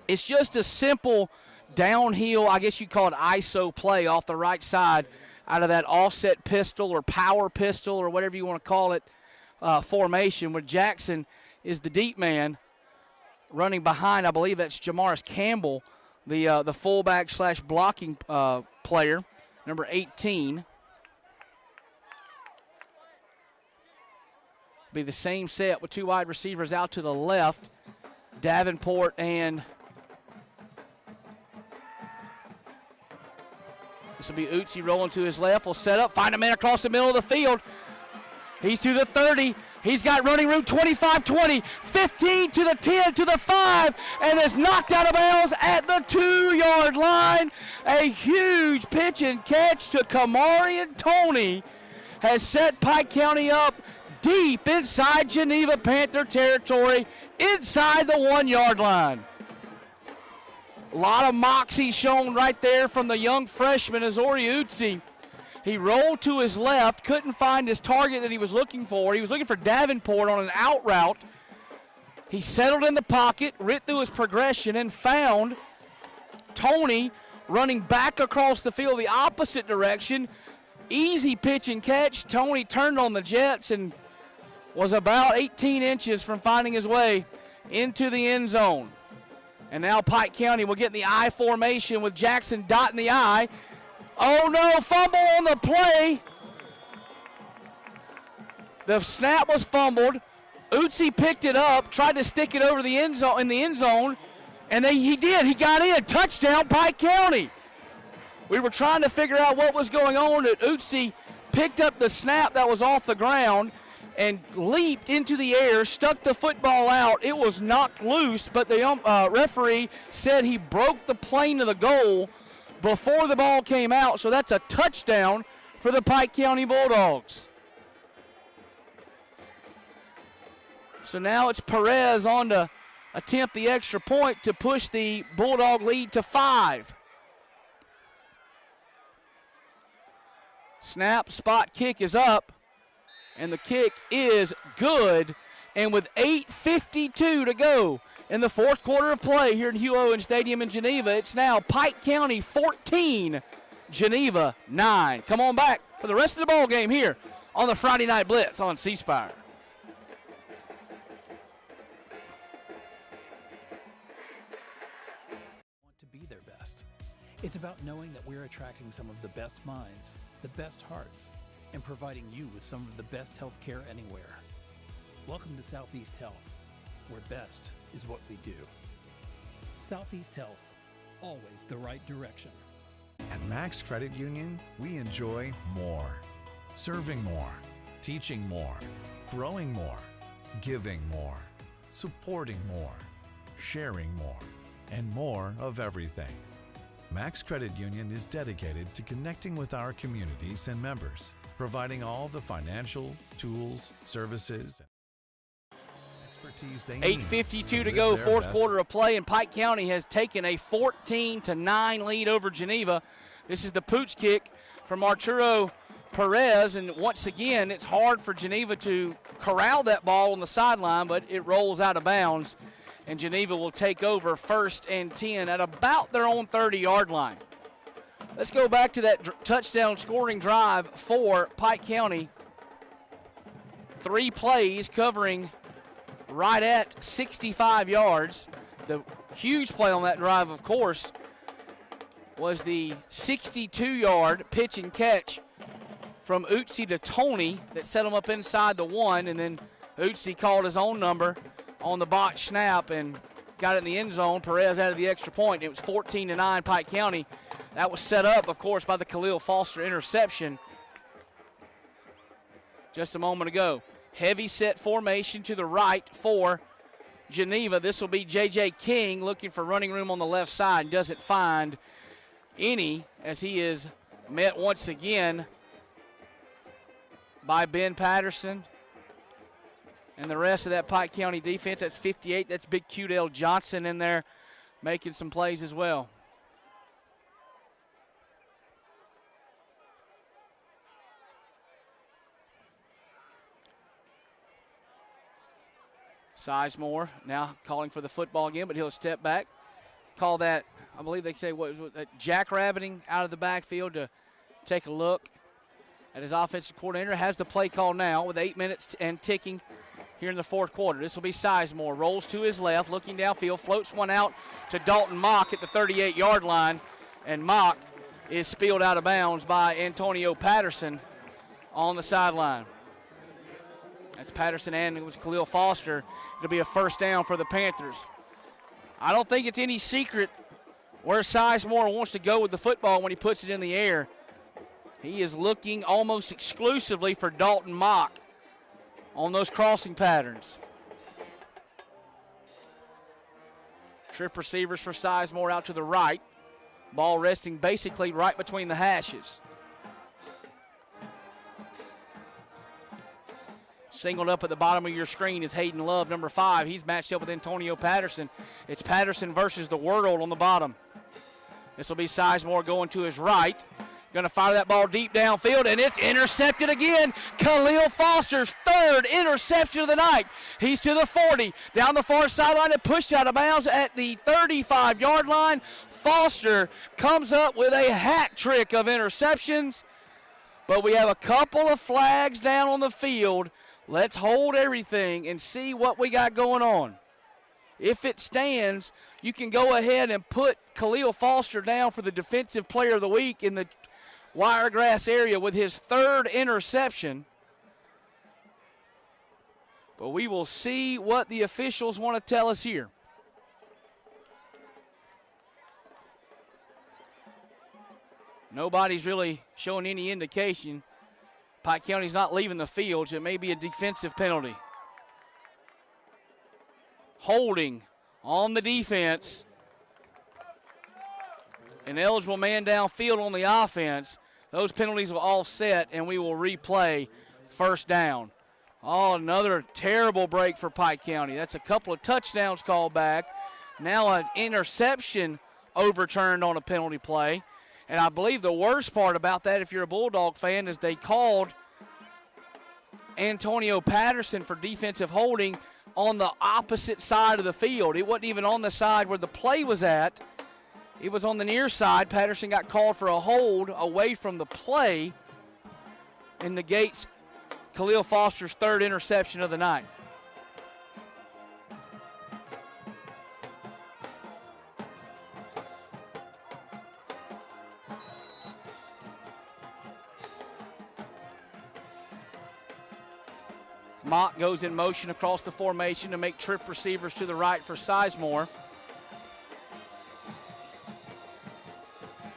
It's just a simple downhill, I guess you'd call it ISO play off the right side out of that offset pistol or power pistol or whatever you want to call it formation, where Jackson is the deep man running behind. I believe that's Jamaris Campbell, the fullback / blocking player, number 18. Be the same set with 2 wide receivers out to the left, Davenport and this will be Utsi rolling to his left. Will set up, find a man across the middle of the field. He's to the 30. He's got running room 25-20, 15 to the 10 to the 5, and is knocked out of bounds at the 2-yard line. A huge pitch and catch to Kamarian Tony has set Pike County up deep inside Geneva Panther territory, inside the 1-yard line. A lot of moxie shown right there from the young freshman, Azori Utsi. He rolled to his left, couldn't find his target that he was looking for. He was looking for Davenport on an out route. He settled in the pocket, writ through his progression, and found Tony running back across the field the opposite direction. Easy pitch and catch. Tony turned on the Jets and was about 18 inches from finding his way into the end zone. And now Pike County will get in the I formation with Jackson dotting the I. Oh no, fumble on the play. The snap was fumbled. Utsi picked it up, tried to stick it over the end zone and he did. He got in. Touchdown, Pike County. We were trying to figure out what was going on. Utsi picked up the snap that was off the ground and leaped into the air, stuck the football out. It was knocked loose, but the referee said he broke the plane of the goal before the ball came out, so that's a touchdown for the Pike County Bulldogs. So now it's Perez on to attempt the extra point to push the Bulldog lead to 5. Snap, spot kick is up, and the kick is good. And with 8:52 to go in the fourth quarter of play here at Hugh Owen Stadium in Geneva, it's now Pike County 14, Geneva 9. Come on back for the rest of the ball game here on the Friday Night Blitz on C-Spire. Want to be their best. It's about knowing that we're attracting some of the best minds, the best hearts, and providing you with some of the best health care anywhere. Welcome to Southeast Health, where best is what we do. Southeast Health, always the right direction. At Max Credit Union, we enjoy more. Serving more, teaching more, growing more, giving more, supporting more, sharing more, and more of everything. Max Credit Union is dedicated to connecting with our communities and members, providing all the financial, tools, services, and expertise they need. 8:52 to go, fourth quarter of play, and Pike County has taken a 14-9 lead over Geneva. This is the pooch kick from Arturo Perez, and once again, it's hard for Geneva to corral that ball on the sideline, but it rolls out of bounds, and Geneva will take over 1st and 10 at about their own 30-yard line. Let's go back to that touchdown scoring drive for Pike County. 3 plays covering right at 65 yards. The huge play on that drive, of course, was the 62-yard pitch and catch from Utsi to Tony that set him up inside the 1, and then Utsi called his own number on the botch snap and got it in the end zone. Perez added the extra point. It was 14-9 Pike County. That was set up, of course, by the Khalil Foster interception just a moment ago. Heavy set formation to the right for Geneva. This will be J.J. King looking for running room on the left side. Doesn't find any as he is met once again by Ben Patterson and the rest of that Pike County defense. That's 58. That's Big Q-Dale Johnson in there making some plays as well. Sizemore now calling for the football again, but he'll step back. Call that, I believe they say, what jackrabbiting out of the backfield to take a look at his offensive coordinator. Has the play call now with 8 minutes and ticking here in the fourth quarter. This will be Sizemore. Rolls to his left, looking downfield, floats one out to Dalton Mock at the 38-yard line, and Mock is spilled out of bounds by Antonio Patterson on the sideline. That's Patterson, and it was Khalil Foster. It'll be a first down for the Panthers. I don't think it's any secret where Sizemore wants to go with the football when he puts it in the air. He is looking almost exclusively for Dalton Mock on those crossing patterns. Trip receivers for Sizemore out to the right. Ball resting basically right between the hashes. Singled up at the bottom of your screen is Hayden Love, number 5. He's matched up with Antonio Patterson. It's Patterson versus the world on the bottom. This will be Sizemore going to his right. Going to fire that ball deep downfield, and it's intercepted again. Khalil Foster's 3rd interception of the night. He's to the 40, down the far sideline and pushed out of bounds at the 35-yard line. Foster comes up with a hat trick of interceptions, but we have a couple of flags down on the field. Let's hold everything and see what we got going on. If it stands, you can go ahead and put Khalil Foster down for the Defensive Player of the Week in the Wiregrass area with his 3rd interception. But we will see what the officials want to tell us here. Nobody's really showing any indication. Pike County's not leaving the field, so it may be a defensive penalty. Holding on the defense. An eligible man downfield on the offense. Those penalties will offset, and we will replay first down. Oh, another terrible break for Pike County. That's a couple of touchdowns called back. Now an interception overturned on a penalty play. And I believe the worst part about that, if you're a Bulldog fan, is they called Antonio Patterson for defensive holding on the opposite side of the field. It wasn't even on the side where the play was at. It was on the near side. Patterson got called for a hold away from the play and negates Khalil Foster's third interception of the night. Mock goes in motion across the formation to make trip receivers to the right for Sizemore.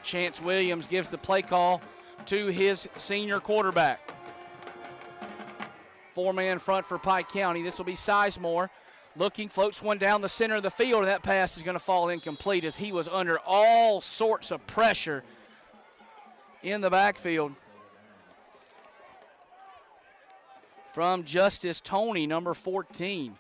Chance Williams gives the play call to his senior quarterback. Four-man front for Pike County. This will be Sizemore. Looking, floats one down the center of the field, and that pass is going to fall incomplete as he was under all sorts of pressure in the backfield from Justice Tony, number 14.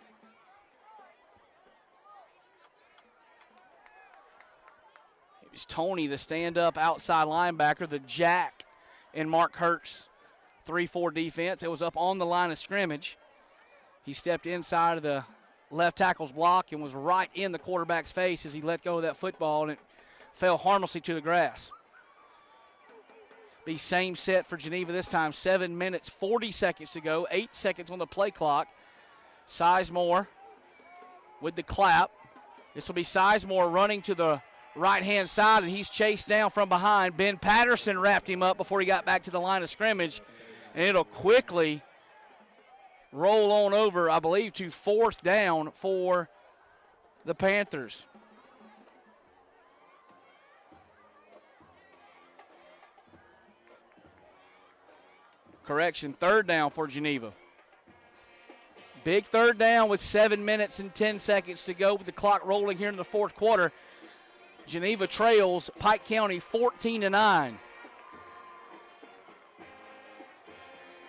It was Tony, the stand-up outside linebacker, the jack in Mark Hurt's 3-4 defense. It was up on the line of scrimmage. He stepped inside of the left tackle's block and was right in the quarterback's face as he let go of that football, and it fell harmlessly to the grass. The same set for Geneva this time. 7 minutes, 40 seconds to go. 8 seconds on the play clock. Sizemore with the clap. This will be Sizemore running to the right-hand side, and he's chased down from behind. Ben Patterson wrapped him up before he got back to the line of scrimmage, and it'll quickly roll on over, I believe, to fourth down for the Panthers. Correction, third down for Geneva. Big third down with 7 minutes and 10 seconds to go with the clock rolling here in the fourth quarter. Geneva trails Pike County 14-9.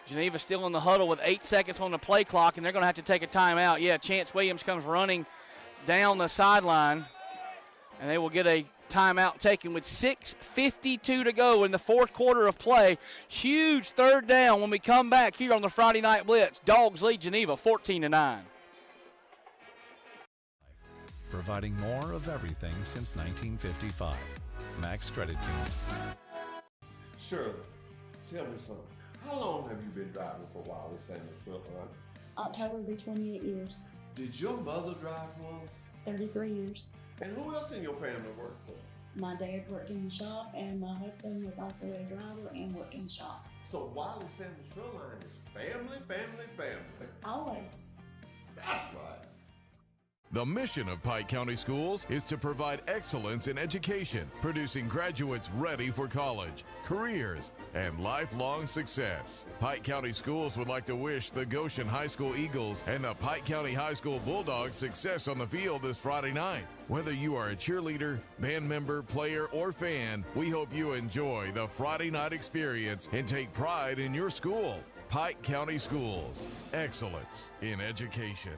Geneva still in the huddle with 8 seconds on the play clock, and they're going to have to take a timeout. Yeah, Chance Williams comes running down the sideline, and they will get a timeout taken with 6:52 to go in the fourth quarter of play. Huge third down when we come back here on the Friday Night Blitz. Dogs lead Geneva 14-9. Providing more of everything since 1955. Max Credit Union. Shirley, tell me something. How long have you been driving for Wireless Sanders Front Line? October will be 28 years. Did your mother drive once? 33 years. And who else in your family worked for? My dad worked in the shop, and my husband was also a driver and worked in the shop. So Wireless Sanders Front Line is family, family, family. Always. That's right. The mission of Pike County Schools is to provide excellence in education, producing graduates ready for college, careers, and lifelong success. Pike County Schools would like to wish the Goshen High School Eagles and the Pike County High School Bulldogs success on the field this Friday night. Whether you are a cheerleader, band member, player, or fan, we hope you enjoy the Friday night experience and take pride in your school. Pike County Schools, excellence in education.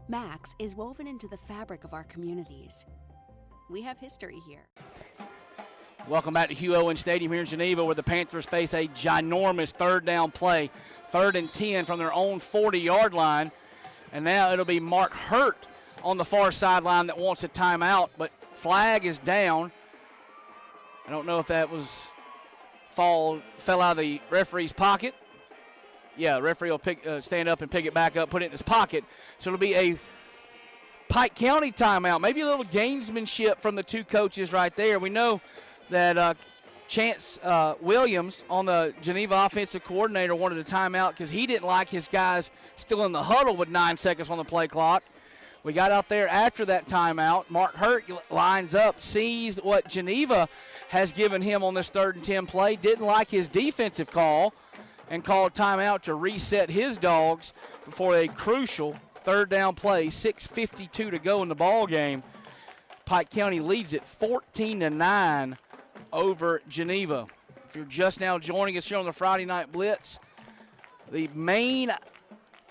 Max is woven into the fabric of our communities. We have history here. Welcome back to Hugh Owen Stadium here in Geneva, where the Panthers face a ginormous third down play. 3rd and 10 from their own 40-yard line. And now it'll be Mark Hurt on the far sideline that wants a timeout, but flag is down. I don't know if that was fell out of the referee's pocket. Yeah, the referee will stand up and pick it back up, put it in his pocket. So it'll be a Pike County timeout. Maybe a little gamesmanship from the two coaches right there. We know that Chance Williams, on the Geneva offensive coordinator, wanted a timeout because he didn't like his guys still in the huddle with 9 seconds on the play clock. We got out there after that timeout. Mark Hurt lines up, sees what Geneva has given him on this 3rd and 10 play, didn't like his defensive call, and called timeout to reset his dogs before a crucial 3rd down play. 6:52 to go in the ball game. Pike County leads it 14-9 over Geneva. If you're just now joining us here on the Friday Night Blitz, the main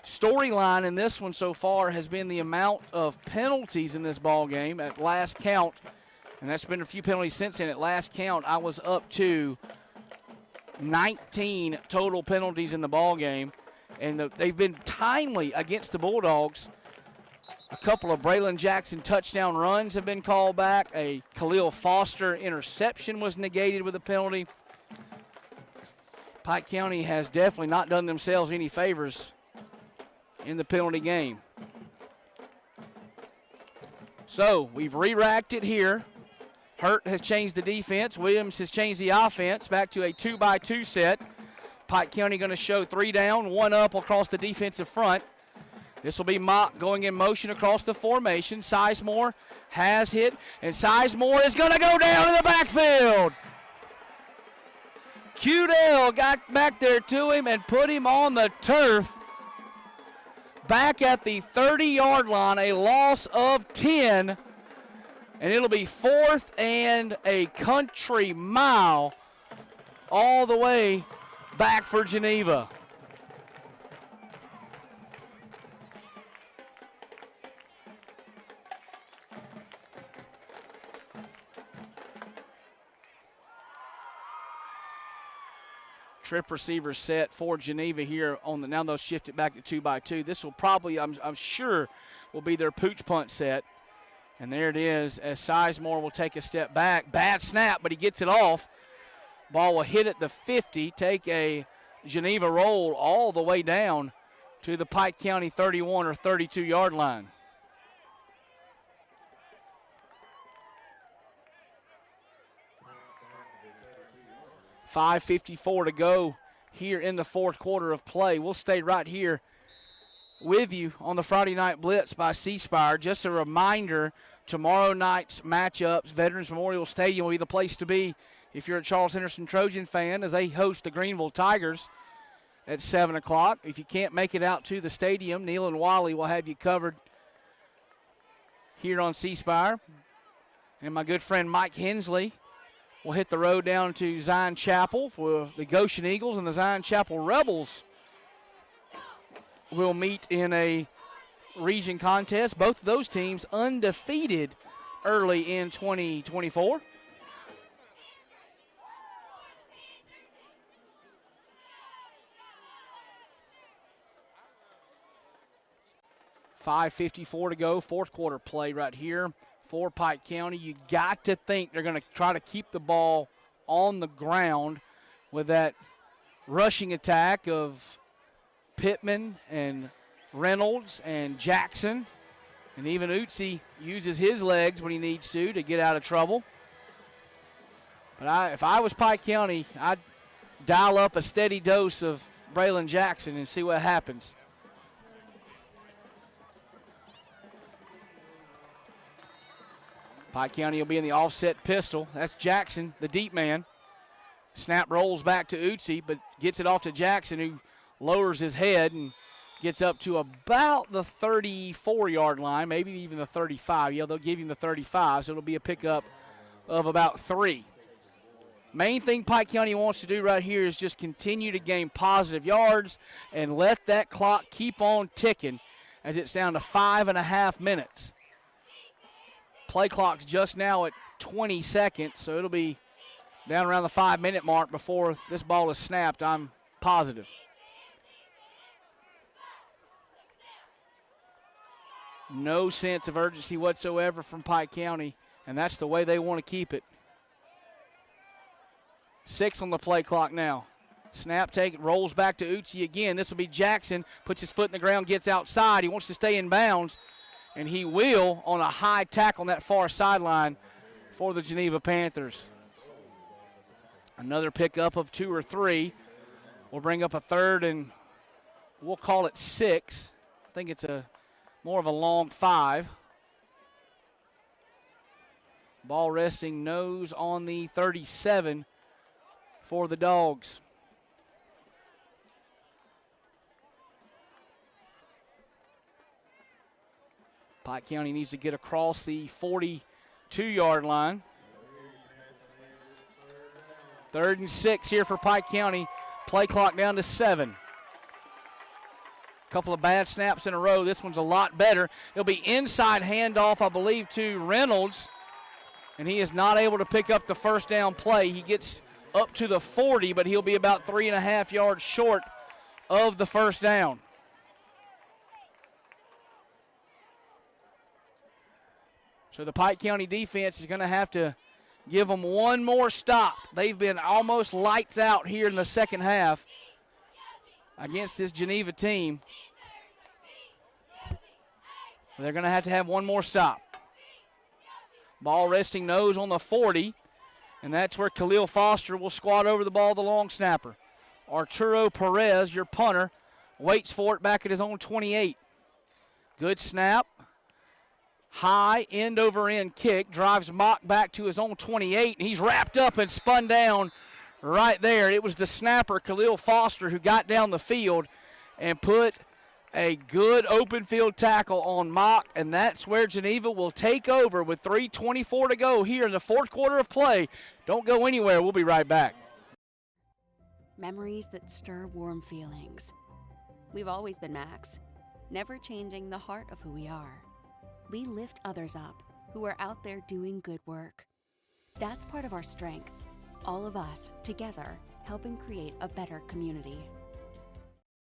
storyline in this one so far has been the amount of penalties in this ball game. At last count, And that's been a few penalties since then. At last count, I was up to 19 total penalties in the ball game, and they've been timely against the Bulldogs. A couple of Braylon Jackson touchdown runs have been called back. A Khalil Foster interception was negated with a penalty. Pike County has definitely not done themselves any favors in the penalty game. So we've re-racked it here. Hurt has changed the defense. Williams has changed the offense back to a 2-by-2 set. Pike County going to show 3 down, 1 up across the defensive front. This will be Mock going in motion across the formation. Sizemore has hit, and Sizemore is going to go down in the backfield. Cudell got back there to him and put him on the turf. Back at the 30-yard line, a loss of 10. And it'll be 4th and a country mile all the way back for Geneva. Trip receiver set for Geneva here on the, now they'll shift it back to 2-by-2. This will probably, I'm sure, will be their pooch punt set. And there it is as Sizemore will take a step back. Bad snap, but he gets it off. Ball will hit at the 50, take a Geneva roll all the way down to the Pike County 31 or 32-yard line. .554 to go here in the fourth quarter of play. We'll stay right here with you on the Friday Night Blitz by C-Spire. Just a reminder, tomorrow night's matchups, Veterans Memorial Stadium will be the place to be if you're a Charles Henderson Trojan fan, as they host the Greenville Tigers at 7 o'clock. If you can't make it out to the stadium, Neil and Wally will have you covered here on C-Spire. And my good friend Mike Hensley will hit the road down to Zion Chapel for the Goshen Eagles, and the Zion Chapel Rebels will meet in a region contest. Both of those teams undefeated early in 2024. .554 to go, fourth quarter play right here for Pike County. You got to think they're going to try to keep the ball on the ground with that rushing attack of Pittman and Reynolds and Jackson. And even Utsi uses his legs when he needs to get out of trouble. But if I was Pike County, I'd dial up a steady dose of Braylon Jackson and see what happens. Pike County will be in the offset pistol. That's Jackson, the deep man. Snap rolls back to Utsi, but gets it off to Jackson, who lowers his head and gets up to about the 34-yard line, maybe even the 35. Yeah, they'll give him the 35, so it'll be a pickup of about 3. Main thing Pike County wants to do right here is just continue to gain positive yards and let that clock keep on ticking as it's down to 5.5 minutes. Play clock's just now at 20 seconds, so it'll be down around the 5-minute mark before this ball is snapped, I'm positive. No sense of urgency whatsoever from Pike County, and that's the way they want to keep it. 6 on the play clock now. Snap take, rolls back to Utsi again. This will be Jackson, puts his foot in the ground, gets outside. He wants to stay in bounds, and he will on a high tackle on that far sideline for the Geneva Panthers. Another pickup of 2 or 3. We'll bring up a third, and we'll call it 6. I think it's more of a long 5. Ball resting nose on the 37 for the Dogs. Pike County needs to get across the 42-yard line. 3rd and 6 here for Pike County. Play clock down to 7. Couple of bad snaps in a row. This one's a lot better. It'll be inside handoff, I believe, to Reynolds. and he is not able to pick up the first down play. He gets up to the 40, but he'll be about 3.5 yards short of the first down. So the Pike County defense is going to have to give them one more stop. They've been almost lights out here in the second half against this Geneva team. They're going to have one more stop. Ball resting nose on the 40, and that's where Khalil Foster will squat over the ball, the long snapper. Arturo Perez, your punter, waits for it back at his own 28. Good snap. High end over end kick, drives Mock back to his own 28, and he's wrapped up and spun down right there. It was the snapper, Khalil Foster, who got down the field and put a good open field tackle on Mock, and that's where Geneva will take over with 3:24 to go here in the fourth quarter of play. Don't go anywhere. We'll be right back. Memories that stir warm feelings. We've always been Max, never changing the heart of who we are. We lift others up who are out there doing good work. That's part of our strength. All of us, together, helping create a better community.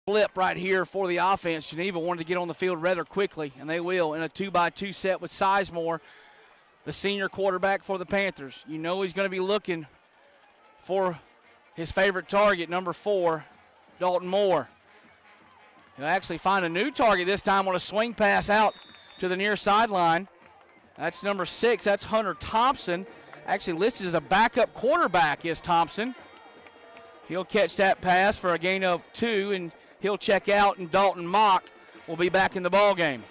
Flip right here for the offense. Geneva wanted to get on the field rather quickly, and they will in a 2-by-2 set with Sizemore, the senior quarterback for the Panthers. You know he's going to be looking for his favorite target, number 4, Dalton Moore. He'll actually find a new target this time on a swing pass out to the near sideline. That's number 6. That's Hunter Thompson. Actually listed as a backup quarterback is Thompson. He'll catch that pass for a gain of 2, and he'll check out, and Dalton Mock will be back in the ball game.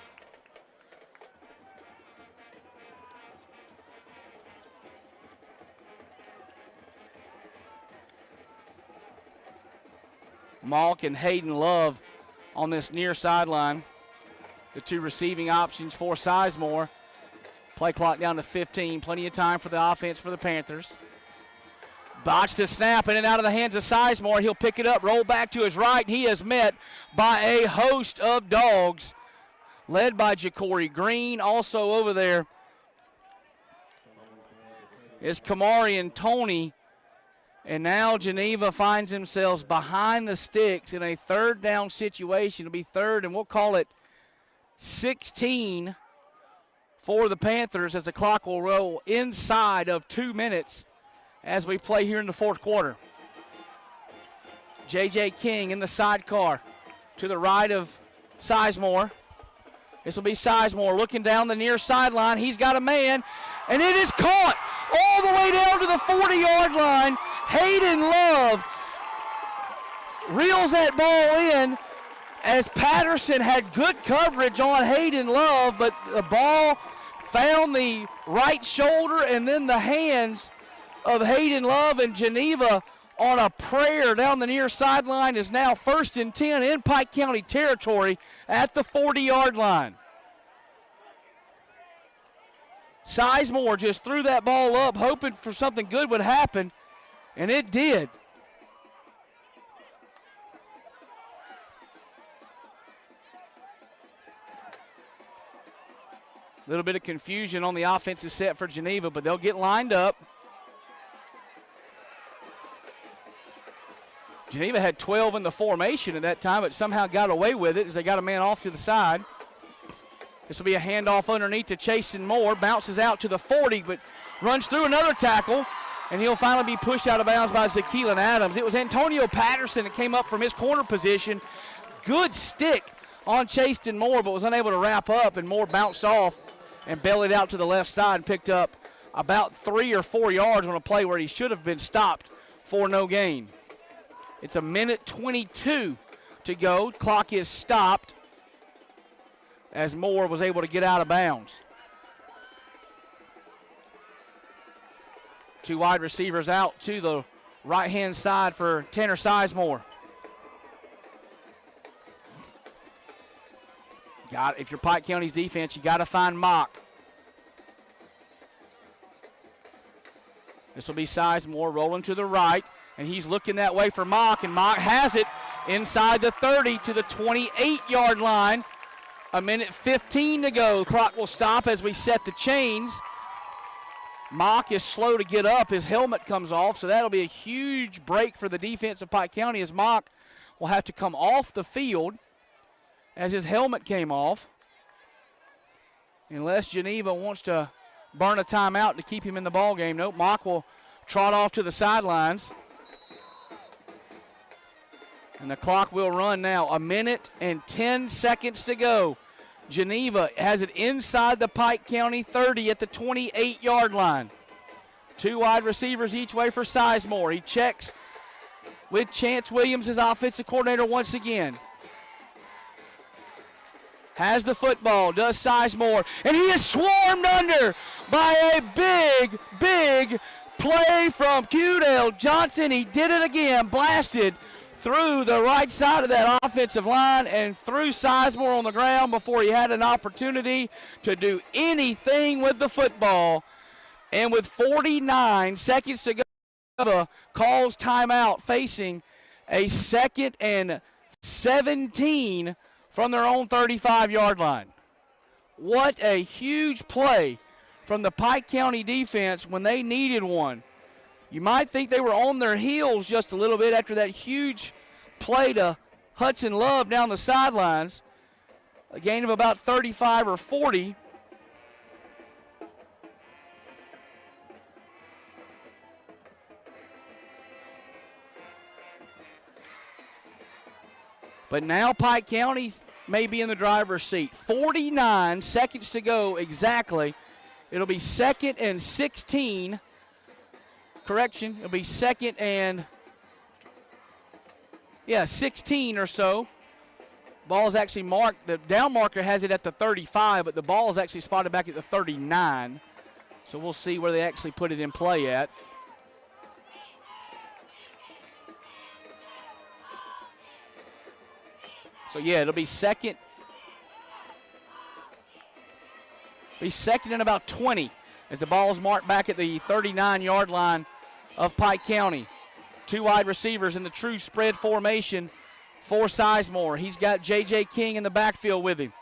Mock and Hayden Love on this near sideline. The two receiving options for Sizemore. Play clock down to 15. Plenty of time for the offense for the Panthers. Botched the snap in and out of the hands of Sizemore. He'll pick it up, roll back to his right. He is met by a host of dogs led by Ja'Cory Green. Also over there is Kamari and Tony. And now Geneva finds themselves behind the sticks in a third down situation. It'll be third, and we'll call it 16 for the Panthers as the clock will roll inside of 2 minutes as we play here in the fourth quarter. J.J. King in the sidecar to the right of Sizemore. This will be Sizemore looking down the near sideline. He's got a man, and it is caught all the way down to the 40-yard line. Hayden Love reels that ball in as Patterson had good coverage on Hayden Love, but the ball found the right shoulder and then the hands of Hayden Love, and Geneva on a prayer down the near sideline is now 1st and 10 in Pike County territory at the 40-yard line. Sizemore just threw that ball up hoping for something good would happen, and it did. A little bit of confusion on the offensive set for Geneva, but they'll get lined up. Geneva had 12 in the formation at that time, but somehow got away with it as they got a man off to the side. This will be a handoff underneath to Chasen Moore. Bounces out to the 40, but runs through another tackle, and he'll finally be pushed out of bounds by Zakeelan Adams. It was Antonio Patterson that came up from his corner position. Good stick on Chasen Moore, but was unable to wrap up, and Moore bounced off and bellied out to the left side and picked up about 3 or 4 yards on a play where he should have been stopped for no gain. It's a minute 22 to go. Clock is stopped as Moore was able to get out of bounds. 2 wide receivers out to the right-hand side for Tanner Sizemore. If you're Pike County's defense, you got to find Mock. This will be Sizemore rolling to the right, and he's looking that way for Mock, and Mock has it inside the 30 to the 28-yard line. A minute 15 to go. Clock will stop as we set the chains. Mock is slow to get up. His helmet comes off, so that'll be a huge break for the defense of Pike County as Mock will have to come off the field as his helmet came off. Unless Geneva wants to burn a timeout to keep him in the ball game. Nope, Mock will trot off to the sidelines. And the clock will run now. 1 minute and 10 seconds to go. Geneva has it inside the Pike County 30 at the 28-yard line. 2 wide receivers each way for Sizemore. He checks with Chance Williams as offensive coordinator once again. Has the football, does Sizemore, and he is swarmed under by a big, big play from Cudell Johnson. He did it again, blasted through the right side of that offensive line and threw Sizemore on the ground before he had an opportunity to do anything with the football. And with 49 seconds to go, calls timeout, facing a 2nd and 17 from their own 35-yard line. What a huge play from the Pike County defense when they needed one. You might think they were on their heels just a little bit after that huge play to Hudson Love down the sidelines. A gain of about 35 or 40. But now Pike County may be in the driver's seat. 49 seconds to go exactly. It'll be 2nd and 16. Correction, it'll be 2nd and 16 or so. Ball is actually marked. The down marker has it at the 35, but the ball is actually spotted back at the 39. So we'll see where they actually put it in play at. So yeah, it'll be 2nd. Be 2nd and about 20 as the ball is marked back at the 39-yard line of Pike County. 2 wide receivers in the true spread formation for Sizemore. He's got J.J. King in the backfield with him.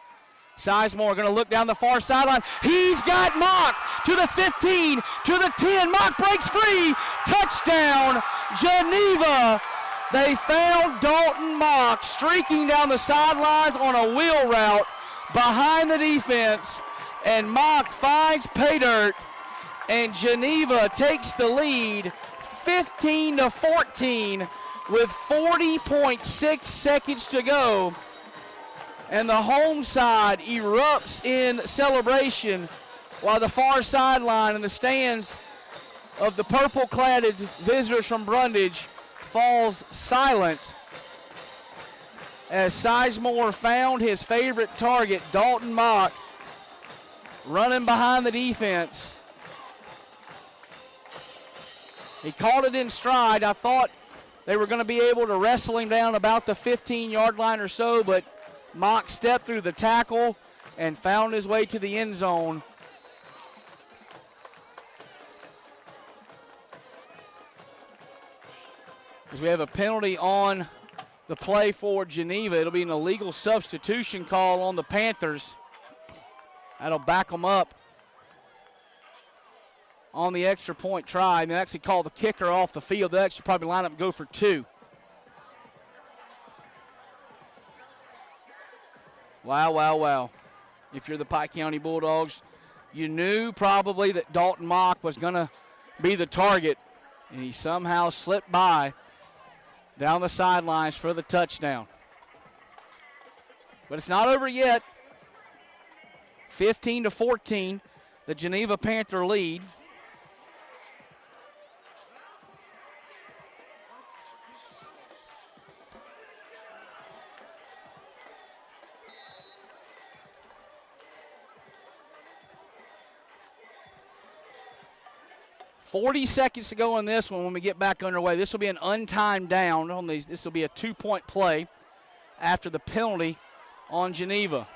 Sizemore going to look down the far sideline. He's got Mock to the 15, to the 10. Mock breaks free. Touchdown, Geneva. They found Dalton Mock streaking down the sidelines on a wheel route behind the defense, and Mock finds pay dirt, and Geneva takes the lead 15-14 with 40.6 seconds to go. And the home side erupts in celebration while the far sideline and the stands of the purple-cladded visitors from Brundage falls silent as Sizemore found his favorite target, Dalton Mock, running behind the defense. He caught it in stride. I thought they were going to be able to wrestle him down about the 15-yard line or so, but Mock stepped through the tackle and found his way to the end zone. As we have a penalty on the play for Geneva. It'll be an illegal substitution call on the Panthers. That'll back them up on the extra point try. And they actually call the kicker off the field. They'll actually probably line up and go for 2. Wow, wow, wow. If you're the Pike County Bulldogs, you knew probably that Dalton Mock was going to be the target, and he somehow slipped by down the sidelines for the touchdown. But it's not over yet. 15-14, the Geneva Panther lead. .40 seconds to go in this one when we get back underway. This will be an untimed down on these. This will be a 2-point play after the penalty on Geneva.